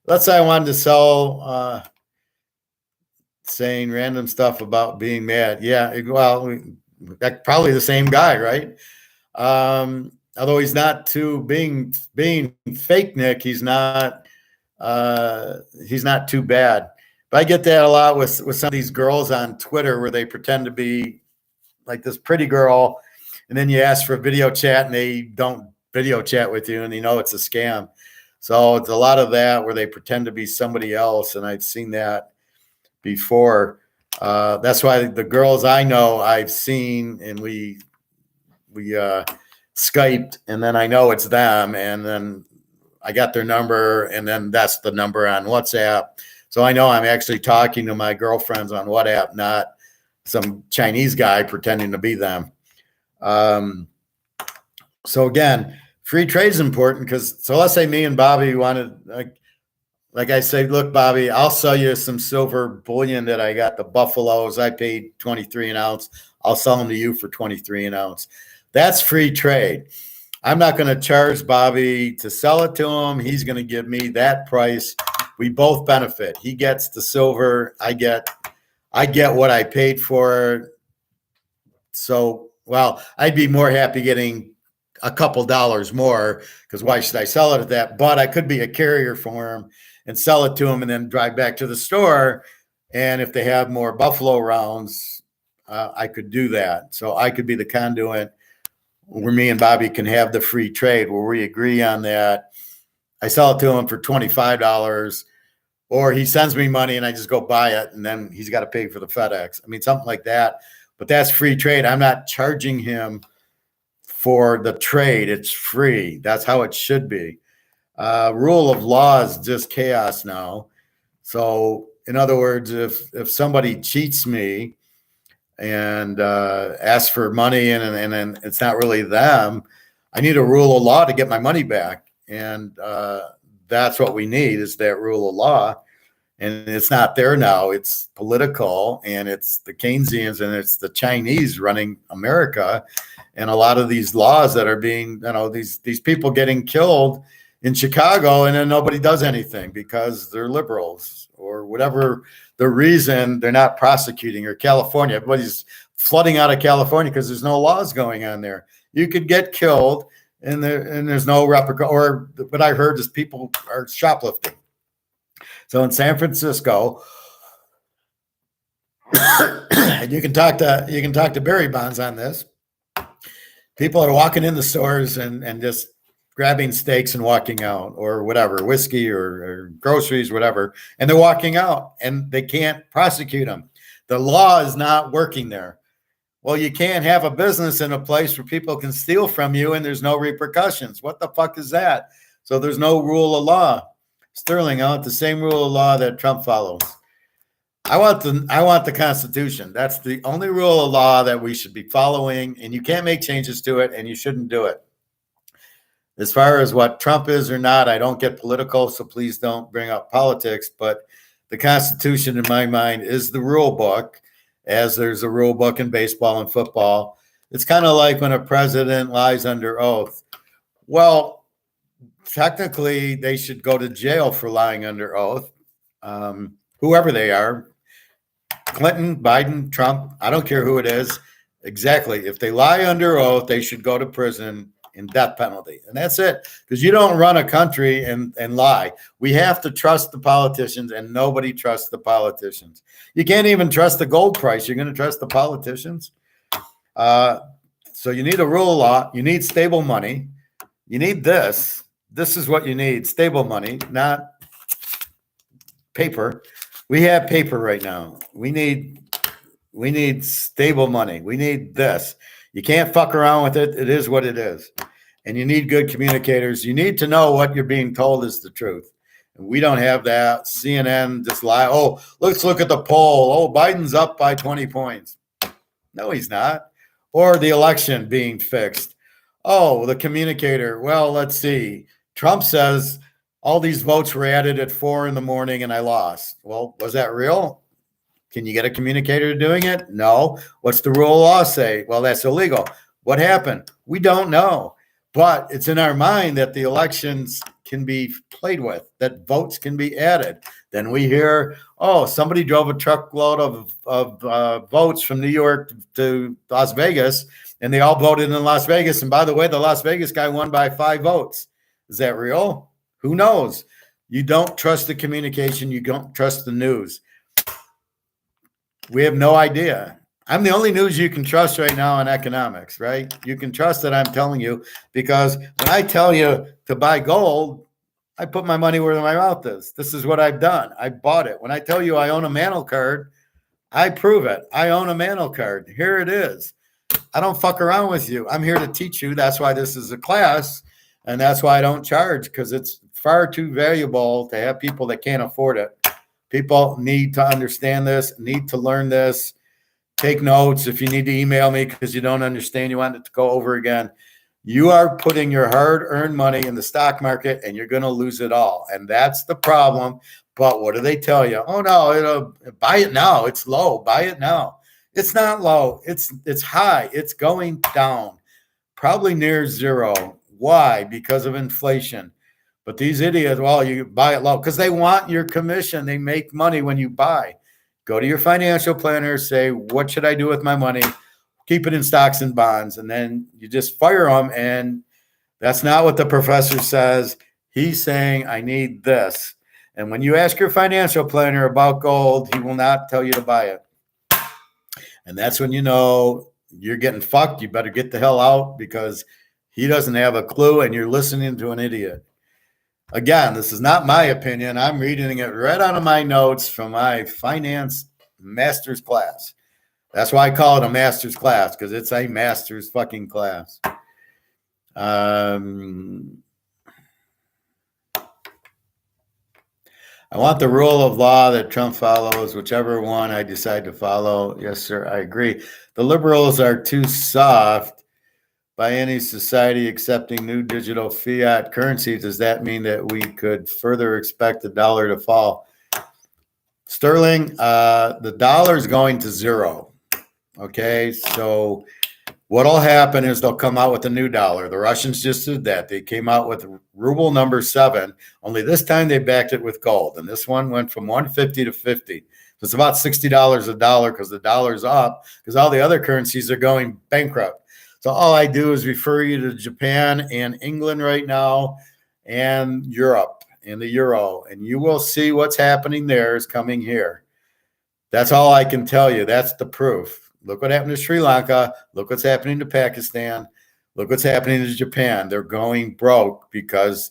let's say I wanted to sell saying random stuff about being mad. Yeah, well, that's probably the same guy, right? Although he's not too being fake Nick, he's not too bad. But I get that a lot with some of these girls on Twitter where they pretend to be like this pretty girl, and then you ask for a video chat and they don't video chat with you, and you know it's a scam. So it's a lot of that where they pretend to be somebody else, and I've seen that before. That's why the girls I know I've seen, and we Skyped, and then I know it's them, and then I got their number, and then that's the number on WhatsApp. So I know I'm actually talking to my girlfriends on WhatsApp, not some Chinese guy pretending to be them. So again, free trade is important because, so let's say me and Bobby wanted, like I say, look, Bobby, I'll sell you some silver bullion that I got, the Buffaloes. I paid 23 an ounce. I'll sell them to you for 23 an ounce. That's free trade. I'm not going to charge Bobby to sell it to him. He's going to give me that price. We both benefit. He gets the silver. I get what I paid for it. So, well, I'd be more happy getting a couple dollars more, because why should I sell it at that? But I could be a carrier for him and sell it to him and then drive back to the store. And if they have more Buffalo rounds, I could do that. So I could be the conduit where me and Bobby can have the free trade where we agree on that. I sell it to him for $25, or he sends me money and I just go buy it, and then he's got to pay for the FedEx. I mean, something like that. But that's free trade. I'm not charging him for the trade. It's free. That's how it should be. Rule of law is just chaos now. So in other words, if somebody cheats me and asks for money and it's not really them, I need a rule of law to get my money back. And that's what we need, is that rule of law. And it's not there now. It's political, and it's the Keynesians and it's the Chinese running America. And a lot of these laws that are being, these people getting killed in Chicago, and then nobody does anything because they're liberals or whatever the reason, they're not prosecuting. Or California, everybody's flooding out of California because there's no laws going on there. You could get killed and there's no replica. Or what I heard is people are shoplifting. So in San Francisco, and you can talk to Barry Bonds on this. People are walking in the stores and just grabbing steaks and walking out, or whatever, whiskey or groceries, whatever, and they're walking out, and they can't prosecute them. The law is not working there. Well, you can't have a business in a place where people can steal from you and there's no repercussions. What the fuck is that? So there's no rule of law. Sterling, I want the same rule of law that Trump follows. I want the Constitution. That's the only rule of law that we should be following, and you can't make changes to it, and you shouldn't do it. As far as what Trump is or not, I don't get political, so please don't bring up politics. But the Constitution, in my mind, is the rule book, as there's a rule book in baseball and football. It's kind of like when a president lies under oath. Well, technically, they should go to jail for lying under oath, whoever they are. Clinton, Biden, Trump, I don't care who it is. Exactly. If they lie under oath, they should go to prison in death penalty. And that's it. Because you don't run a country and lie. We have to trust the politicians, and nobody trusts the politicians. You can't even trust the gold price. You're going to trust the politicians? So you need a rule of law. You need stable money. You need this. This is what you need. Stable money, not paper. We have paper right now. We need stable money. We need this. You can't fuck around with it. It is what it is. And you need good communicators. You need to know what you're being told is the truth. And we don't have that. CNN just lie. Oh, let's look at the poll. Oh, Biden's up by 20 points. No, he's not. Or the election being fixed. Oh, the communicator. Well, let's see. Trump says all these votes were added at 4 a.m. and I lost. Well, was that real? Can you get a communicator doing it? No. What's the rule of law say? Well, that's illegal. What happened? We don't know. But it's in our mind that the elections can be played with, that votes can be added. Then we hear, oh, somebody drove a truckload of votes from New York to Las Vegas, and they all voted in Las Vegas. And by the way, the Las Vegas guy won by 5 votes. Is that real? Who knows? You don't trust the communication. You don't trust the news. We have no idea. I'm the only news you can trust right now in economics, right? You can trust that I'm telling you, because when I tell you to buy gold, I put my money where my mouth is. This is what I've done. I bought it. When I tell you I own a Mantle card, I prove it. I own a Mantle card. Here it is. I don't fuck around with you. I'm here to teach you. That's why this is a class, and that's why I don't charge, because it's far too valuable to have people that can't afford it. People need to understand this, need to learn this. Take notes. If you need to email me because you don't understand, you want it to go over again. You are putting your hard-earned money in the stock market, and you're going to lose it all. And that's the problem. But what do they tell you? Oh, no, buy it now. It's low. Buy it now. It's not low. It's high. It's going down, probably near zero. Why? Because of inflation. But these idiots, well, you buy it low because they want your commission. They make money when you buy. Go to your financial planner, say, what should I do with my money? Keep it in stocks and bonds. And then you just fire them. And that's not what the professor says. He's saying, I need this. And when you ask your financial planner about gold, he will not tell you to buy it. And that's when you know you're getting fucked. You better get the hell out, because he doesn't have a clue and you're listening to an idiot. Again, this is not my opinion. I'm reading it right out of my notes from my finance master's class. That's why I call it a master's class, because it's a master's fucking class. I want the rule of law that Trump follows, whichever one I decide to follow. Yes, sir, I agree. The liberals are too soft. By any society accepting new digital fiat currency, does that mean that we could further expect the dollar to fall? Sterling, the dollar is going to zero. Okay, so what'll happen is they'll come out with a new dollar. The Russians just did that. They came out with ruble number 7, only this time they backed it with gold. And this one went from 150 to 50. So it's about $60 a dollar, because the dollar's up, because all the other currencies are going bankrupt. So all I do is refer you to Japan and England right now, and Europe and the euro, and you will see what's happening there is coming here. That's all I can tell you. That's the proof. Look what happened to Sri Lanka. Look what's happening to Pakistan. Look what's happening to Japan. They're going broke because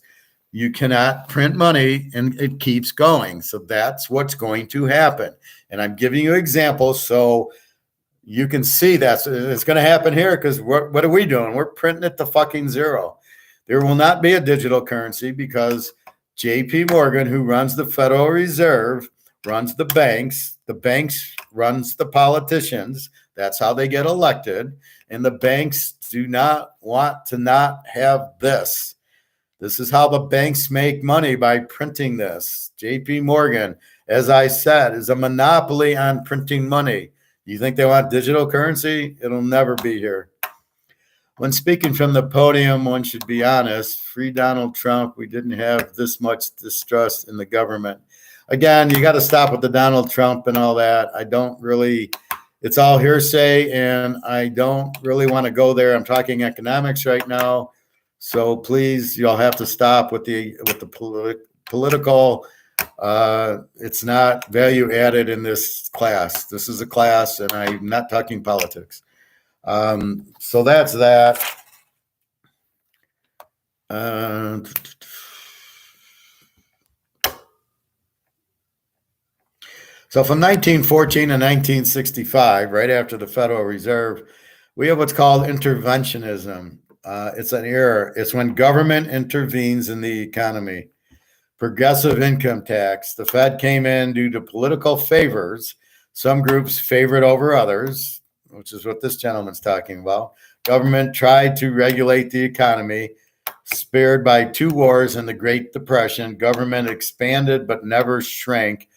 you cannot print money and it keeps going. So that's what's going to happen. And I'm giving you examples so you can see that it's going to happen here, because what are we doing? We're printing it to fucking zero. There will not be a digital currency, because JP Morgan, who runs the Federal Reserve, runs the banks runs the politicians. That's how they get elected. And the banks do not want to not have this. This is how the banks make money, by printing this. JP Morgan, as I said, is a monopoly on printing money. You think they want digital currency? It'll never be here. When speaking from the podium, one should be honest. Free Donald Trump. We didn't have this much distrust in the government. Again, you got to stop with the Donald Trump and all that. I don't really, it's all hearsay, and I don't really want to go there. I'm talking economics right now. So please, you'll have to stop with the political. It's not value added in this class. This is a class, and I'm not talking politics. So that's that. So from 1914 to 1965, right after the Federal Reserve, we have what's called interventionism. It's an error. It's when government intervenes in the economy. Progressive income tax. The Fed came in due to political favors. Some groups favored over others, which is what this gentleman's talking about. Government tried to regulate the economy, spared by 2 wars and the Great Depression. Government expanded but never shrank.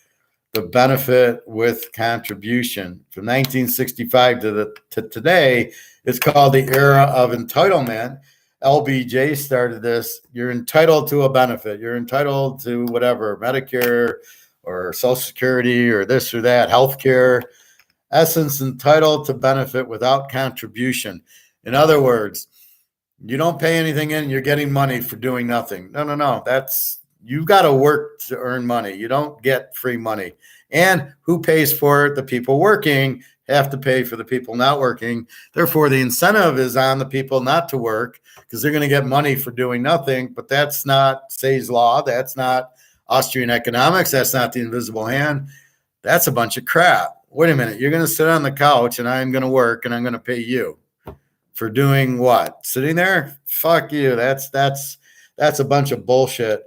The benefit with contribution. From 1965 to today, it's called the era of entitlement. LBJ started this. You're entitled to a benefit. You're entitled to whatever, Medicare or Social Security or this or that, healthcare. Essence, entitled to benefit without contribution. In other words, you don't pay anything in, you're getting money for doing nothing. No. That's, you've got to work to earn money. You don't get free money. And who pays for it? The people working have to pay for the people not working. Therefore, the incentive is on the people not to work because they're going to get money for doing nothing. But that's not Say's law. That's not Austrian economics. That's not the invisible hand. That's a bunch of crap. Wait a minute. You're going to sit on the couch and I'm going to work and I'm going to pay you for doing what? Sitting there? Fuck you. That's a bunch of bullshit.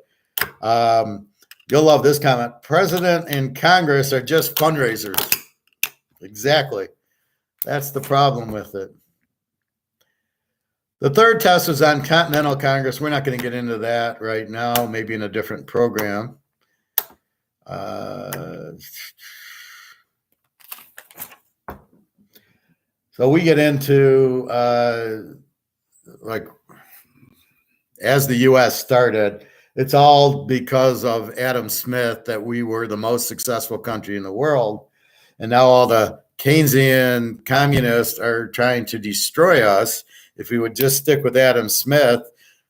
You'll love this comment. President and Congress are just fundraisers. Exactly. That's the problem with it. The third test was on Continental Congress. We're not going to get into that right now, maybe in a different program. So we get into like as the U.S. started, it's all because of Adam Smith that we were the most successful country in the world. And now all the Keynesian communists are trying to destroy us. If we would just stick with Adam Smith,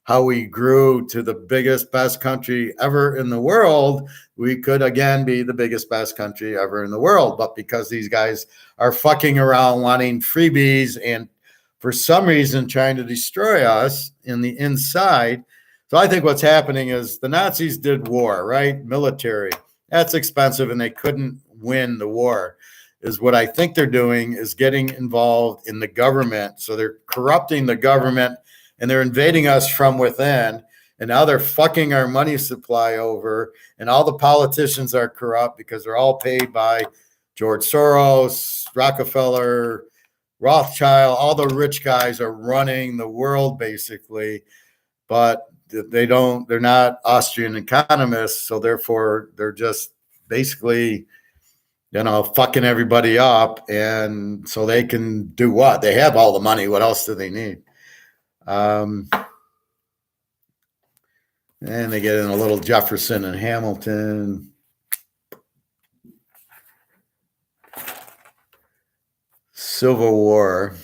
how we grew to the biggest, best country ever in the world, we could again be the biggest, best country ever in the world. But because these guys are fucking around wanting freebies and for some reason trying to destroy us in the inside. So I think what's happening is the Nazis did war, right? Military. That's expensive and they couldn't win the war. Is what I think they're doing is getting involved in the government. So they're corrupting the government and they're invading us from within. And now they're fucking our money supply over. And all the politicians are corrupt because they're all paid by George Soros, Rockefeller, Rothschild. All the rich guys are running the world basically. But they're not Austrian economists. So therefore they're just basically, fucking everybody up. And so they can do what? They have all the money. What else do they need? And they get in a little Jefferson and Hamilton. Civil War.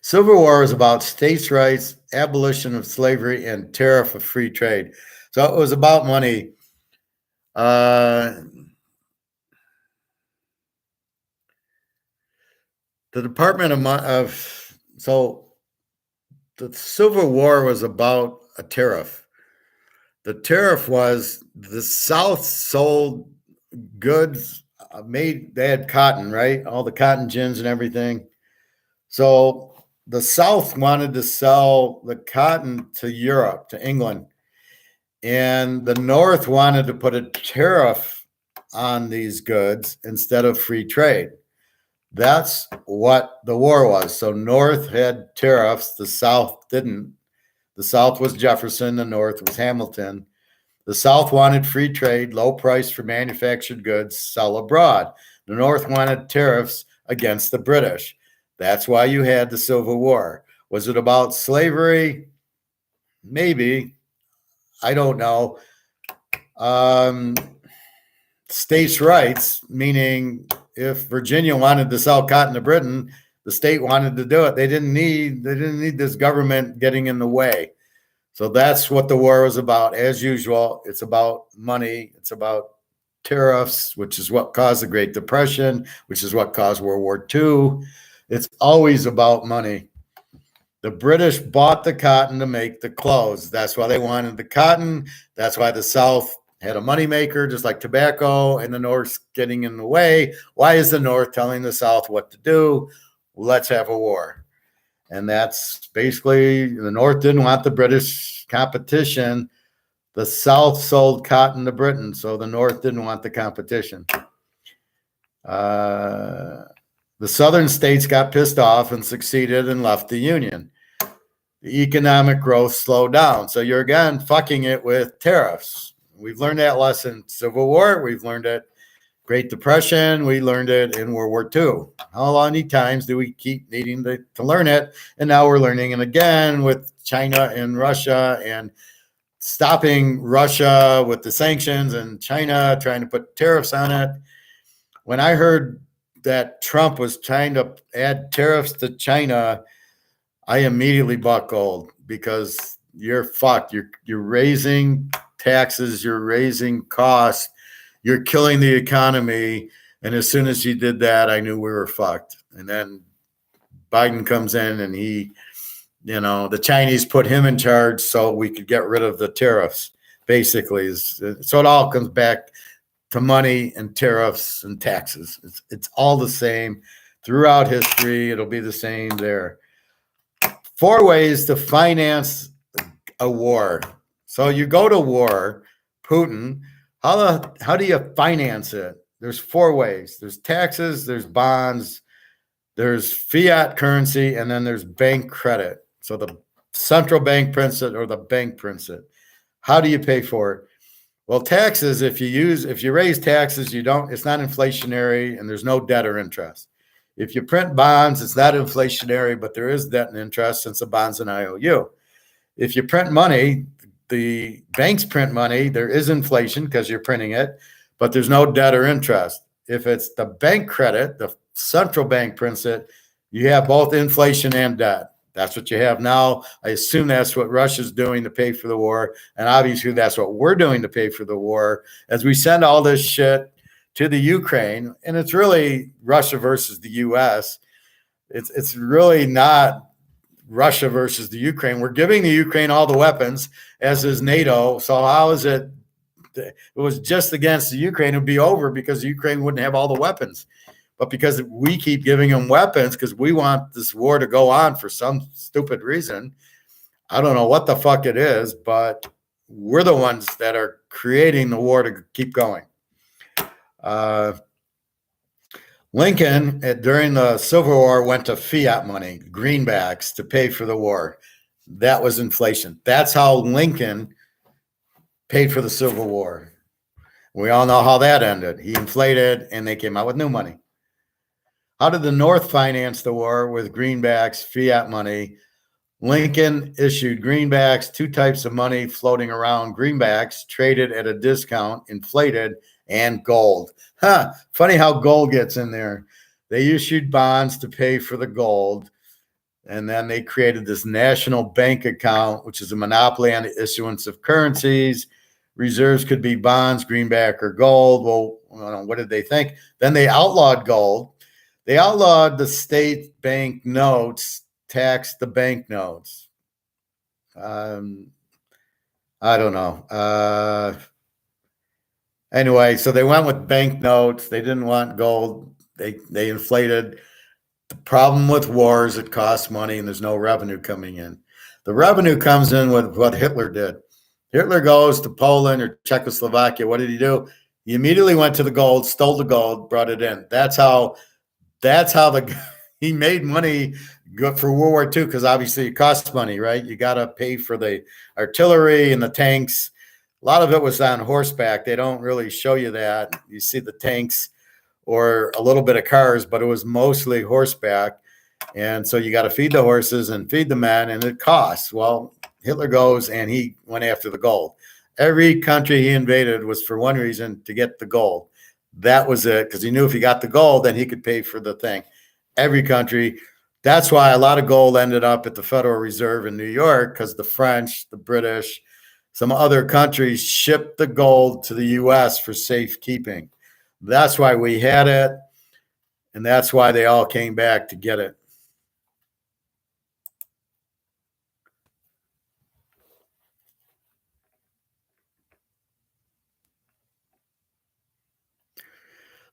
Civil War is about states' rights, abolition of slavery, and tariff of free trade. So it was about money. The Department so the Civil War was about a tariff. The tariff was the South sold goods they had cotton, right? All the cotton gins and everything. So the South wanted to sell the cotton to Europe, to England. And the North wanted to put a tariff on these goods instead of free trade. That's what the war was. So North had tariffs, the South didn't. The South was Jefferson, the North was Hamilton. The South wanted free trade, low price for manufactured goods, sell abroad. The North wanted tariffs against the British. That's why you had the Civil War. Was it about slavery? Maybe. I don't know. States' rights, meaning if Virginia wanted to sell cotton to Britain, the state wanted to do it. They didn't need this government getting in the way. So that's what the war was about. As usual, it's about money. It's about tariffs, which is what caused the Great Depression, which is what caused World War II. It's always about money. The British bought the cotton to make the clothes. That's why they wanted the cotton. That's why the South had a moneymaker, just like tobacco, and the North's getting in the way. Why is the North telling the South what to do? Let's have a war. And that's basically, the North didn't want the British competition. The South sold cotton to Britain, so the North didn't want the competition. The Southern states got pissed off and succeeded and left the Union. The economic growth slowed down. So you're again fucking it with tariffs. We've learned that lesson. Civil War, we've learned it. Great Depression, we learned it in World War II. How many times do we keep needing to learn it? And now we're learning it again with China and Russia, and stopping Russia with the sanctions and China trying to put tariffs on it. When I heard that Trump was trying to add tariffs to China, I immediately bought gold, because you're fucked. You're raising taxes, you're raising costs, you're killing the economy. And as soon as he did that, I knew we were fucked. And then Biden comes in, and the Chinese put him in charge so we could get rid of the tariffs, basically. So it all comes back to money and tariffs and taxes. It's all the same throughout history. It'll be the same there. 4 ways to finance a war. So you go to war, Putin, how do you finance it? There's 4 ways. There's taxes, there's bonds, there's fiat currency, and then there's bank credit. So the central bank prints it, or the bank prints it. How do you pay for it? Well, taxes, if you raise taxes, it's not inflationary, and there's no debt or interest. If you print bonds, it's not inflationary, but there is debt and interest, since the bond's an IOU. If you print money, the banks print money, there is inflation because you're printing it, but there's no debt or interest. If it's the bank credit, the central bank prints it, you have both inflation and debt. That's what you have now. I assume that's what Russia's doing to pay for the war. And obviously that's what we're doing to pay for the war, as we send all this shit to the Ukraine. And it's really Russia versus the US. It's really not Russia versus the Ukraine. We're giving the Ukraine all the weapons, as is NATO. So how is it? It was just against the Ukraine, it would be over, because the Ukraine wouldn't have all the weapons. But because we keep giving them weapons, because we want this war to go on for some stupid reason. I don't know what the fuck it is, but we're the ones that are creating the war to keep going. Lincoln, during the Civil War, went to fiat money, greenbacks, to pay for the war. That was inflation. That's how Lincoln paid for the Civil War. We all know how that ended. He inflated, and they came out with new money. How did the North finance the war? With greenbacks, fiat money. Lincoln issued greenbacks, 2 types of money floating around: greenbacks traded at a discount, inflated, and gold. Funny how gold gets in there. They issued bonds to pay for the gold, and then they created this national bank account, which is a monopoly on the issuance of currencies. Reserves could be bonds, greenback, or gold. Well, what did they think? Then they outlawed gold. They outlawed the state bank notes, taxed the bank notes. I don't know. Anyway, so they went with bank notes. They didn't want gold. They inflated. The problem with wars, it costs money, and there's no revenue coming in. The revenue comes in with what Hitler did. Hitler goes to Poland or Czechoslovakia. What did he do? He immediately went to the gold, stole the gold, brought it in. That's how he made money for World War II, because obviously it costs money, right? You got to pay for the artillery and the tanks. A lot of it was on horseback. They don't really show you that. You see the tanks or a little bit of cars, but it was mostly horseback. And so you got to feed the horses and feed the men, and it costs. Well, Hitler goes and he went after the gold. Every country he invaded was for one reason: to get the gold. That was it, because he knew if he got the gold, then he could pay for the thing. Every country. That's why a lot of gold ended up at the Federal Reserve in New York, because the French, the British, some other countries shipped the gold to the U.S. for safekeeping. That's why we had it, and that's why they all came back to get it.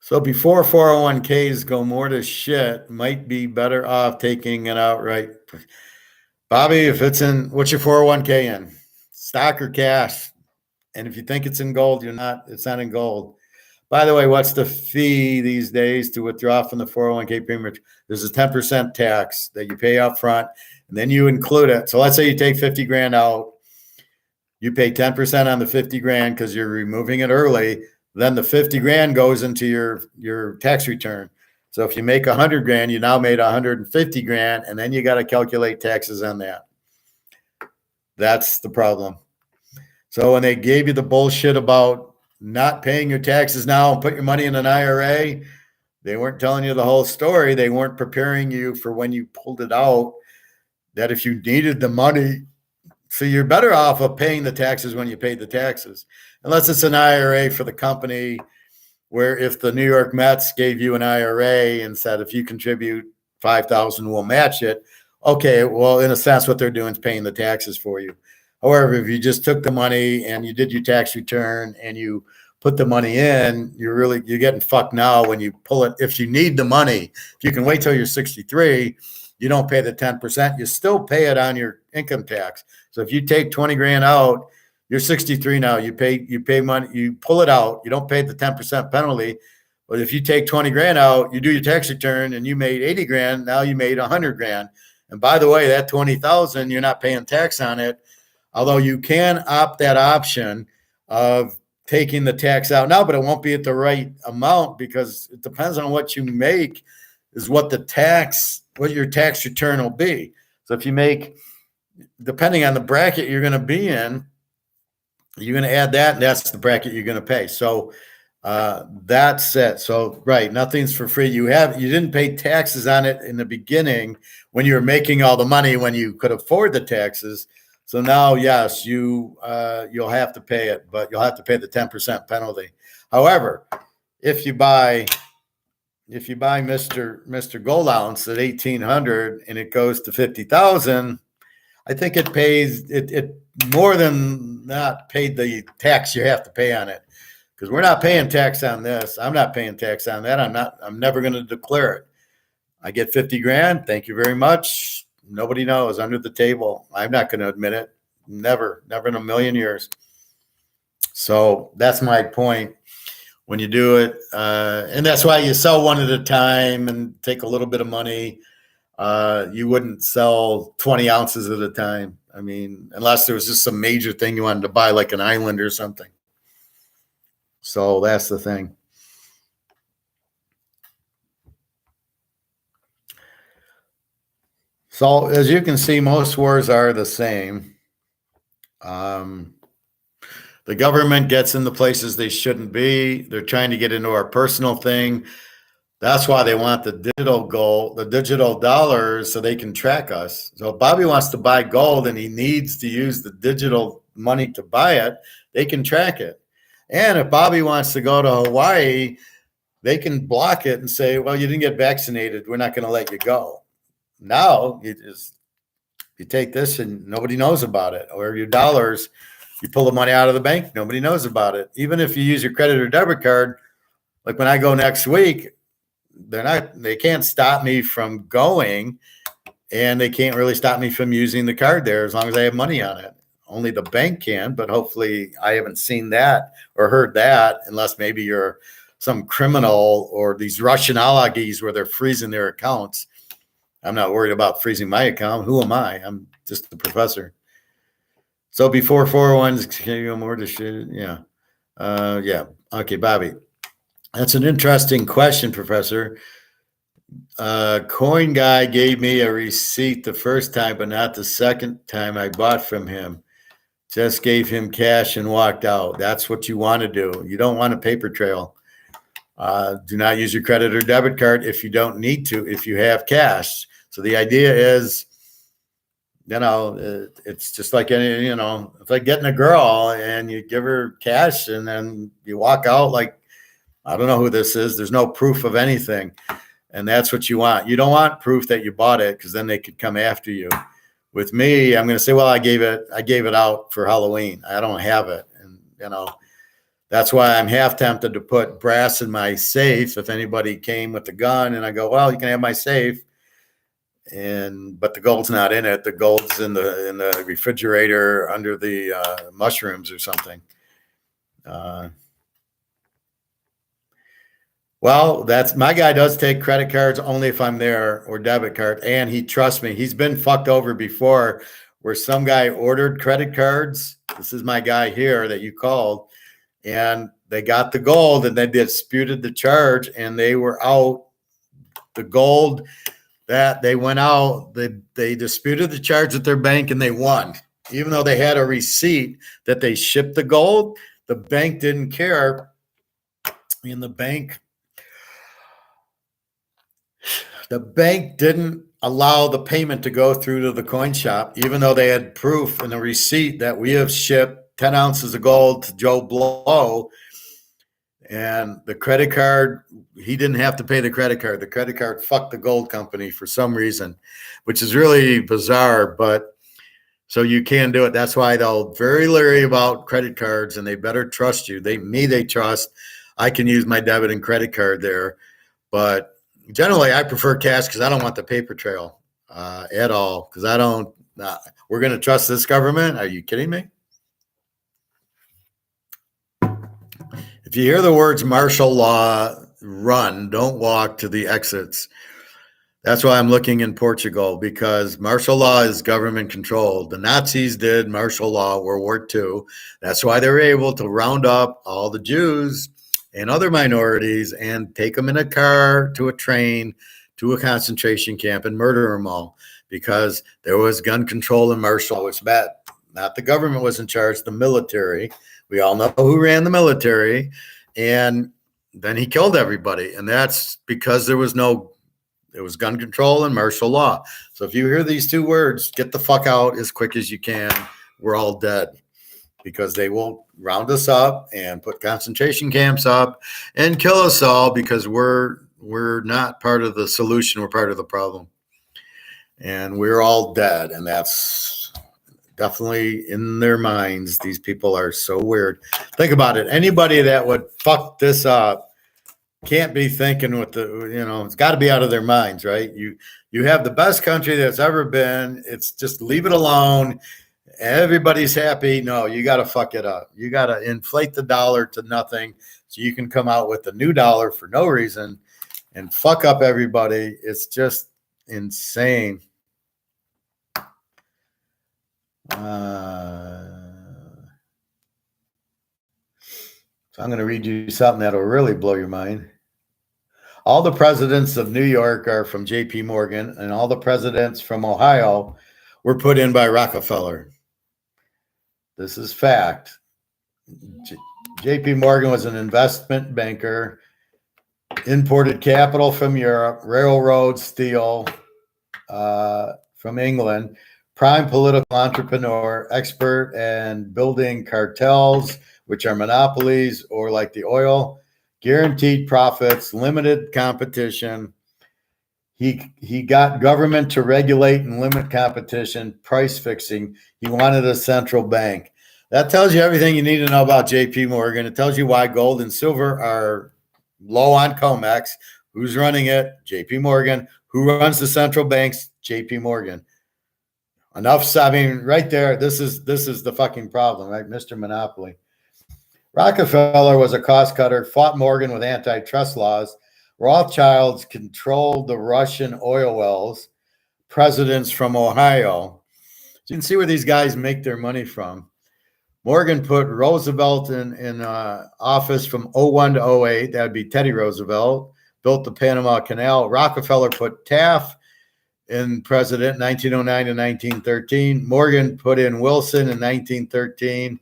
So before 401ks go more to shit, might be better off taking it outright. Bobby, if it's in, what's your 401k in? Stock or cash? And if you think it's in gold, it's not in gold. By the way, what's the fee these days to withdraw from the 401k premium? There's a 10% tax that you pay up front, and then you include it. So let's say you take 50 grand out. You pay 10% on the 50 grand because you're removing it early. Then the 50 grand goes into your tax return. So if you make 100 grand, you now made 150 grand, and then you got to calculate taxes on that. That's the problem. So when they gave you the bullshit about not paying your taxes now and put your money in an IRA, they weren't telling you the whole story. They weren't preparing you for when you pulled it out, that if you needed the money, so you're better off of paying the taxes when you paid the taxes, unless it's an IRA for the company, where if the New York Mets gave you an IRA and said, if you contribute 5,000, we'll match it. Okay, well, in a sense, what they're doing is paying the taxes for you. However, if you just took the money and you did your tax return and you put the money in, you're getting fucked now when you pull it. If you need the money, if you can wait till you're 63, you don't pay the 10%. You still pay it on your income tax. So if you take 20 grand out, you're 63 now. You pay money. You pull it out. You don't pay the 10% penalty. But if you take 20 grand out, you do your tax return and you made 80 grand. Now you made 100 grand. And by the way, that 20,000, you're not paying tax on it. Although you can opt that option of taking the tax out now, but it won't be at the right amount, because it depends on what you make is what your tax return will be. So if you make, depending on the bracket you're going to be in, you're going to add that, and that's the bracket you're going to pay. So that's it. So, right, nothing's for free. You didn't pay taxes on it in the beginning when you were making all the money, when you could afford the taxes. So now, yes, you'll have to pay it, but you'll have to pay the 10% penalty. However, if you buy Mr. Gold Ounce at 1,800 and it goes to 50,000, I think it pays it more than not paid the tax you have to pay on it, because we're not paying tax on this. I'm not paying tax on that. I'm never going to declare it. I get 50 grand. Thank you very much. Nobody knows, under the table. I'm not going to admit it. Never in a million years. So that's my point. When you do it, and that's why you sell one at a time and take a little bit of money. You wouldn't sell 20 ounces at a time. I mean, unless there was just some major thing you wanted to buy, like an island or something. So that's the thing. So as you can see, most wars are the same. The government gets into places they shouldn't be. They're trying to get into our personal thing. That's why they want the digital gold, the digital dollars, so they can track us. So if Bobby wants to buy gold and he needs to use the digital money to buy it, they can track it. And if Bobby wants to go to Hawaii, they can block it and say, well, you didn't get vaccinated, we're not going to let you go. Now you take this and nobody knows about it. Or your dollars, you pull the money out of the bank, nobody knows about it. Even if you use your credit or debit card, like when I go next week, they can't stop me from going, and they can't really stop me from using the card there as long as I have money on it. Only the bank can, but hopefully I haven't seen that or heard that, unless maybe you're some criminal or these Russian oligarchs where they're freezing their accounts. I'm not worried about freezing my account. Who am I? I'm just the professor. So before 401s, can you go more to shit? Yeah. Yeah. Okay, Bobby. That's an interesting question, Professor. Coin guy gave me a receipt the first time, but not the second time I bought from him. Just gave him cash and walked out. That's what you want to do. You don't want a paper trail. Do not use your credit or debit card if you don't need to, if you have cash. So the idea is, it's just like it's like getting a girl and you give her cash and then you walk out like, I don't know who this is. There's no proof of anything. And that's what you want. You don't want proof that you bought it, because then they could come after you. With me, I'm going to say, well, I gave it out for Halloween. I don't have it. And, that's why I'm half tempted to put brass in my safe if anybody came with a gun, and I go, well, you can have my safe. But the gold's not in it. The gold's in the refrigerator under the mushrooms or something. Well, that's my guy does take credit cards only if I'm there, or debit card. And he trusts me. He's been fucked over before, where some guy ordered credit cards. This is my guy here that you called. And they got the gold and they disputed the charge and they were out. The gold that they went out, they disputed the charge at their bank and they won. Even though they had a receipt that they shipped the gold, the bank didn't care. And the bank didn't allow the payment to go through to the coin shop, even though they had proof and a receipt that we have shipped 10 ounces of gold to Joe Blow. And the credit card, he didn't have to pay the credit card. The credit card fucked the gold company for some reason, which is really bizarre. But so you can do it. That's why they're very leery about credit cards, and they better trust you. They trust. I can use my debit and credit card there, but generally I prefer cash because I don't want the paper trail at all. Because I don't. We're going to trust this government? Are you kidding me? If you hear the words martial law, run, don't walk to the exits. That's why I'm looking in Portugal, because martial law is government controlled. The Nazis did martial law, World War II. That's why they were able to round up all the Jews and other minorities and take them in a car to a train to a concentration camp and murder them all, because there was gun control and martial, which meant not the government was in charge, the military. We all know who ran the military, and then he killed everybody. And that's because there was gun control and martial law. So if you hear these two words, get the fuck out as quick as you can. We're all dead, because they will round us up and put concentration camps up and kill us all, because we're not part of the solution. We're part of the problem. And we're all dead. And that's definitely in their minds. These people are so weird. Think about it. Anybody that would fuck this up can't be thinking with it's got to be out of their minds, right? You have the best country that's ever been. It's just leave it alone. Everybody's happy. No, you got to fuck it up. You got to inflate the dollar to nothing so you can come out with a new dollar for no reason and fuck up everybody. It's just insane. So I'm going to read you something that'll really blow your mind. All the presidents of New York are from J.P. Morgan, and all the presidents from Ohio were put in by Rockefeller. This is fact. J.P. Morgan was an investment banker, imported capital from Europe, railroad, steel from England, prime political entrepreneur, expert in building cartels, which are monopolies, or like the oil, guaranteed profits, limited competition. He got government to regulate and limit competition, price fixing. He wanted a central bank. That tells you everything you need to know about J.P. Morgan. It tells you why gold and silver are low on COMEX. Who's running it? J.P. Morgan. Who runs the central banks? J.P. Morgan. Enough. I mean, right there, this is the fucking problem, right? Mr. Monopoly. Rockefeller was a cost cutter, fought Morgan with antitrust laws. Rothschilds controlled the Russian oil wells. Presidents from Ohio. So you can see where these guys make their money from. Morgan put Roosevelt in office from 01 to 08. That would be Teddy Roosevelt. Built the Panama Canal. Rockefeller put Taft in president 1909 to 1913. Morgan put in Wilson in 1913.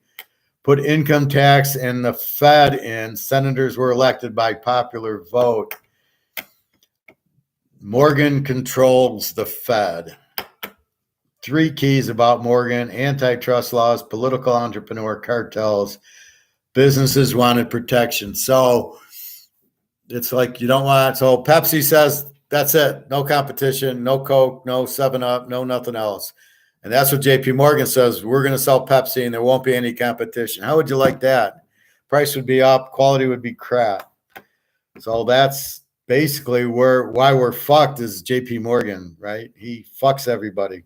Put income tax and the Fed in. Senators were elected by popular vote. Morgan controls the Fed. 3 keys about Morgan: antitrust laws, political entrepreneur, cartels. Businesses wanted protection. So it's like you don't want. So Pepsi says, that's it. No competition, no Coke, no 7-Up, no nothing else. And that's what JP Morgan says. We're going to sell Pepsi and there won't be any competition. How would you like that? Price would be up, quality would be crap. So that's basically why we're fucked is JP Morgan, right? He fucks everybody.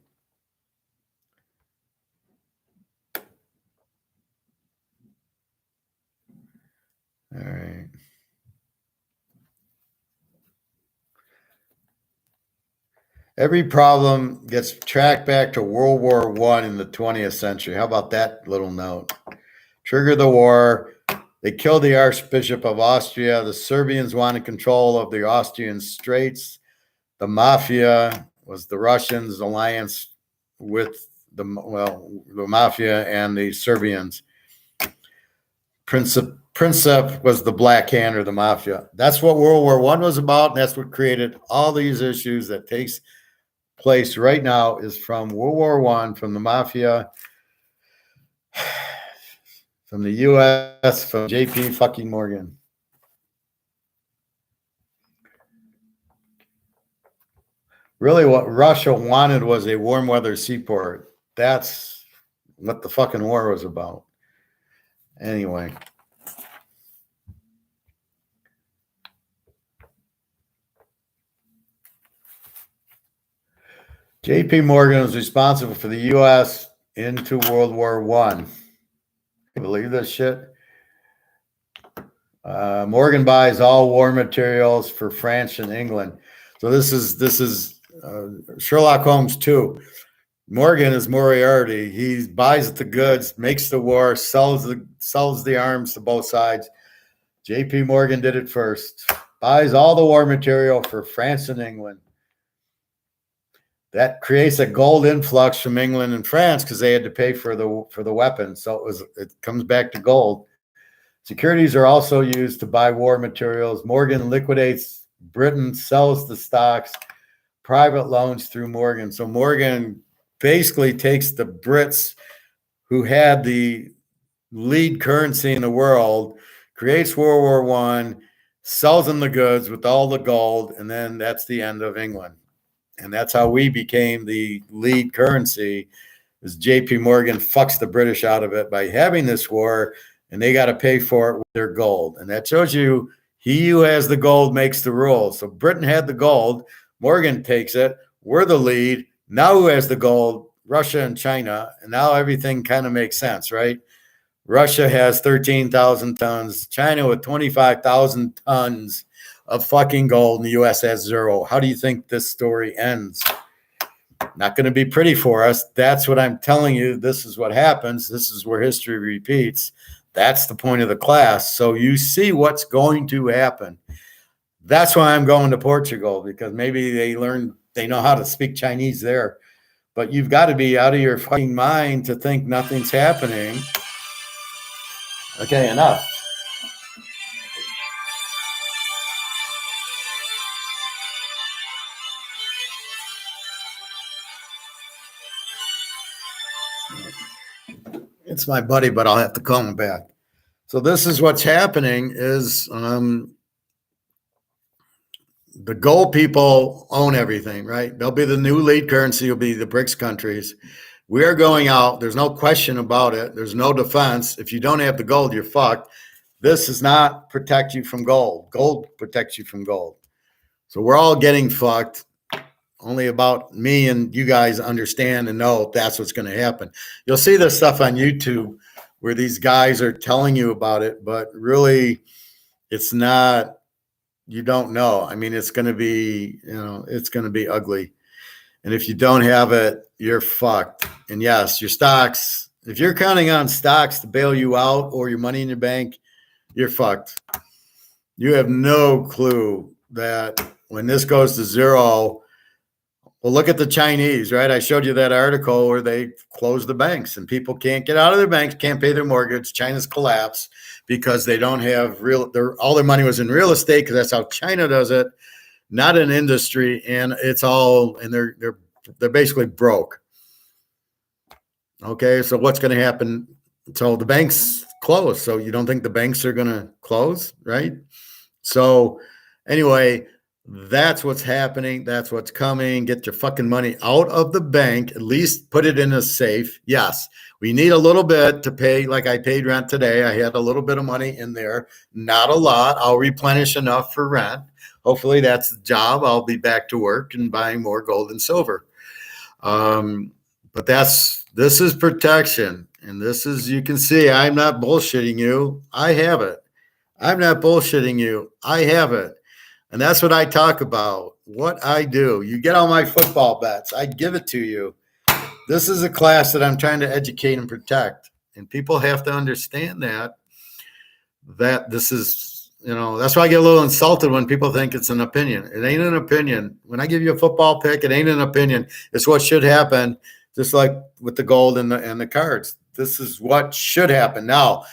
All right. Every problem gets tracked back to World War I in the 20th century. How about that little note? Trigger the war. They killed the Archbishop of Austria. The Serbians wanted control of the Austrian Straits. The mafia was the Russians' alliance with the mafia and the Serbians. Princip was the Black Hand or the mafia. That's what World War I was about, and that's what created all these issues that takes place right now is from World War I, from the mafia, from the U.S., from J.P. fucking Morgan. Really, what Russia wanted was a warm weather seaport. That's what the fucking war was about. Anyway. J.P. Morgan was responsible for the U.S. into World War I. Can you believe this shit? Morgan buys all war materials for France and England. So this is Sherlock Holmes 2. Morgan is Moriarty. He buys the goods, makes the war, sells the arms to both sides. J.P. Morgan did it first. Buys all the war material for France and England. That creates a gold influx from England and France because they had to pay for the weapons. So it comes back to gold. Securities are also used to buy war materials. Morgan liquidates Britain, sells the stocks, private loans through Morgan. So Morgan basically takes the Brits who had the lead currency in the world, creates World War I, sells them the goods with all the gold, and then that's the end of England. And that's how we became the lead currency, is J.P. Morgan fucks the British out of it by having this war, and they got to pay for it with their gold. And that shows you he who has the gold makes the rules. So Britain had the gold. Morgan takes it. We're the lead. Now who has the gold? Russia and China. And now everything kind of makes sense, right? Russia has 13,000 tons. China with 25,000 tons of fucking gold, and the U.S. has 0. How do you think this story ends? Not going to be pretty for us. That's what I'm telling you. This is what happens. This is where history repeats. That's the point of the class. So you see what's going to happen. That's why I'm going to Portugal, because maybe they know how to speak Chinese there. But you've got to be out of your fucking mind to think nothing's happening. Okay, enough. It's my buddy, but I'll have to call him back. So this is what's happening is the gold people own everything, right? They'll be the new lead currency. Will be the BRICS countries. We are going out. There's no question about it. There's no defense. If you don't have the gold, you're fucked. This does not protect you from gold. Gold protects you from gold. So we're all getting fucked. Only about me and you guys understand and know that's what's going to happen. You'll see this stuff on YouTube where these guys are telling you about it, but really it's not, you don't know. I mean, it's going to be, it's going to be ugly. And if you don't have it, you're fucked. And yes, your stocks, if you're counting on stocks to bail you out or your money in your bank, you're fucked. You have no clue that when this goes to 0, well, look at the Chinese, right? I showed you that article where they closed the banks and people can't get out of their banks, can't pay their mortgage. China's collapsed because they don't have all their money was in real estate because that's how China does it, not in industry. And it's all, and they're basically broke. Okay, so what's going to happen? So the banks close. So you don't think the banks are going to close, right? So anyway, that's what's happening. That's what's coming. Get your fucking money out of the bank. At least put it in a safe. Yes, we need a little bit to pay. Like I paid rent today. I had a little bit of money in there. Not a lot. I'll replenish enough for rent. Hopefully that's the job. I'll be back to work and buying more gold and silver. But this is protection. And this is, you can see, I'm not bullshitting you. I have it. I'm not bullshitting you. I have it. And that's what I talk about, what I do. You get all my football bets. I give it to you. This is a class that I'm trying to educate and protect. And people have to understand that. that this is, that's why I get a little insulted when people think it's an opinion. It ain't an opinion. When I give you a football pick, it ain't an opinion. It's what should happen, just like with the gold and the cards. This is what should happen. Now,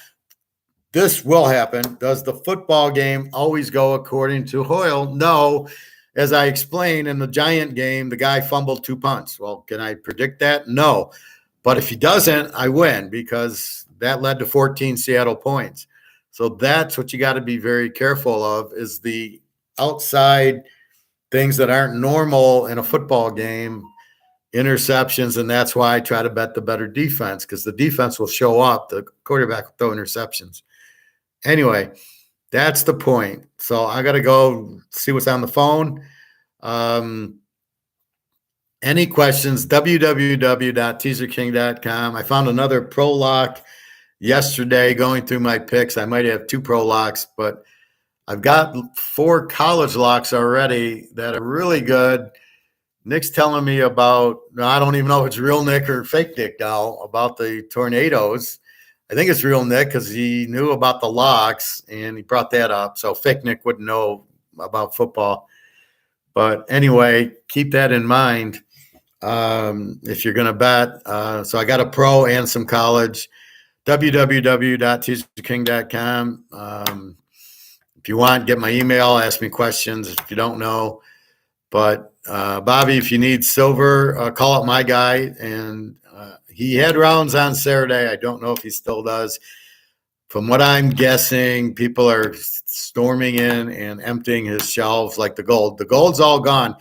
this will happen. Does the football game always go according to Hoyle? No. As I explained in the Giant game, the guy fumbled 2 punts. Well, can I predict that? No. But if he doesn't, I win because that led to 14 Seattle points. So that's what you got to be very careful of, is the outside things that aren't normal in a football game, interceptions. And that's why I try to bet the better defense, because the defense will show up. The quarterback will throw interceptions. Anyway, that's the point. So I got to go see what's on the phone. Any questions, www.teaserking.com. I found another pro lock yesterday going through my picks. I might have 2 pro locks, but I've got 4 college locks already that are really good. Nick's telling me about, I don't even know if it's real Nick or fake Nick now, about the tornadoes. I think it's real Nick because he knew about the locks and he brought that up. So fake Nick wouldn't know about football. But anyway, keep that in mind if you're going to bet. So I got a pro and some college. www.teaserking.com. If you want, get my email, ask me questions if you don't know. But Bobby, if you need silver, call up my guy. And he had rounds on Saturday. I don't know if he still does. From what I'm guessing, people are storming in and emptying his shelves like the gold. The gold's all gone.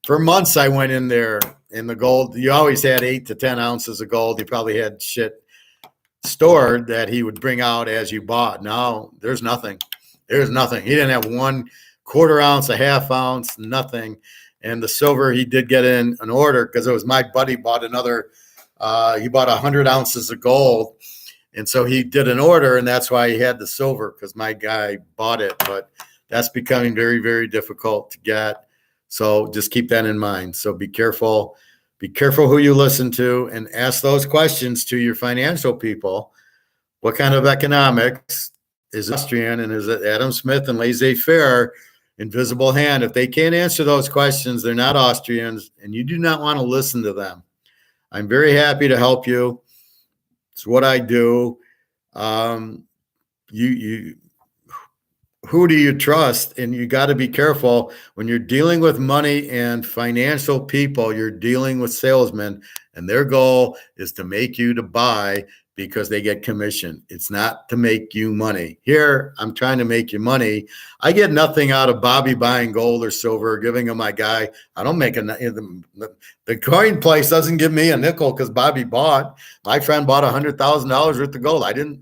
For months, I went in there, and the gold, you always had 8 to 10 ounces of gold. You probably had shit stored that he would bring out as you bought. Now, there's nothing. There's nothing. He didn't have 1/4 ounce, a half ounce, nothing. And the silver, he did get in an order because it was my buddy bought another, he bought 100 ounces of gold. And so he did an order, and that's why he had the silver, because my guy bought it. But that's becoming very, very difficult to get. So just keep that in mind. So be careful. Be careful who you listen to, and ask those questions to your financial people. What kind of economics is Austrian, and is it Adam Smith and laissez-faire, invisible hand? If they can't answer those questions, they're not Austrians, and you do not want to listen to them. I'm very happy to help you. It's what I do. Who do you trust? And you got to be careful when you're dealing with money and financial people. You're dealing with salesmen, and their goal is to make you to buy because they get commission. It's not to make you money. Here, I'm trying to make you money. I get nothing out of Bobby buying gold or silver, giving him my guy. I don't make the coin place doesn't give me a nickel because Bobby bought. My friend bought $100,000 worth of gold. I didn't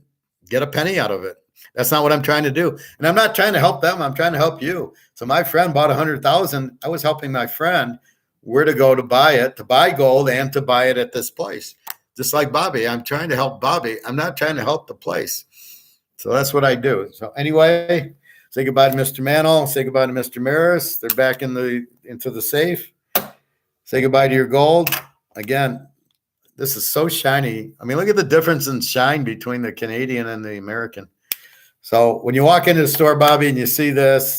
get a penny out of it. That's not what I'm trying to do. And I'm not trying to help them. I'm trying to help you. So my friend bought 100,000. I was helping my friend where to go to buy it, to buy gold and to buy it at this place. Just like Bobby, I'm trying to help Bobby. I'm not trying to help the place. So that's what I do. So anyway, say goodbye to Mr. Mantle. Say goodbye to Mr. Maris. They're back into the safe. Say goodbye to your gold. Again, this is so shiny. I mean, look at the difference in shine between the Canadian and the American. So when you walk into the store, Bobby, and you see this,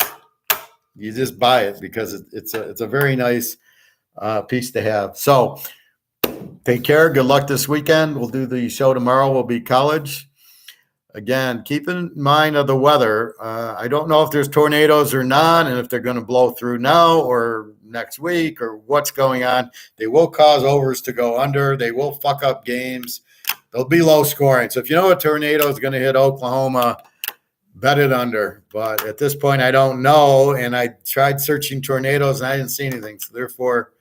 you just buy it because it's a very nice piece to have. So take care. Good luck this weekend. We'll do the show tomorrow. We'll be college. Again, keep in mind of the weather. I don't know if there's tornadoes or not, and if they're going to blow through now or next week or what's going on. They will cause overs to go under. They will fuck up games. They'll be low scoring. So if you know a tornado is going to hit Oklahoma, bet it under. But at this point, I don't know. And I tried searching tornadoes and I didn't see anything. So therefore,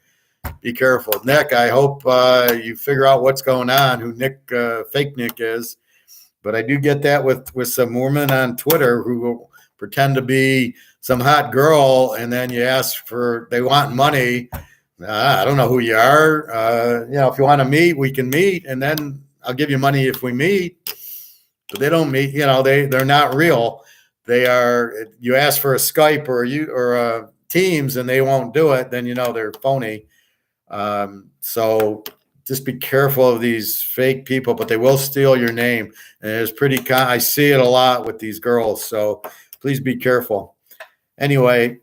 be careful. Nick, I hope you figure out what's going on, who fake Nick is. But I do get that with some women on Twitter who will pretend to be some hot girl. And then you ask they want money. I don't know who you are. If you want to meet, we can meet. And then I'll give you money if we meet. But they don't meet, they're not real. They are, you ask for a Skype or Teams and they won't do it, then they're phony. So just be careful of these fake people, but they will steal your name. And it's pretty, I see it a lot with these girls. So please be careful. Anyway,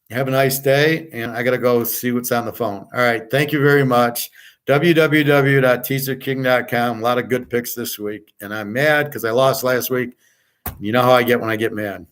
have a nice day. And I got to go see what's on the phone. All right. Thank you very much. www.teaserking.com. A lot of good picks this week. And I'm mad because I lost last week. You know how I get when I get mad.